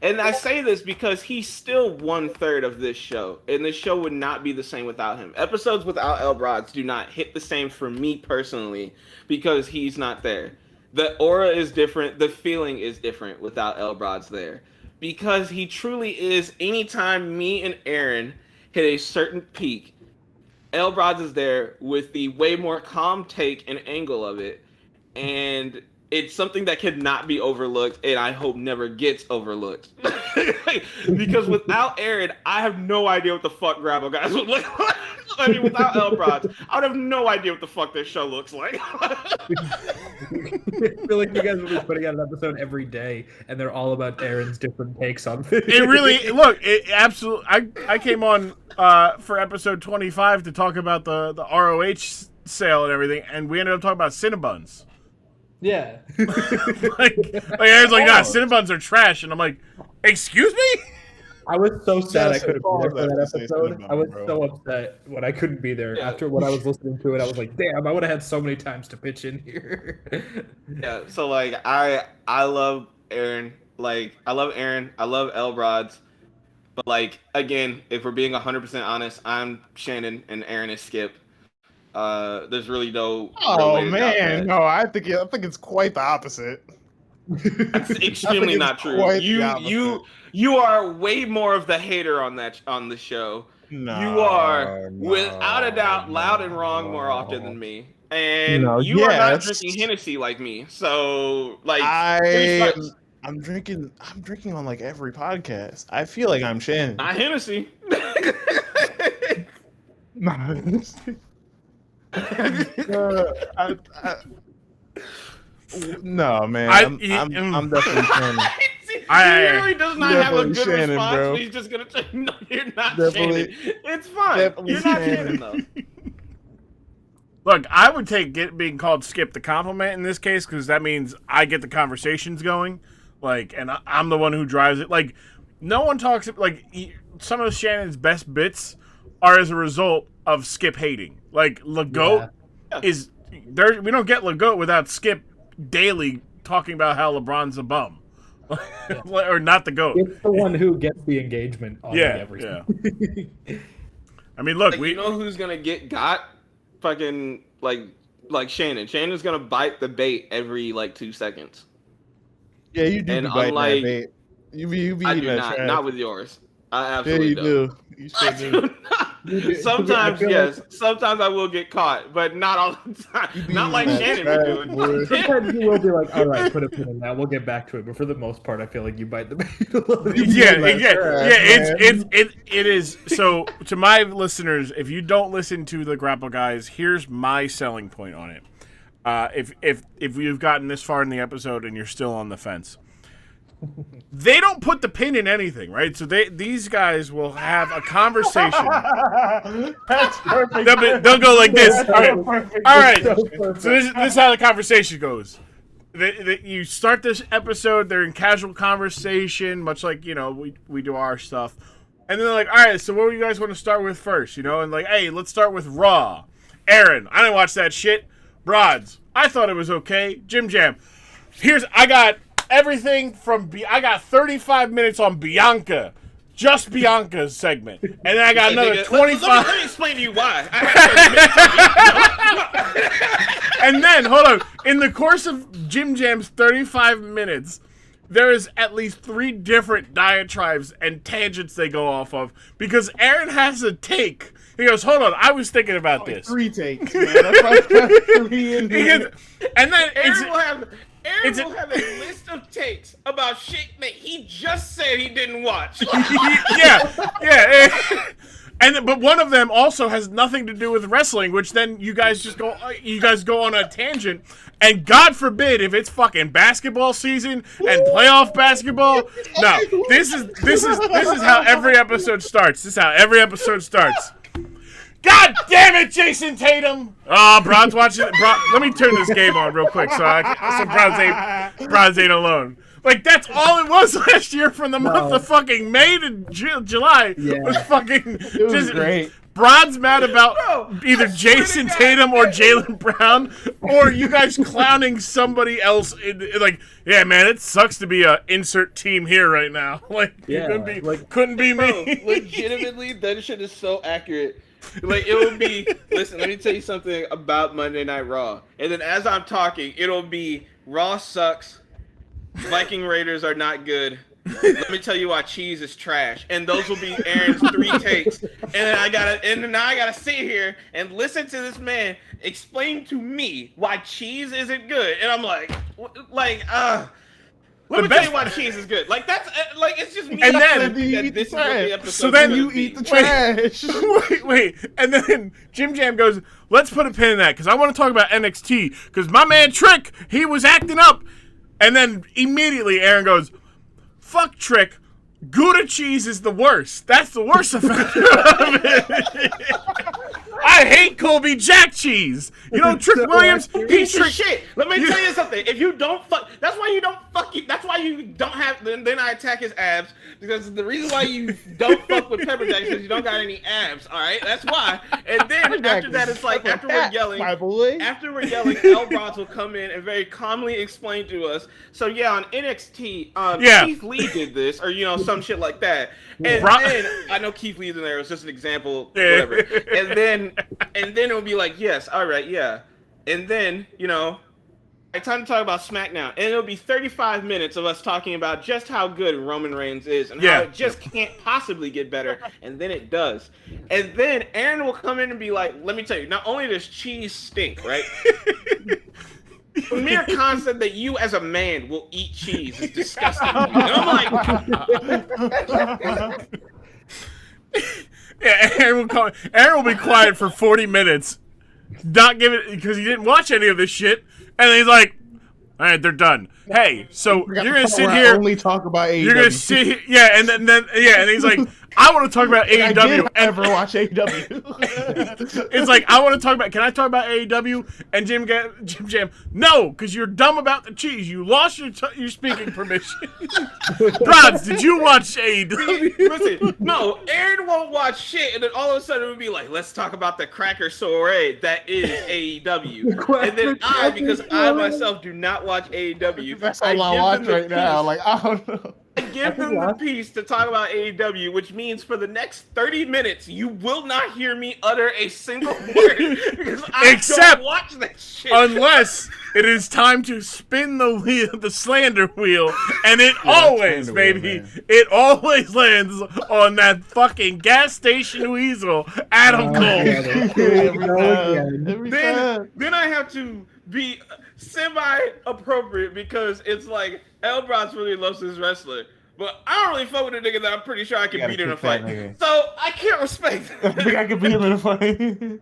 And I say this because he's still 1/3 of this show, and this show would not be the same without him. Episodes without L. Brodz do not hit the same for me personally because he's not there. The aura is different, the feeling is different without L. Brodz there. Because he truly is, anytime me and Aaron hit a certain peak, L. Brodz is there with the way more calm take and angle of it. And it's something that cannot be overlooked, and I hope never gets overlooked. Because without Aaron, I have no idea what the fuck Grapple Guys would look like. I mean, without Brodz, I would have no idea what the fuck this show looks like. I feel like you guys will be putting out an episode every day, and they're all about Aaron's different takes on things. It really it absolutely. I came on for episode 25 to talk about the ROH sale and everything, and we ended up talking about Cinnabons. Yeah. like Aaron's like, nah, Cinnabons are trash, and I'm like, excuse me? I was so sad I couldn't be there for Pause that after you say episode. Cinnabon, I was bro. so upset when I couldn't be there. Yeah. After what I was listening to it, I was like, damn, I would have had so many times to pitch in here. Yeah, so like I love Aaron. Like I love Aaron. I love Brodz. But like again, if we're being 100% honest, I'm Shannon and Aaron is Skip. There's really no. Oh real way to doubt man, that. no, I think it's quite the opposite. That's extremely it's not true. quite the opposite. You are way more of the hater on the show. No, You are without a doubt loud and wrong more often than me. And No, you are not yes. drinking Hennessy like me. So like I'm drinking on like every podcast. I feel like I'm Shannon. not Hennessy. No, man. I'm definitely Shannon. He really does not have a Definitely good Shannon, response. bro. He's just gonna say, "No, you're not Definitely- Shannon. It's fine. definitely You're not Shannon. Shannon though." Look, I would take being called Skip the compliment in this case, because that means I get the conversations going, like, and I'm the one who drives it. Like, no one talks like some of Shannon's best bits are as a result of Skip hating. Like Legault is there. We don't get Legault without Skip daily talking about how LeBron's a bum, or not the GOAT. It's the one who gets the engagement on everything. I mean, look, Like, you know who's gonna got fucking like Shannon. Shannon's gonna bite the bait every like 2 seconds. Yeah, you do And be biting unlike- that bait. You be I eating do that not. trash. Not with yours. I Yeah, absolutely you don't. do. You I sure do do. not. do. Sometimes, I feel yes. Sometimes I will get caught, but not all the time. You be Not like eating that Shannon would do trash, it. boy. Sometimes you will be like, all right, put a pin in that. We'll get back to it. But for the most part, I feel like you bite the bait a little bit. It is. So to my listeners, if you don't listen to the Grapple Guys, here's my selling point on it. If you've gotten this far in the episode and you're still on the fence, they don't put the pin in anything, right? So these guys will have a conversation. That's perfect. They'll go like this. All right. So So this is how the conversation goes. You start this episode, they're in casual conversation, much like, we do our stuff. And then they're like, all right, so what do you guys want to start with first? And like, hey, let's start with Raw. Aaron, I didn't watch that shit. Brodz, I thought it was okay. Jimjam, I got everything from, I got 35 minutes on Bianca. Just Bianca's segment. And then I got another 25. Let me explain to you why. And then, hold on. In the course of Jimjam's 35 minutes, there is at least 3 different diatribes and tangents they go off of because Aaron has a take. He goes, hold on, I was thinking about this. 3 takes, man. That's like 3 in here. And then Aaron will have a list of takes about shit that he just said he didn't watch. yeah. But one of them also has nothing to do with wrestling, which then you guys go on a tangent, and God forbid if it's fucking basketball season and playoff basketball. No, this is how every episode starts. This is how every episode starts. God damn it, Jason Tatum! Oh, Brodz watching. Let me turn this game on real quick so Brodz ain't alone. Like, that's all it was last year from the month of fucking May to July. Yeah. Was fucking. It was great. Brod's mad about either Jason Tatum or Jaylen Brown, or you guys clowning somebody else. Like, yeah, man, it sucks to be a insert team here right now. Like, couldn't be me. Bro, legitimately, that shit is so accurate. Like, it will be, listen, let me tell you something about Monday Night Raw. And then as I'm talking, it'll be Raw sucks, Viking Raiders are not good. Let me tell you why cheese is trash. And those will be Aaron's 3 takes. And then now I gotta sit here and listen to this man explain to me why cheese isn't good. And I'm like, Let me best- tell you why cheese is good. Like that's like it's just me. And then- that You eat this is the what the trash. episode. So then You eat the trash. wait, and then Jimjam goes, let's put a pin in that, because I want to talk about NXT, because my man Trick, he was acting up. And then immediately Aaron goes, fuck Trick, Gouda cheese is the worst. That's the worst effect of it. I hate Colby Jack cheese. You know, Trick Williams, he's Piece of Trick. shit. Let me tell you something. If you don't fuck, that's why you don't fuck you. That's why you don't have. Then I attack his abs, because the reason why you don't fuck with Pepper Jack is because you don't got any abs. All right, that's why. And then after that, it's like after we're yelling, my boy. after we're yelling, Brodz will come in and very calmly explain to us. So yeah, on NXT, Yeah. Keith Lee did this, or some shit like that. And Bro- then I know Keith Lee's in there. It's just an example, Yeah. whatever. And then it'll be like, yes, all right, yeah. And then it's time to talk about SmackDown, and it'll be 35 minutes of us talking about just how good Roman Reigns is and how it just can't possibly get better, and then it does. And then Aaron will come in and be like, let me tell you, not only does cheese stink, right? The mere concept that you as a man will eat cheese is disgusting. And I'm like, Yeah, Aaron will be quiet for 40 minutes, not give it, because he didn't watch any of this shit, and then he's like, all right, they're done. Hey, so you're gonna sit here. Only talk about AEW. You're gonna sit here, yeah, and then and he's like, I want to talk about I AEW. did And ever watch AEW. it's like, I want to talk about. Can I talk about AEW? And Jim Jam, no, because you're dumb about the cheese. You lost your speaking permission. Brodz, did you watch AEW? listen, no, Aaron won't watch shit, and then all of a sudden it would be like, let's talk about the cracker soiree that is AEW. And then because I myself do not watch AEW, That's all I watch right now. Like, I don't know. I give them the piece to talk about AEW, which means for the next 30 minutes, you will not hear me utter a single word because I Except don't watch that shit. Unless it is time to spin the wheel, the slander wheel, and it always, slander baby, wheel, it always lands on that fucking gas station weasel, Adam Cole. Every time. Then I have to be semi-appropriate because it's like Brodz really loves his wrestler, but I don't really fuck with a nigga that I'm pretty sure I can beat in a fight. So I can't respect I think I could beat him in a fight.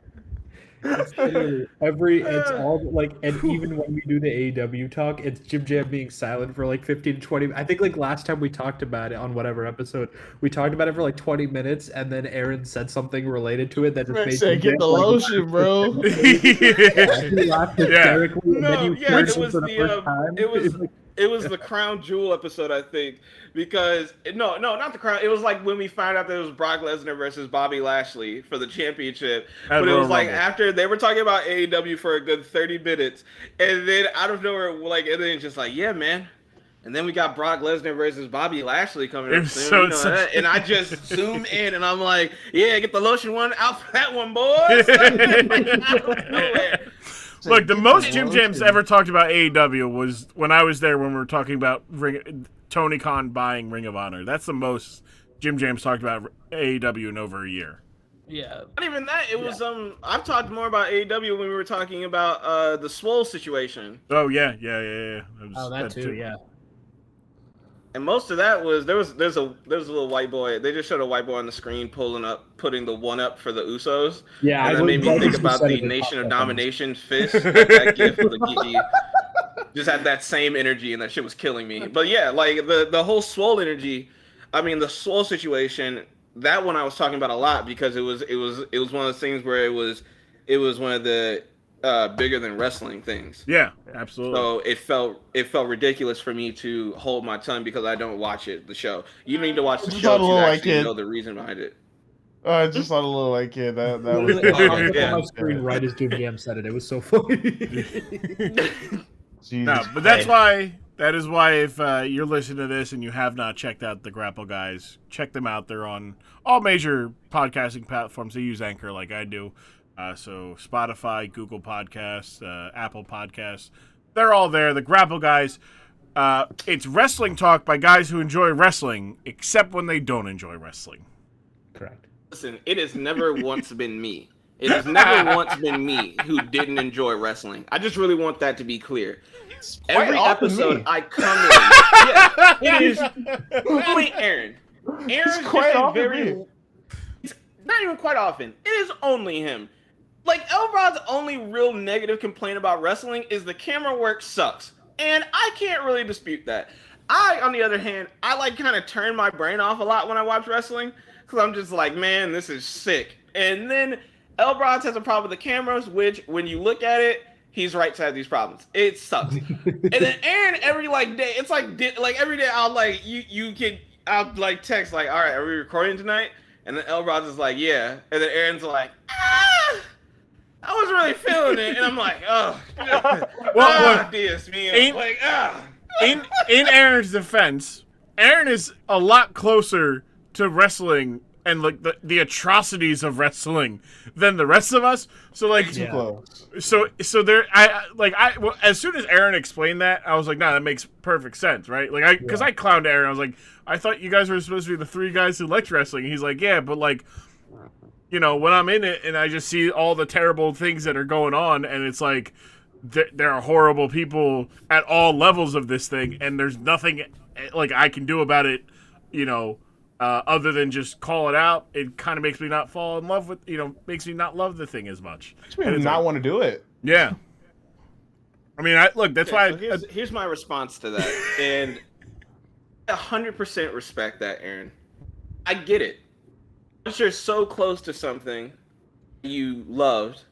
It's all like, and even when we do the AEW talk, it's Jimjam being silent for like 15 to 20. I think like last time we talked about it on whatever episode, we talked about it for like 20 minutes, and then Aaron said something related to it that just Man made said, get the lotion, bro. He laughed hysterically, and then No, you yeah, heard it him was for the first time. it was the Crown Jewel episode, I think, because no, not the Crown. It was like when we found out that it was Brock Lesnar versus Bobby Lashley for the championship. But it was like after they were talking about AEW for a good 30 minutes, and then out of nowhere, like, and then just like, yeah, man. And then we got Brock Lesnar versus Bobby Lashley coming up soon, and I just zoom in, and I'm like, yeah, get the lotion one out for that one, boys. Out of nowhere. Look, the most Jim Jams ever talked about AEW was when I was there when we were talking about Tony Khan buying Ring of Honor. That's the most Jim Jams talked about AEW in over a year. Yeah. Not even that. It was I've talked more about AEW when we were talking about the Swole situation. Oh yeah. That too, yeah. And most of that was there's a little white boy. They just showed a white boy on the screen putting the one up for the Usos. Yeah, and that made me think about the Nation of Domination fist. That gift of the Gigi just had that same energy, and that shit was killing me. But yeah, like the whole Swole energy. I mean, the Swole situation. That one I was talking about a lot because it was one of those things where it was one of the bigger than wrestling things. Yeah, absolutely. So it felt ridiculous for me to hold my tongue because I don't watch the show. You need to watch the show to actually know the reason behind it. I just saw the little white kid. That was Yeah. On my screen right as Jimjam said it. It was so funny. No, but that is why if you're listening to this and you have not checked out the Grapple Guys, check them out. They're on all major podcasting platforms. They use Anchor like I do. So Spotify, Google Podcasts, Apple Podcasts, they're all there. The Grapple Guys, it's wrestling talk by guys who enjoy wrestling, except when they don't enjoy wrestling. Correct. Listen, it has never once been me. It has never once been me who didn't enjoy wrestling. I just really want that to be clear. Every episode I come in, yeah, it is only Aaron. Aaron's quite just a often very. me. It's not even quite often. It is only him. Like Brod's only real negative complaint about wrestling is the camera work sucks, and I can't really dispute that. I, on the other hand, I like kind of turn my brain off a lot when I watch wrestling because I'm just like, man, this is sick. And then Brodz has a problem with the cameras, which when you look at it, he's right to have these problems. It sucks. And then Aaron, every day, it's like every day I'll I'll like text like, all right, are we recording tonight? And then Brodz is like, yeah. And then Aaron's like, I wasn't really feeling it. And I'm like, oh, Dios mío. Like, in Aaron's defense, Aaron is a lot closer to wrestling and like the atrocities of wrestling than the rest of us. So like, Too close. So there, as soon as Aaron explained that, I was like, nah, that makes perfect sense, right? Like, because I clowned Aaron. I was like, I thought you guys were supposed to be the three guys who liked wrestling. And he's like, yeah, but like, you know, when I'm in it and I just see all the terrible things that are going on, and it's like there are horrible people at all levels of this thing, and there's nothing like I can do about it, you know. Other than just call it out, it kind of makes me not fall in love with, makes me not love the thing as much. Makes me not want to do it. Yeah. I mean, that's why. So here's my response to that, and 100% respect that, Aaron. I get it. Once you're so close to something you loved,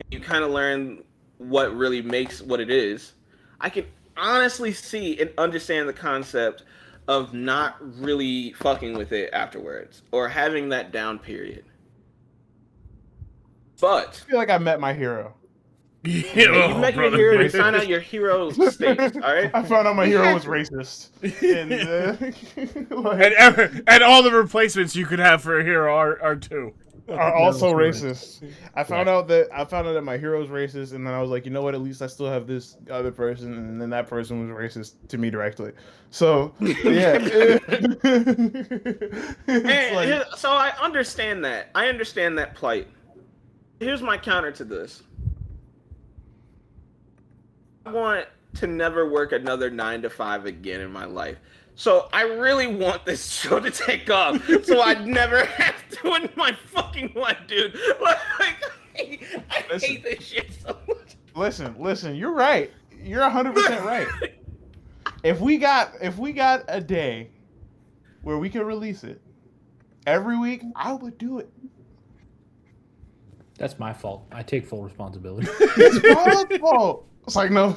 you kind of learn what really makes what it is. I can honestly see and understand the concept of not really fucking with it afterwards or having that down period. But I feel like I met my hero. you met your hero, you found out your hero stinks, all right? I found out my hero was racist. And all the replacements you could have for a hero are two. Are also racist. I found out that my hero was racist, and then I was like, you know what? At least I still have this other person, and then that person was racist to me directly. So yeah. So I understand that. I understand that plight. Here's my counter to this. I want to never work another 9 to 5 again in my life. So I really want this show to take off, so I'd never have to in my fucking life, dude. Like, I hate this shit so much. Listen. You're right. You're 100% right. If we got a day where we could release it every week, I would do it. That's my fault. I take full responsibility. It's my fault. It's like, no.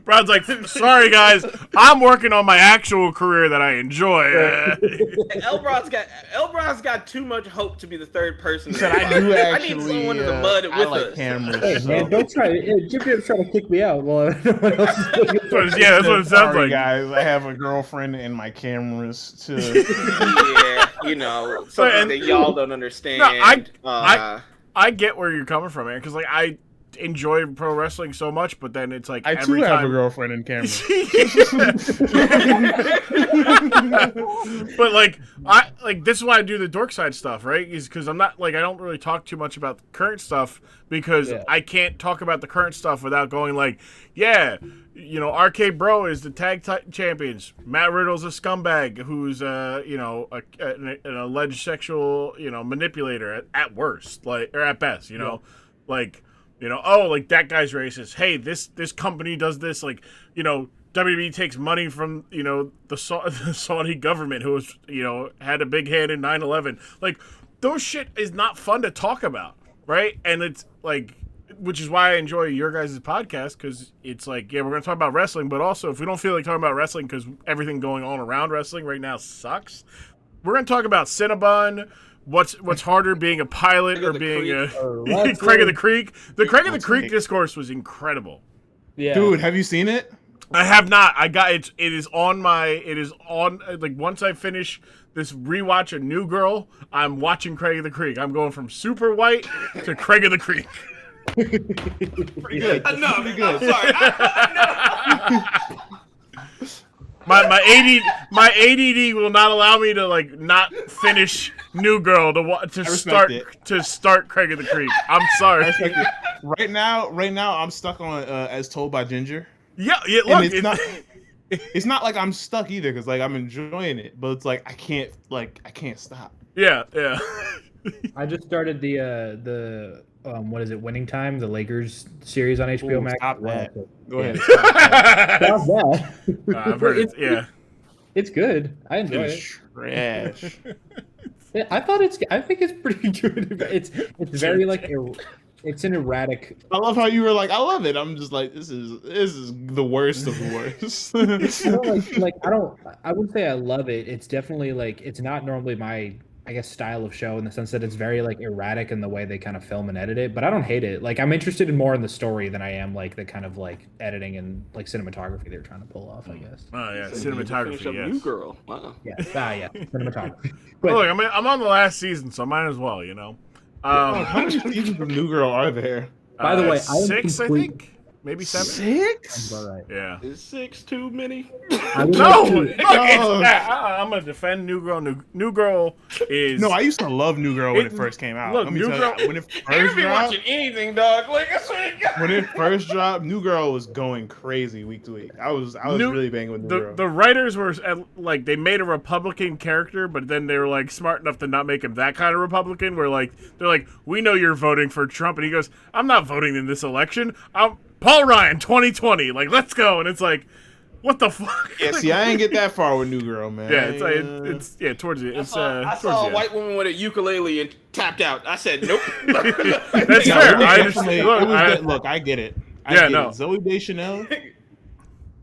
Brod's like, sorry guys, I'm working on my actual career that I enjoy. Brodz got too much hope to be the third person. He said, I do I actually. need someone in the mud with I like us. cameras. Hey, so. man, don't try. Jimjam's trying to kick me out. Well, no one else is doing it. That's what it sounds Sorry, like. guys. I have a girlfriend and my cameras too. Yeah, something that y'all don't understand. No, I get where you're coming from, man, because like I enjoy pro wrestling so much, but then it's like I every too have time... a girlfriend and cameras. But this is why I do the dork side stuff, right? Is because I'm not I don't really talk too much about the current stuff because I can't talk about the current stuff without going like, yeah, RK Bro is the tag champions. Matt Riddle's a scumbag who's an alleged sexual manipulator at worst, or at best, that guy's racist. Hey, this company does this, WWE takes money from, the Saudi government who was, had a big hand in 9/11. Like, those shit is not fun to talk about, right? And it's which is why I enjoy your guys' podcast, because it's like, yeah, we're going to talk about wrestling, but also if we don't feel like talking about wrestling because everything going on around wrestling right now sucks, we're going to talk about Cinnabon. What's harder, being a pilot or being a Craig of the Creek? The Craig of the Creek discourse was incredible. Yeah, dude, have you seen it? I have not. I got it. It is on once I finish this rewatch of New Girl, I'm watching Craig of the Creek. I'm going from Super White to Craig of the Creek. Pretty good. No, pretty good. I'm sorry. my ADD will not allow me to like not finish New Girl to start Craig of the Creek. I'm sorry. Right now, I'm stuck on As Told by Ginger. Yeah. Look, it's not like I'm stuck either because like I'm enjoying it, but it's like I can't stop. Yeah. I just started the what is it? Winning Time, the Lakers series on HBO Max. Stop that. Go ahead. Stop that. I've heard it. Yeah. It's good. I enjoy it. Trash. Yeah, I think it's pretty good. It's very like it's an erratic. I love how you were like, I love it. I'm just like, this is the worst of the worst. I wouldn't say I love it. It's definitely like it's not normally my, I guess, style of show in the sense that it's very like erratic in the way they kind of film and edit it, but I don't hate it. Like I'm interested in more in the story than I am like the kind of like editing and like cinematography they're trying to pull off, I guess. Oh yeah, cinematography. Yes. New Girl. Wow. Yeah, cinematography. But look, I'm on the last season, so I might as well, you know. How many seasons of New Girl are there? By the way, 6, I think. Maybe 7. 6? all right. Yeah. Is 6 too many? I'm gonna defend New Girl. New Girl is. No, I used to love New Girl when it first came out. Look, Let me New tell Girl. you, when it I first be dropped, watching anything, dog. Like I swear to God. when it first dropped, New Girl was going crazy week to week. I was really banging with New Girl. The writers were like they made a Republican character, but then they were like smart enough to not make him that kind of Republican. Where like they're like, we know you're voting for Trump, and he goes, I'm not voting in this election. I'm Paul Ryan 2020. Like let's go, and it's like, what the fuck? Yeah, see, I ain't get that far with New Girl, man. Yeah, it's towards it. It's I saw a white woman with a ukulele and tapped out. I said, nope. That's fair. I understand. Look, I get it. Zoe Deschanel.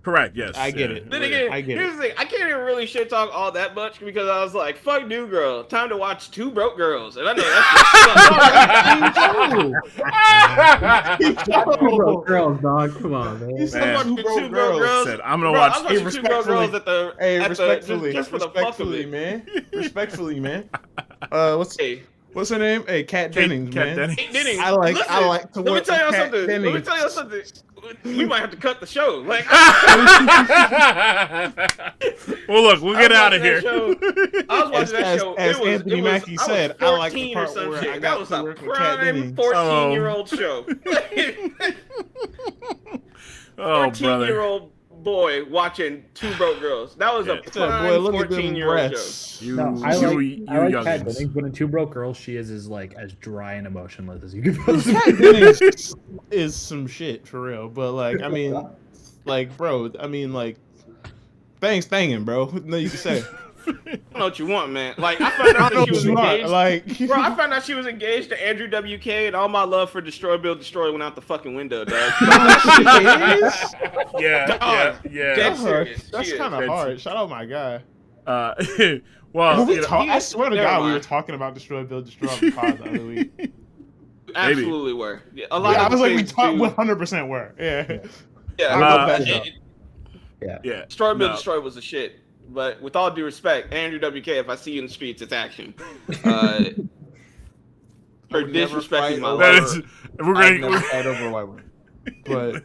Correct. Yes. I get it. Then again, I get here's the thing. I can't even really shit talk all that much because I was like, fuck New Girl. Time to watch Two Broke Girls. And I know that's Two Broke Girls, dog. Come on, man. He's Man. watching Two Broke Girls. Said, I'm gonna watch. I was watching Two Broke Girls at the just for the fuck of it. man. Respectfully, man. What's her name? Hey, Kat Dennings, Kat man. Dennings. Hey, Dennings, I like to let me work tell y'all with Kat something. Dennings. Let me tell y'all something. We might have to cut the show. Like, well, look, we'll get out of here. I was watching that show. As Anthony Mackie said, I like the part where I got that was to a work with Kat prime Dennings. 14-year-old show. Oh, 14-year-old boy watching Two Broke Girls. That was a prime Boy, look at them 14-year-old show. breasts. You I like Kat youngins. Dennings, but in Two Broke Girls, she is like as dry and emotionless as you could possibly. Kat Dennings is some shit for real, but like, I mean, like, bro, I mean, like, thang's thangin', bro. No, you can say. I don't know what you want, man. Like, I found out that she was engaged. Like, Bro, I found out she was engaged to Andrew WK, and all my love for Destroy, Build, Destroy went out the fucking window, dog. Yeah. Dead serious. That's She is. kind of hard. Shout out my guy. Well, I swear to Never God, we mind. were talking about Destroy, Build, Destroy on the pod the other week. Absolutely were. Yeah, a lot Yeah, I of was like, we things do- 100% were. Yeah. Yeah, I love that show. yeah. Destroy, Build, No. Destroy was the shit. But with all due respect, Andrew WK, if I see you in the streets, it's action. For disrespecting my That life. is, we're I'd gonna. never fight over a white woman. But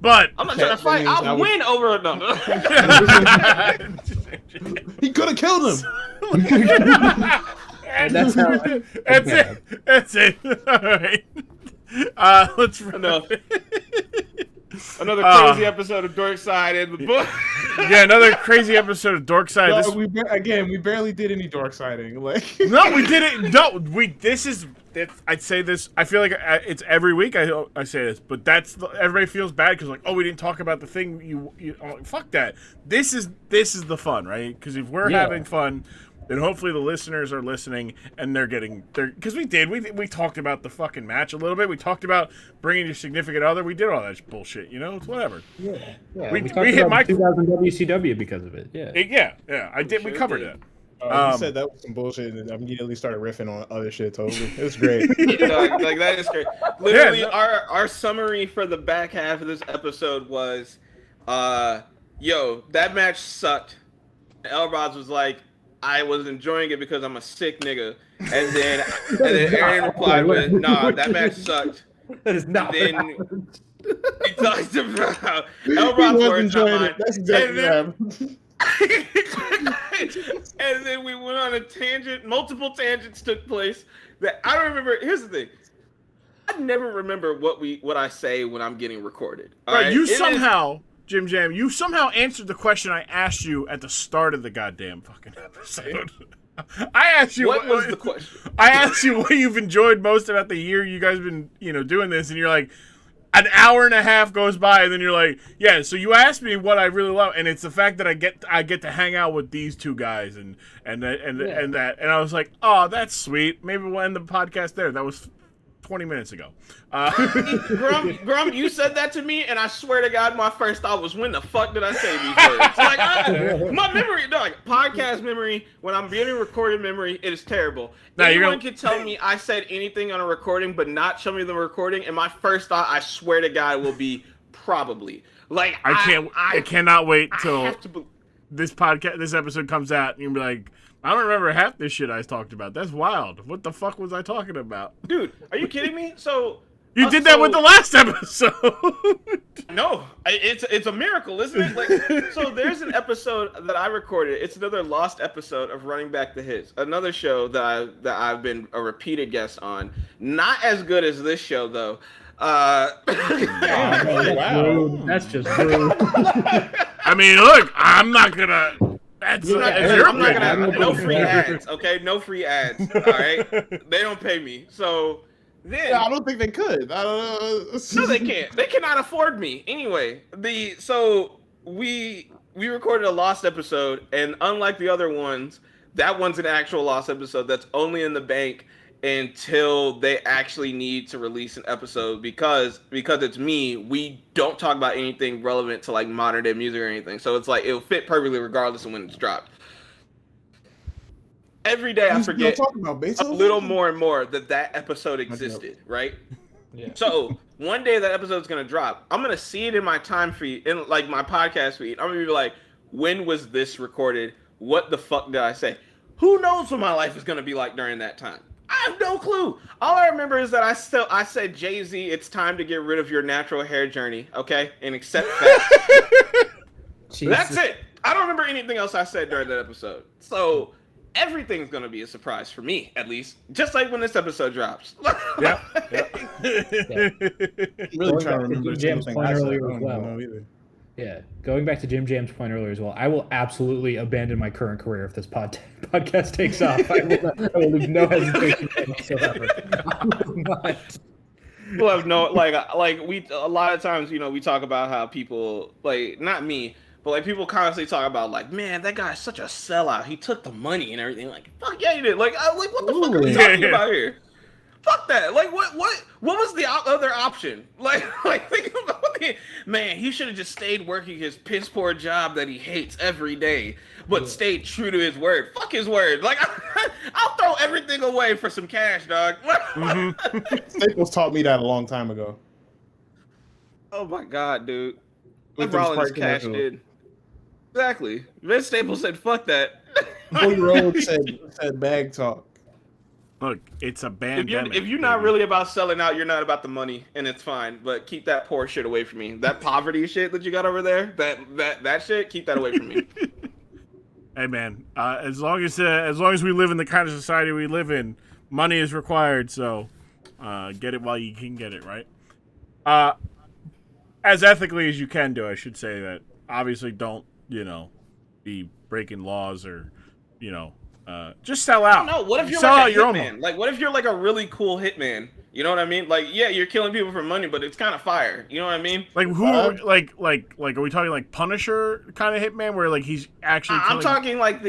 But I'm not trying to fight. Dennings, I I'll would- win over a number. he could have killed him. And that's how. That's it. All right. Let's run Enough. Another crazy episode of Dork Side in the book. Yeah, another crazy episode of Dork Side. No, This, we barely did any dork siding. Like, no, we didn't. No, this is. I'd say this. I feel like it's every week I say this, but everybody feels bad because like, oh, we didn't talk about the thing. You I'm like, fuck that. This is the fun, right? Because if we're having fun, then hopefully the listeners are listening and they're getting because we talked about the fucking match a little bit. We talked about bringing your significant other. We did all that bullshit. You know, it's whatever. Yeah. We talked hit about my 2000 WCW because of it. Yeah. Yeah. I did. We covered did. it. you said that was some bullshit, and I immediately started riffing on other shit. Totally, it was great. Like that is great. Literally, Yeah, no. our summary for the back half of this episode was, yo, that match sucked. Brodz was like, I was enjoying it because I'm a sick nigga. And then Aaron replied with, nah, that match sucked. That is not Then- what happened. We talked about He Elrod's was words, not enjoying mine. it. That's exactly what happened. And then we went on a tangent. Multiple tangents took place that I don't remember. Here's the thing. I never remember what I say when I'm getting recorded. All Right, right? you It is- somehow, Jimjam, you somehow answered the question I asked you at the start of the goddamn fucking episode. I asked you What was the question? I asked you what you've enjoyed most about the year you guys been, doing this, and you're like, an hour and a half goes by, and then you're like, yeah. So you asked me what I really love, and it's the fact that I get to hang out with these two guys, and I was like, oh, that's sweet. Maybe we'll end the podcast there. That was 20 minutes ago. Grum, you said that to me, and I swear to God, my first thought was, when the fuck did I say these words? Like, my memory, podcast memory, when I'm getting recorded memory, it is terrible. Now, Anyone can tell me I said anything on a recording, but not show me the recording, and my first thought, I swear to God, will be probably. Like, I cannot wait I till have to this episode comes out, and you'll be like, I don't remember half this shit I talked about. That's wild. What the fuck was I talking about? Dude, are you kidding me? So You did that with the last episode. No, it's a miracle, isn't it? Like, so there's an episode that I recorded. It's another lost episode of Running Back the Hits, another show that I've been a repeated guest on. Not as good as this show though. Wow. That's just rude. I mean, look, I'm not gonna. That's your I'm not opinion. gonna. No free ads, okay? No free ads. All right, they don't pay me, so. Then, Yeah, I don't think they could. I don't know. no, they can't. They cannot afford me. Anyway, we recorded a lost episode, and unlike the other ones, that one's an actual lost episode that's only in the bank until they actually need to release an episode because it's me. We don't talk about anything relevant to like modern day music or anything, so it's like it'll fit perfectly regardless of when it's dropped. Every day I forget about a Beethoven? little more and more that episode existed, right? Yeah. So one day that episode's gonna drop. I'm gonna see it in my time feed, in like my podcast feed. I'm gonna be like, when was this recorded? What the fuck did I say? Who knows what my life is gonna be like during that time? I have no clue. All I remember is that I said, Jay-Z, it's time to get rid of your natural hair journey, okay? And accept that. That's it. I don't remember anything else I said during that episode. So everything's gonna be a surprise for me, at least. Just like when this episode drops. Yeah. I'm really trying to remember Jimjam's something point I said. earlier I as don't well. know either. Yeah, going back to Jimjam's point earlier as well, I will absolutely abandon my current career if this podcast takes off. I will leave no hesitation whatsoever. I will not. People have no like we a lot of times, we talk about how people like not me, but like people constantly talk about like, man, that guy's such a sellout. He took the money and everything. Like, fuck yeah, he did. Like what the fuck are we talking about here? Fuck that. Like what was the other option? Like think about man, he should have just stayed working his piss poor job that he hates every day, but stayed true to his word. Fuck his word. Like I'll throw everything away for some cash, dog. Staples taught me that a long time ago. Oh my god, dude. With Like them Rollins Sprite cash commercials. did. Exactly. Vince Staples said, fuck that. Cody Rhodes said bag talk. Look, it's a If pandemic. you're not really about selling out, you're not about the money, and it's fine. But keep that poor shit away from me. That poverty shit that you got over there, that shit, keep that away from me. Hey man, as long as we live in the kind of society we live in, money is required. So, get it while you can get it, right? As ethically as you can do, I should say that. Obviously, don't be breaking laws or just sell out. No, what if you're sell like out a your own hitman? Like, what if you're like a really cool hitman? You know what I mean? Like, yeah, you're killing people for money, but it's kind of fire. You know what I mean? Like who? Like are we talking like Punisher kind of hitman where like he's actually? I'm talking like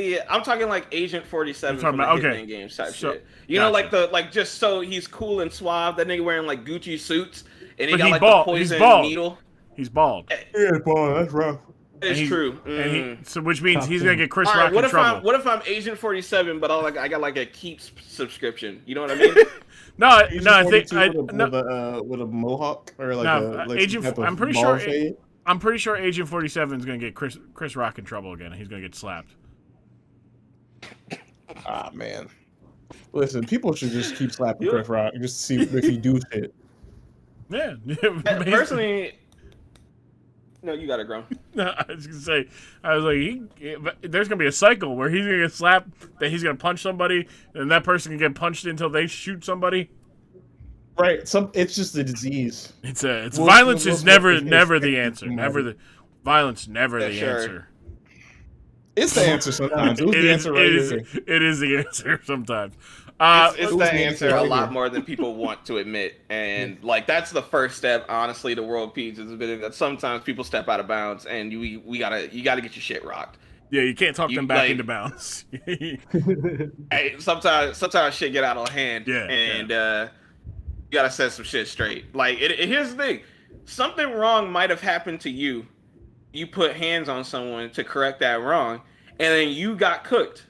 Agent 47 from the Hitman games type shit. You know, like just so he's cool and suave. That nigga wearing like Gucci suits and he But got he's like bald. the He's poison bald. needle. He's bald. Yeah, boy, that's rough. It's true. So which means he's gonna get Chris All Rock right, in trouble. what if I'm Agent 47, but I got like a Keeps subscription? You know what I mean? No, I think with a mohawk or like Agent. some type of I'm pretty bald sure. fade. I'm pretty sure Agent 47 is gonna get Chris Rock in trouble again. He's gonna get slapped. Ah man, listen, people should just keep slapping Chris Rock just to see if he do shit. Yeah. Personally, no, you got it, Grum. I was gonna say, I was like, there's gonna be a cycle where he's gonna get slapped, that he's gonna punch somebody, and that person can get punched until they shoot somebody. Right. It's just a disease. Violence is never the answer. Violence never the answer. It's the answer sometimes. It was the answer right here. It is the answer sometimes. It's the answer a lot more than people want to admit, and like that's the first step. Honestly, to world peace is admitting that sometimes people step out of bounds, and you gotta get your shit rocked. Yeah, you can't talk them back into bounds. Hey, sometimes shit get out of hand, and you gotta set some shit straight. Like, here's the thing: something wrong might have happened to you. You put hands on someone to correct that wrong, and then you got cooked.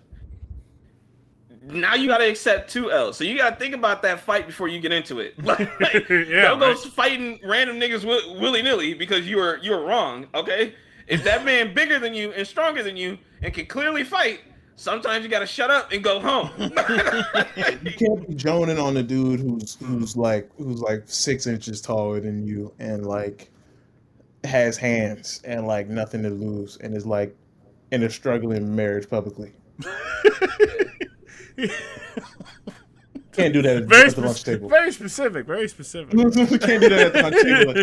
Now you gotta accept 2 L's. So you gotta think about that fight before you get into it. Don't go fighting random niggas willy-nilly because you were wrong, okay? If that man bigger than you and stronger than you and can clearly fight, sometimes you gotta shut up and go home. You can't be joning on a dude who's like 6 inches taller than you and like has hands and like nothing to lose and is like in a struggling marriage publicly. Can't do that at the lunch table. Very specific. Can't do that at the lunch table.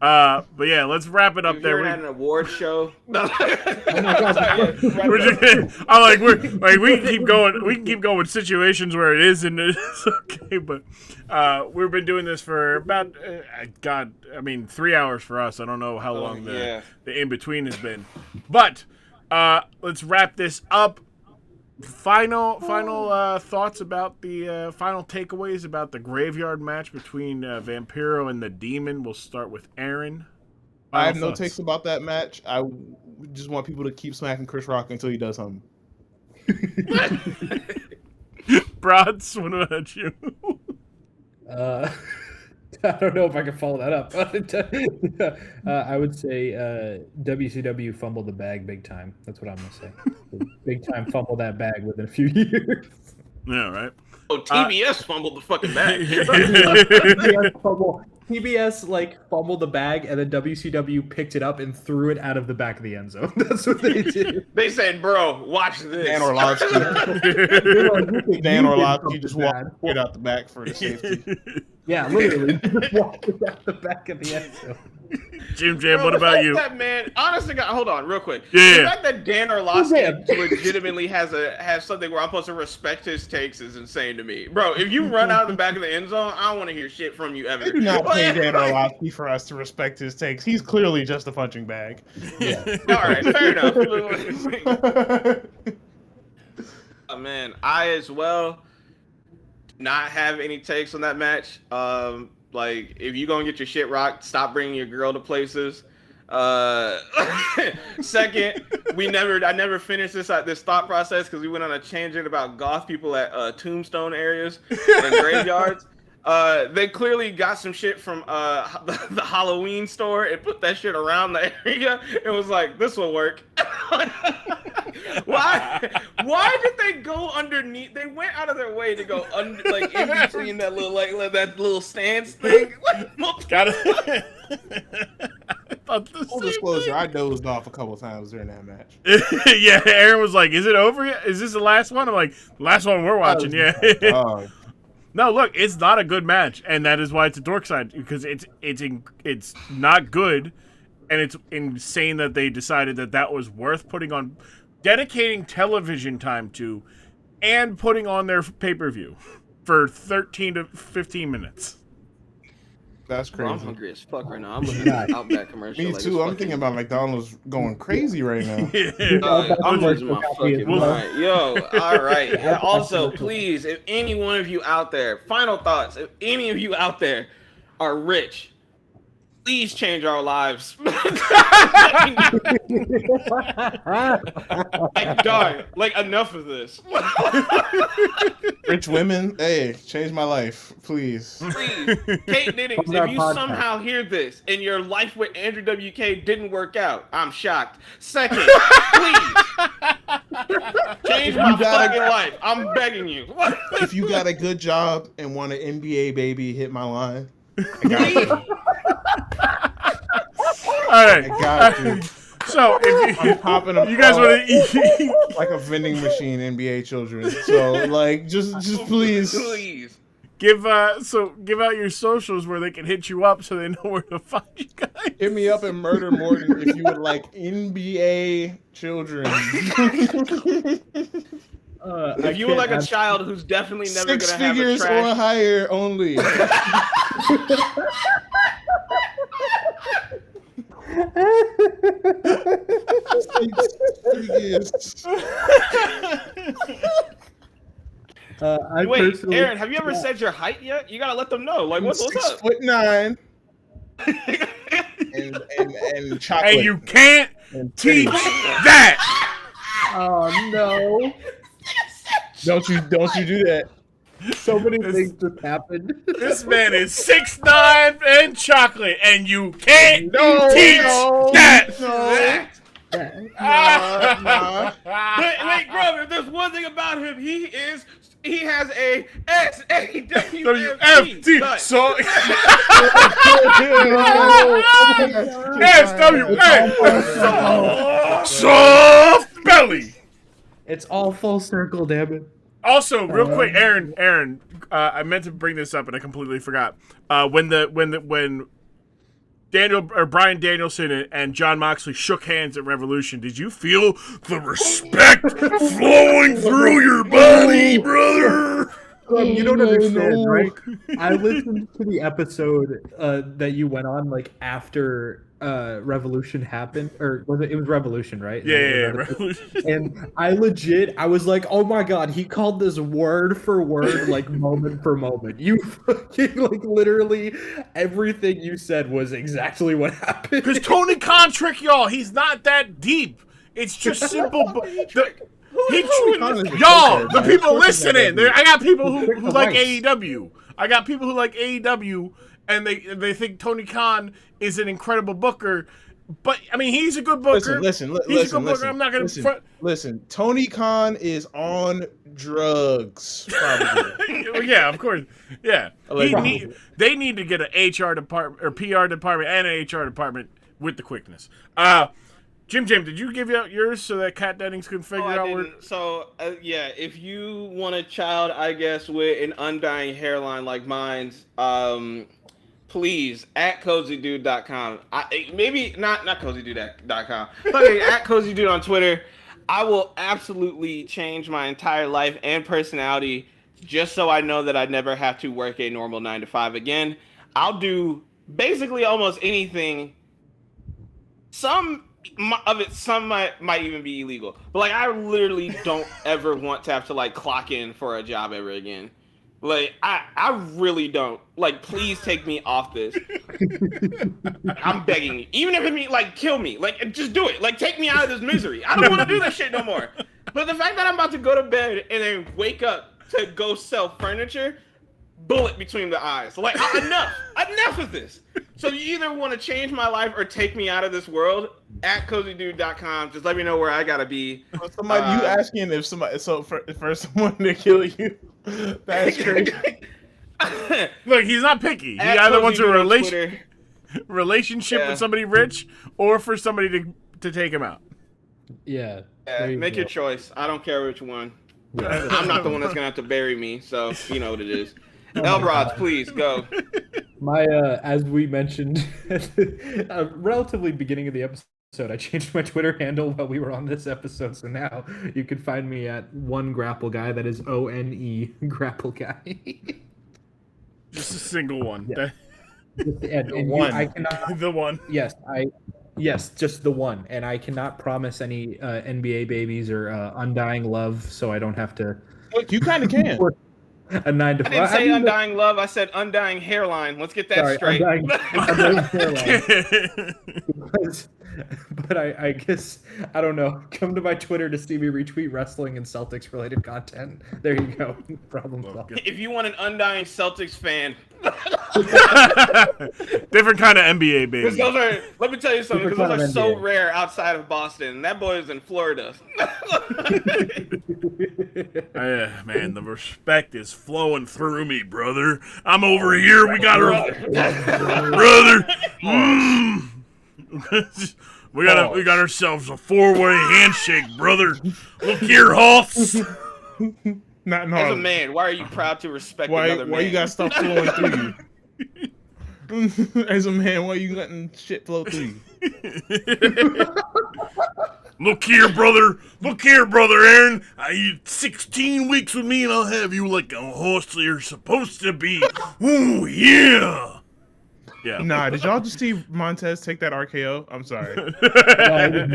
But yeah, let's wrap it up if there. You're at an award show. We can keep going. We can keep going with situations where it is and it's okay. But we've been doing this for about 3 hours for us. I don't know how long the in between has been. But let's wrap this up. Final thoughts about the final takeaways about the graveyard match between Vampiro and the Demon. We'll start with Aaron. I have no takes about that match. I just want people to keep smacking Chris Rock until he does something. Brodz, what about you? I don't know if I can follow that up. I would say WCW fumbled the bag big time. That's what I'm going to say. Big time fumble that bag within a few years. Yeah, right. Oh, TBS fumbled the fucking bag. TBS fumbled the bag, and then WCW picked it up and threw it out of the back of the end zone. That's what they did. They said, "Bro, watch this." Dan Orlovsky just walked it out the back for the safety. Yeah, literally, just walked it out the back of the end zone. Jimjam, what about you? That man, honestly, hold on, real quick. Yeah. The fact that Dan Orlovsky legitimately has something where I'm supposed to respect his takes is insane to me, bro. If you run out of the back of the end zone, I don't want to hear shit from you ever. They do not pay Dan Orlovsky for us to respect his takes. He's clearly just a punching bag. Yeah. All right, fair enough. Oh, man, I as well not have any takes on that match. If you gonna get your shit rocked, stop bringing your girl to places. Second, I never finished this thought process because we went on a tangent about goth people at tombstone areas and graveyards. They clearly got some shit from the Halloween store and put that shit around the area. It was like, this will work. Why did they go underneath? They went out of their way to go in between that little stance thing. Full disclosure, I dozed off a couple times during that match. Yeah, Aaron was like, "Is it over yet? Is this the last one?" I'm like, "Last one we're watching." Yeah. No, look, it's not a good match, and that is why it's a dork side, because it's not good, and it's insane that they decided that was worth dedicating television time to, and putting on their pay-per-view for 13 to 15 minutes. That's crazy. Bro, I'm hungry as fuck right now. I'm looking at the Outback commercial. Me too. I'm thinking about McDonald's going crazy right now. I'm losing my fucking mind. Yo, all right. And also, please, if any one of you out there, final thoughts, if any of you out there are rich, Please change our lives. Like, dog, like enough of this. Rich women, hey, change my life, please. Please, Kate Dinnings, From our if you podcast. somehow hear this and your life with Andrew WK didn't work out, I'm shocked. Second, please change my fucking life. I'm begging you. If you got a good job and want an NBA baby, hit my line. I got you. All right. I got you. So if I'm popping a you guys want to eat, like a vending machine, NBA children. So like, just please. Please. give out your socials where they can hit you up so they know where to find you guys. Hit me up at Murder Morton if you would like NBA children. If you were like a child who's definitely never 6 gonna have a figures or trash. higher only. I Wait, personally, Aaron, have you ever said your height yet? You gotta let them know. Like, what's up? 6'9" and chocolate. And you can't and teach titties. that. oh no, Don't you do that. so many things just happened. This man is 6'9" and chocolate, and you can't teach no, that. no. Wait, Grub, if there's one thing about him, he has a SAWFT. WFT. So SWA. Soft belly. It's all full circle, damn it. Also, real quick, Aaron, I meant to bring this up and I completely forgot. When Daniel or Bryan Danielson and John Moxley shook hands at Revolution, did you feel the respect flowing through your body, brother? You don't understand, right? I listened to the episode that you went on like after Revolution happened, or was it was Revolution, right? Yeah, Revolution. And I was like, oh my god, he called this word for word, like moment for moment. You fucking like literally everything you said was exactly what happened. Because Tony Khan tricked y'all. He's not that deep. It's just simple. Y'all, the people listening. I got people who like AEW. I got people who like AEW, and they think Tony Khan is an incredible booker. But I mean, he's a good booker. Listen. I'm not gonna front. Listen, Tony Khan is on drugs. Probably. Yeah, of course. Yeah, they need to get an HR department or PR department and an HR department with the quickness. Jimjam, did you give out yours so that Kat Dennings can figure out where? So, yeah, if you want a child, I guess, with an undying hairline like mine's, please, at cozydude.com. Maybe not cozydude.com. Okay, at cozydude on Twitter. I will absolutely change my entire life and personality just so I know that I never have to work a normal 9-to-5 again. I'll do basically almost anything. Some might even be illegal, but like I literally don't ever want to have to like clock in for a job ever again. Like I really don't. Like, please take me off this. I'm begging you. Even if it means like kill me, like just do it. Like take me out of this misery. I don't want to do this shit no more. But the fact that I'm about to go to bed and then wake up to go sell furniture, bullet between the eyes. Like enough of this. So you either want to change my life or take me out of this world. At cozydude.com. Just let me know where I gotta be. Somebody, you asking if somebody, so for someone to kill you, that's crazy. Look, he's not picky. He At either wants a Twitter. relationship with somebody rich or for somebody to take him out. Yeah. Make your choice. I don't care which one. I'm not the one that's gonna have to bury me, so you know what it is. Brodz, please go. My as we mentioned at the relatively beginning of the episode, I changed my Twitter handle while we were on this episode, so now you can find me at one Grapple Guy. That is ONE Grapple Guy. Just a single one. Yeah. And one. I cannot. The one. Yes, just the one. And I cannot promise any NBA babies or undying love, so I don't have to. Look, you kind of can. a 9 to I 5. didn't say undying love. I said undying hairline. Let's get that Sorry, straight. undying hairline. But I guess, I don't know. Come to my Twitter to see me retweet wrestling and Celtics related content. There you go. Problem solved. If you want an undying Celtics fan, Different kind of NBA, because baby. those are. Let me tell you something. Because Different those are kind of so NBA. rare outside of Boston. And that boy is in Florida. Man, the respect is flowing through me, brother. I'm over here. We got our brother. We got ourselves a 4-way handshake, brother. Look here, Hoffs. Not in As a Harlem. man, why are you proud to respect Why another man? you got stuff flowing through you? As a man, why you letting shit flow through you? Look here, brother. Look here, brother Aaron. 16 weeks with me, and I'll have you like a horse you're supposed to be. Ooh, yeah. Yeah. Nah, did y'all just see Montez take that RKO? I'm sorry. No,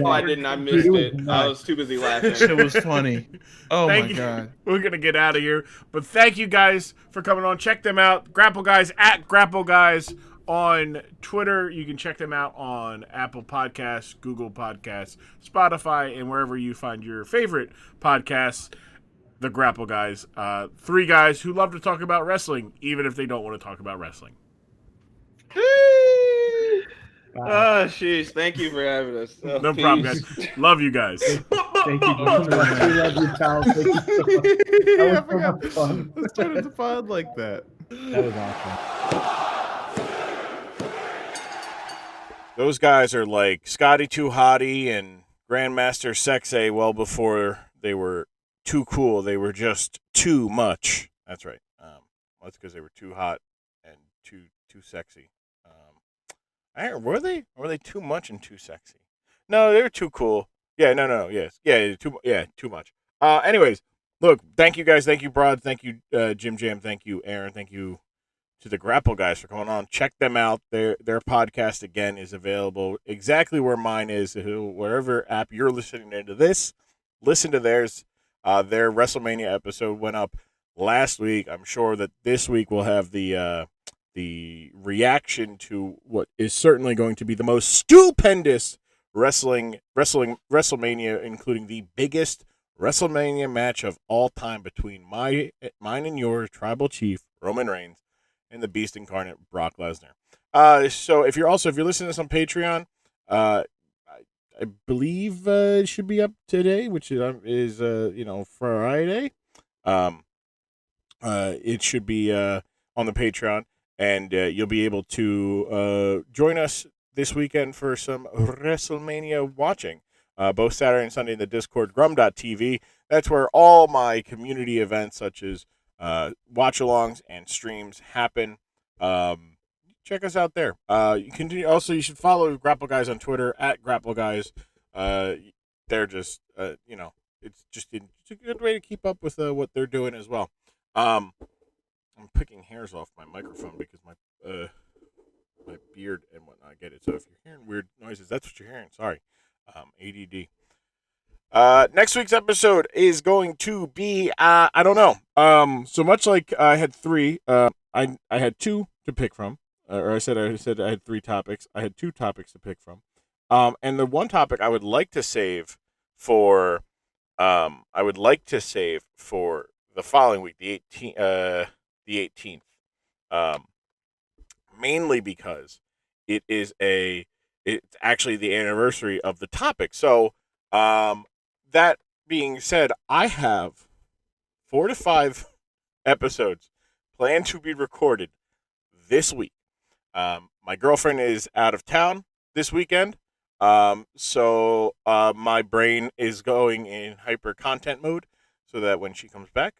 I didn't. I missed it. I was too busy laughing. That shit was funny. Oh Thank my you. god. We're going to get out of here. But thank you guys for coming on. Check them out. Grapple Guys at Grapple Guys on Twitter. You can check them out on Apple Podcasts, Google Podcasts, Spotify, and wherever you find your favorite podcasts. The Grapple Guys. 3 guys who love to talk about wrestling, even if they don't want to talk about wrestling. Oh, jeez. Thank you for having us. Oh, No problem, peace. guys. Love you guys. Thank you. We love you, pal. Thank you so much. I That was so forgot. much fun. Let's turn it to pod like that. That was awesome. Those guys are like Scotty Too Hottie and Grandmaster Sexay well before they were too cool. They were just too much. That's right. That's because they were too hot and too sexy. Were they? Or were they too much and too sexy? No, they were too cool. Yeah, no, yes. Yeah, too much. Anyways, look, thank you guys. Thank you, Brodz. Thank you, Jimjam. Thank you, Aaron. Thank you to the Grapple Guys for coming on. Check them out. Their podcast, again, is available exactly where mine is. Wherever app you're listening into this, listen to theirs. Their WrestleMania episode went up last week. I'm sure that this week we'll have the reaction to what is certainly going to be the most stupendous WrestleMania, including the biggest WrestleMania match of all time between mine and your tribal chief Roman Reigns and the Beast Incarnate Brock Lesnar. So if you're listening to this on Patreon, I believe it should be up today, which is Friday. It should be on the Patreon. And you'll be able to join us this weekend for some WrestleMania watching, both Saturday and Sunday in the Discord, grum.tv. That's where all my community events, such as watch-alongs and streams, happen. Check us out there. You should follow Grapple Guys on Twitter, at Grapple Guys. They're just, it's a good way to keep up with what they're doing as well. I'm picking hairs off my microphone because my beard and whatnot. I get it. So if you're hearing weird noises, that's what you're hearing. Sorry. ADD. Next week's episode is going to be I don't know. So much like I had 3, I had 2 to pick from. Or I said I had 3 topics. I had 2 topics to pick from. And the one topic I would like to save for the following week, the 18th, mainly because it's actually the anniversary of the topic. So, that being said, I have 4 to 5 episodes planned to be recorded this week. My girlfriend is out of town this weekend, so my brain is going in hyper content mode, so that when she comes back,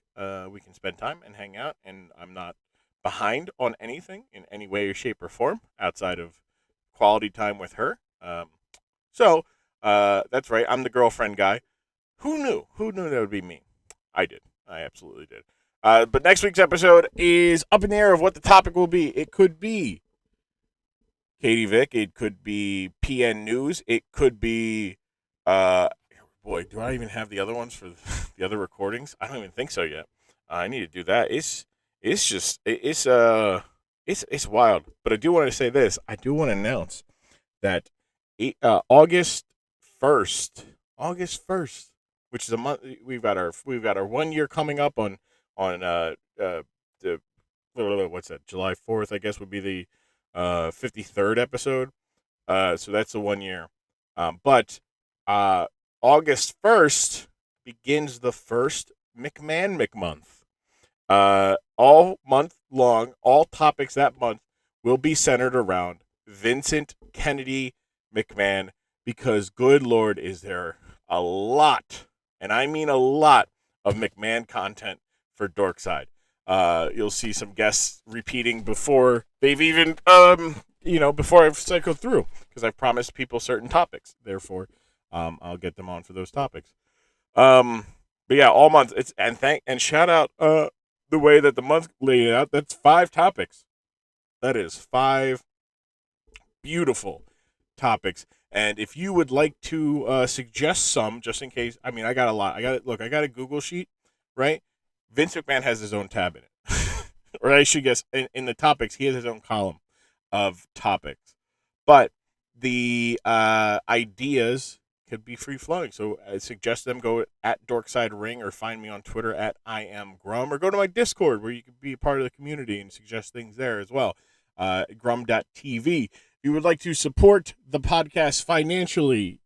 we can spend time and hang out, and I'm not behind on anything in any way, shape, or form outside of quality time with her. So that's right. I'm the girlfriend guy. Who knew? Who knew that would be me? I did. I absolutely did. But next week's episode is up in the air of what the topic will be. It could be Katie Vick. It could be PN News. It could be boy, do I even have the other ones for the other recordings? I don't even think so yet. I need to do that. It's wild. But I do want to say this. I do want to announce that August 1st, which is a month. We've got our 1 year coming up on the what's that? July 4th, I guess, would be the 53rd episode. So that's the 1 year. But August 1st begins the first McMahon McMonth. All month long, all topics that month will be centered around Vincent Kennedy McMahon, because good Lord, is there a lot, and I mean a lot, of McMahon content for Dorkside. You'll see some guests repeating before they've even, before I've cycled through, because I've promised people certain topics. Therefore, I'll get them on for those topics. But yeah, all month. And shout out the way that the month laid out. That's 5 topics. That is 5 beautiful topics. And if you would like to suggest some, just in case, I mean, I got a lot. I got a Google sheet, right? Vince McMahon has his own tab in it. Or I should guess, in the topics, he has his own column of topics. But the ideas could be free-flowing. So I suggest them go at Dorkside Ring, or find me on Twitter at IamGrum, or go to my Discord where you can be a part of the community and suggest things there as well. Grum.tv. If you would like to support the podcast financially,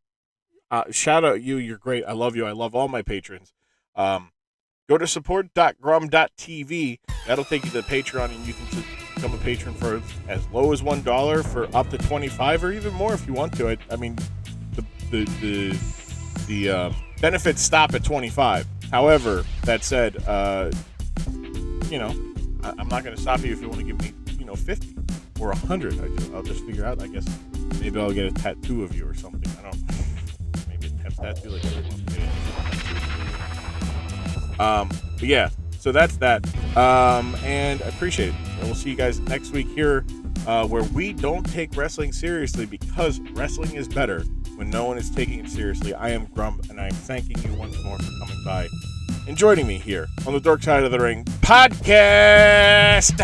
shout out you. You're great. I love you. I love all my patrons. Go to support.grum.tv. That'll take you to the Patreon, and you can become a patron for as low as $1 for up to $25 or even more if you want to. I mean, the benefits stop at $25. However, that said, I'm not going to stop you if you want to give me, $50 or $100. I'll just figure out. I guess maybe I'll get a tattoo of you or something. I don't. Maybe a temp tattoo like everyone. But yeah, so that's that. And I appreciate it. And we'll see you guys next week here, where we don't take wrestling seriously, because wrestling is better when no one is taking it seriously. I am Grump, and I'm thanking you once more for coming by and joining me here on the Dork Side of the Ring podcast.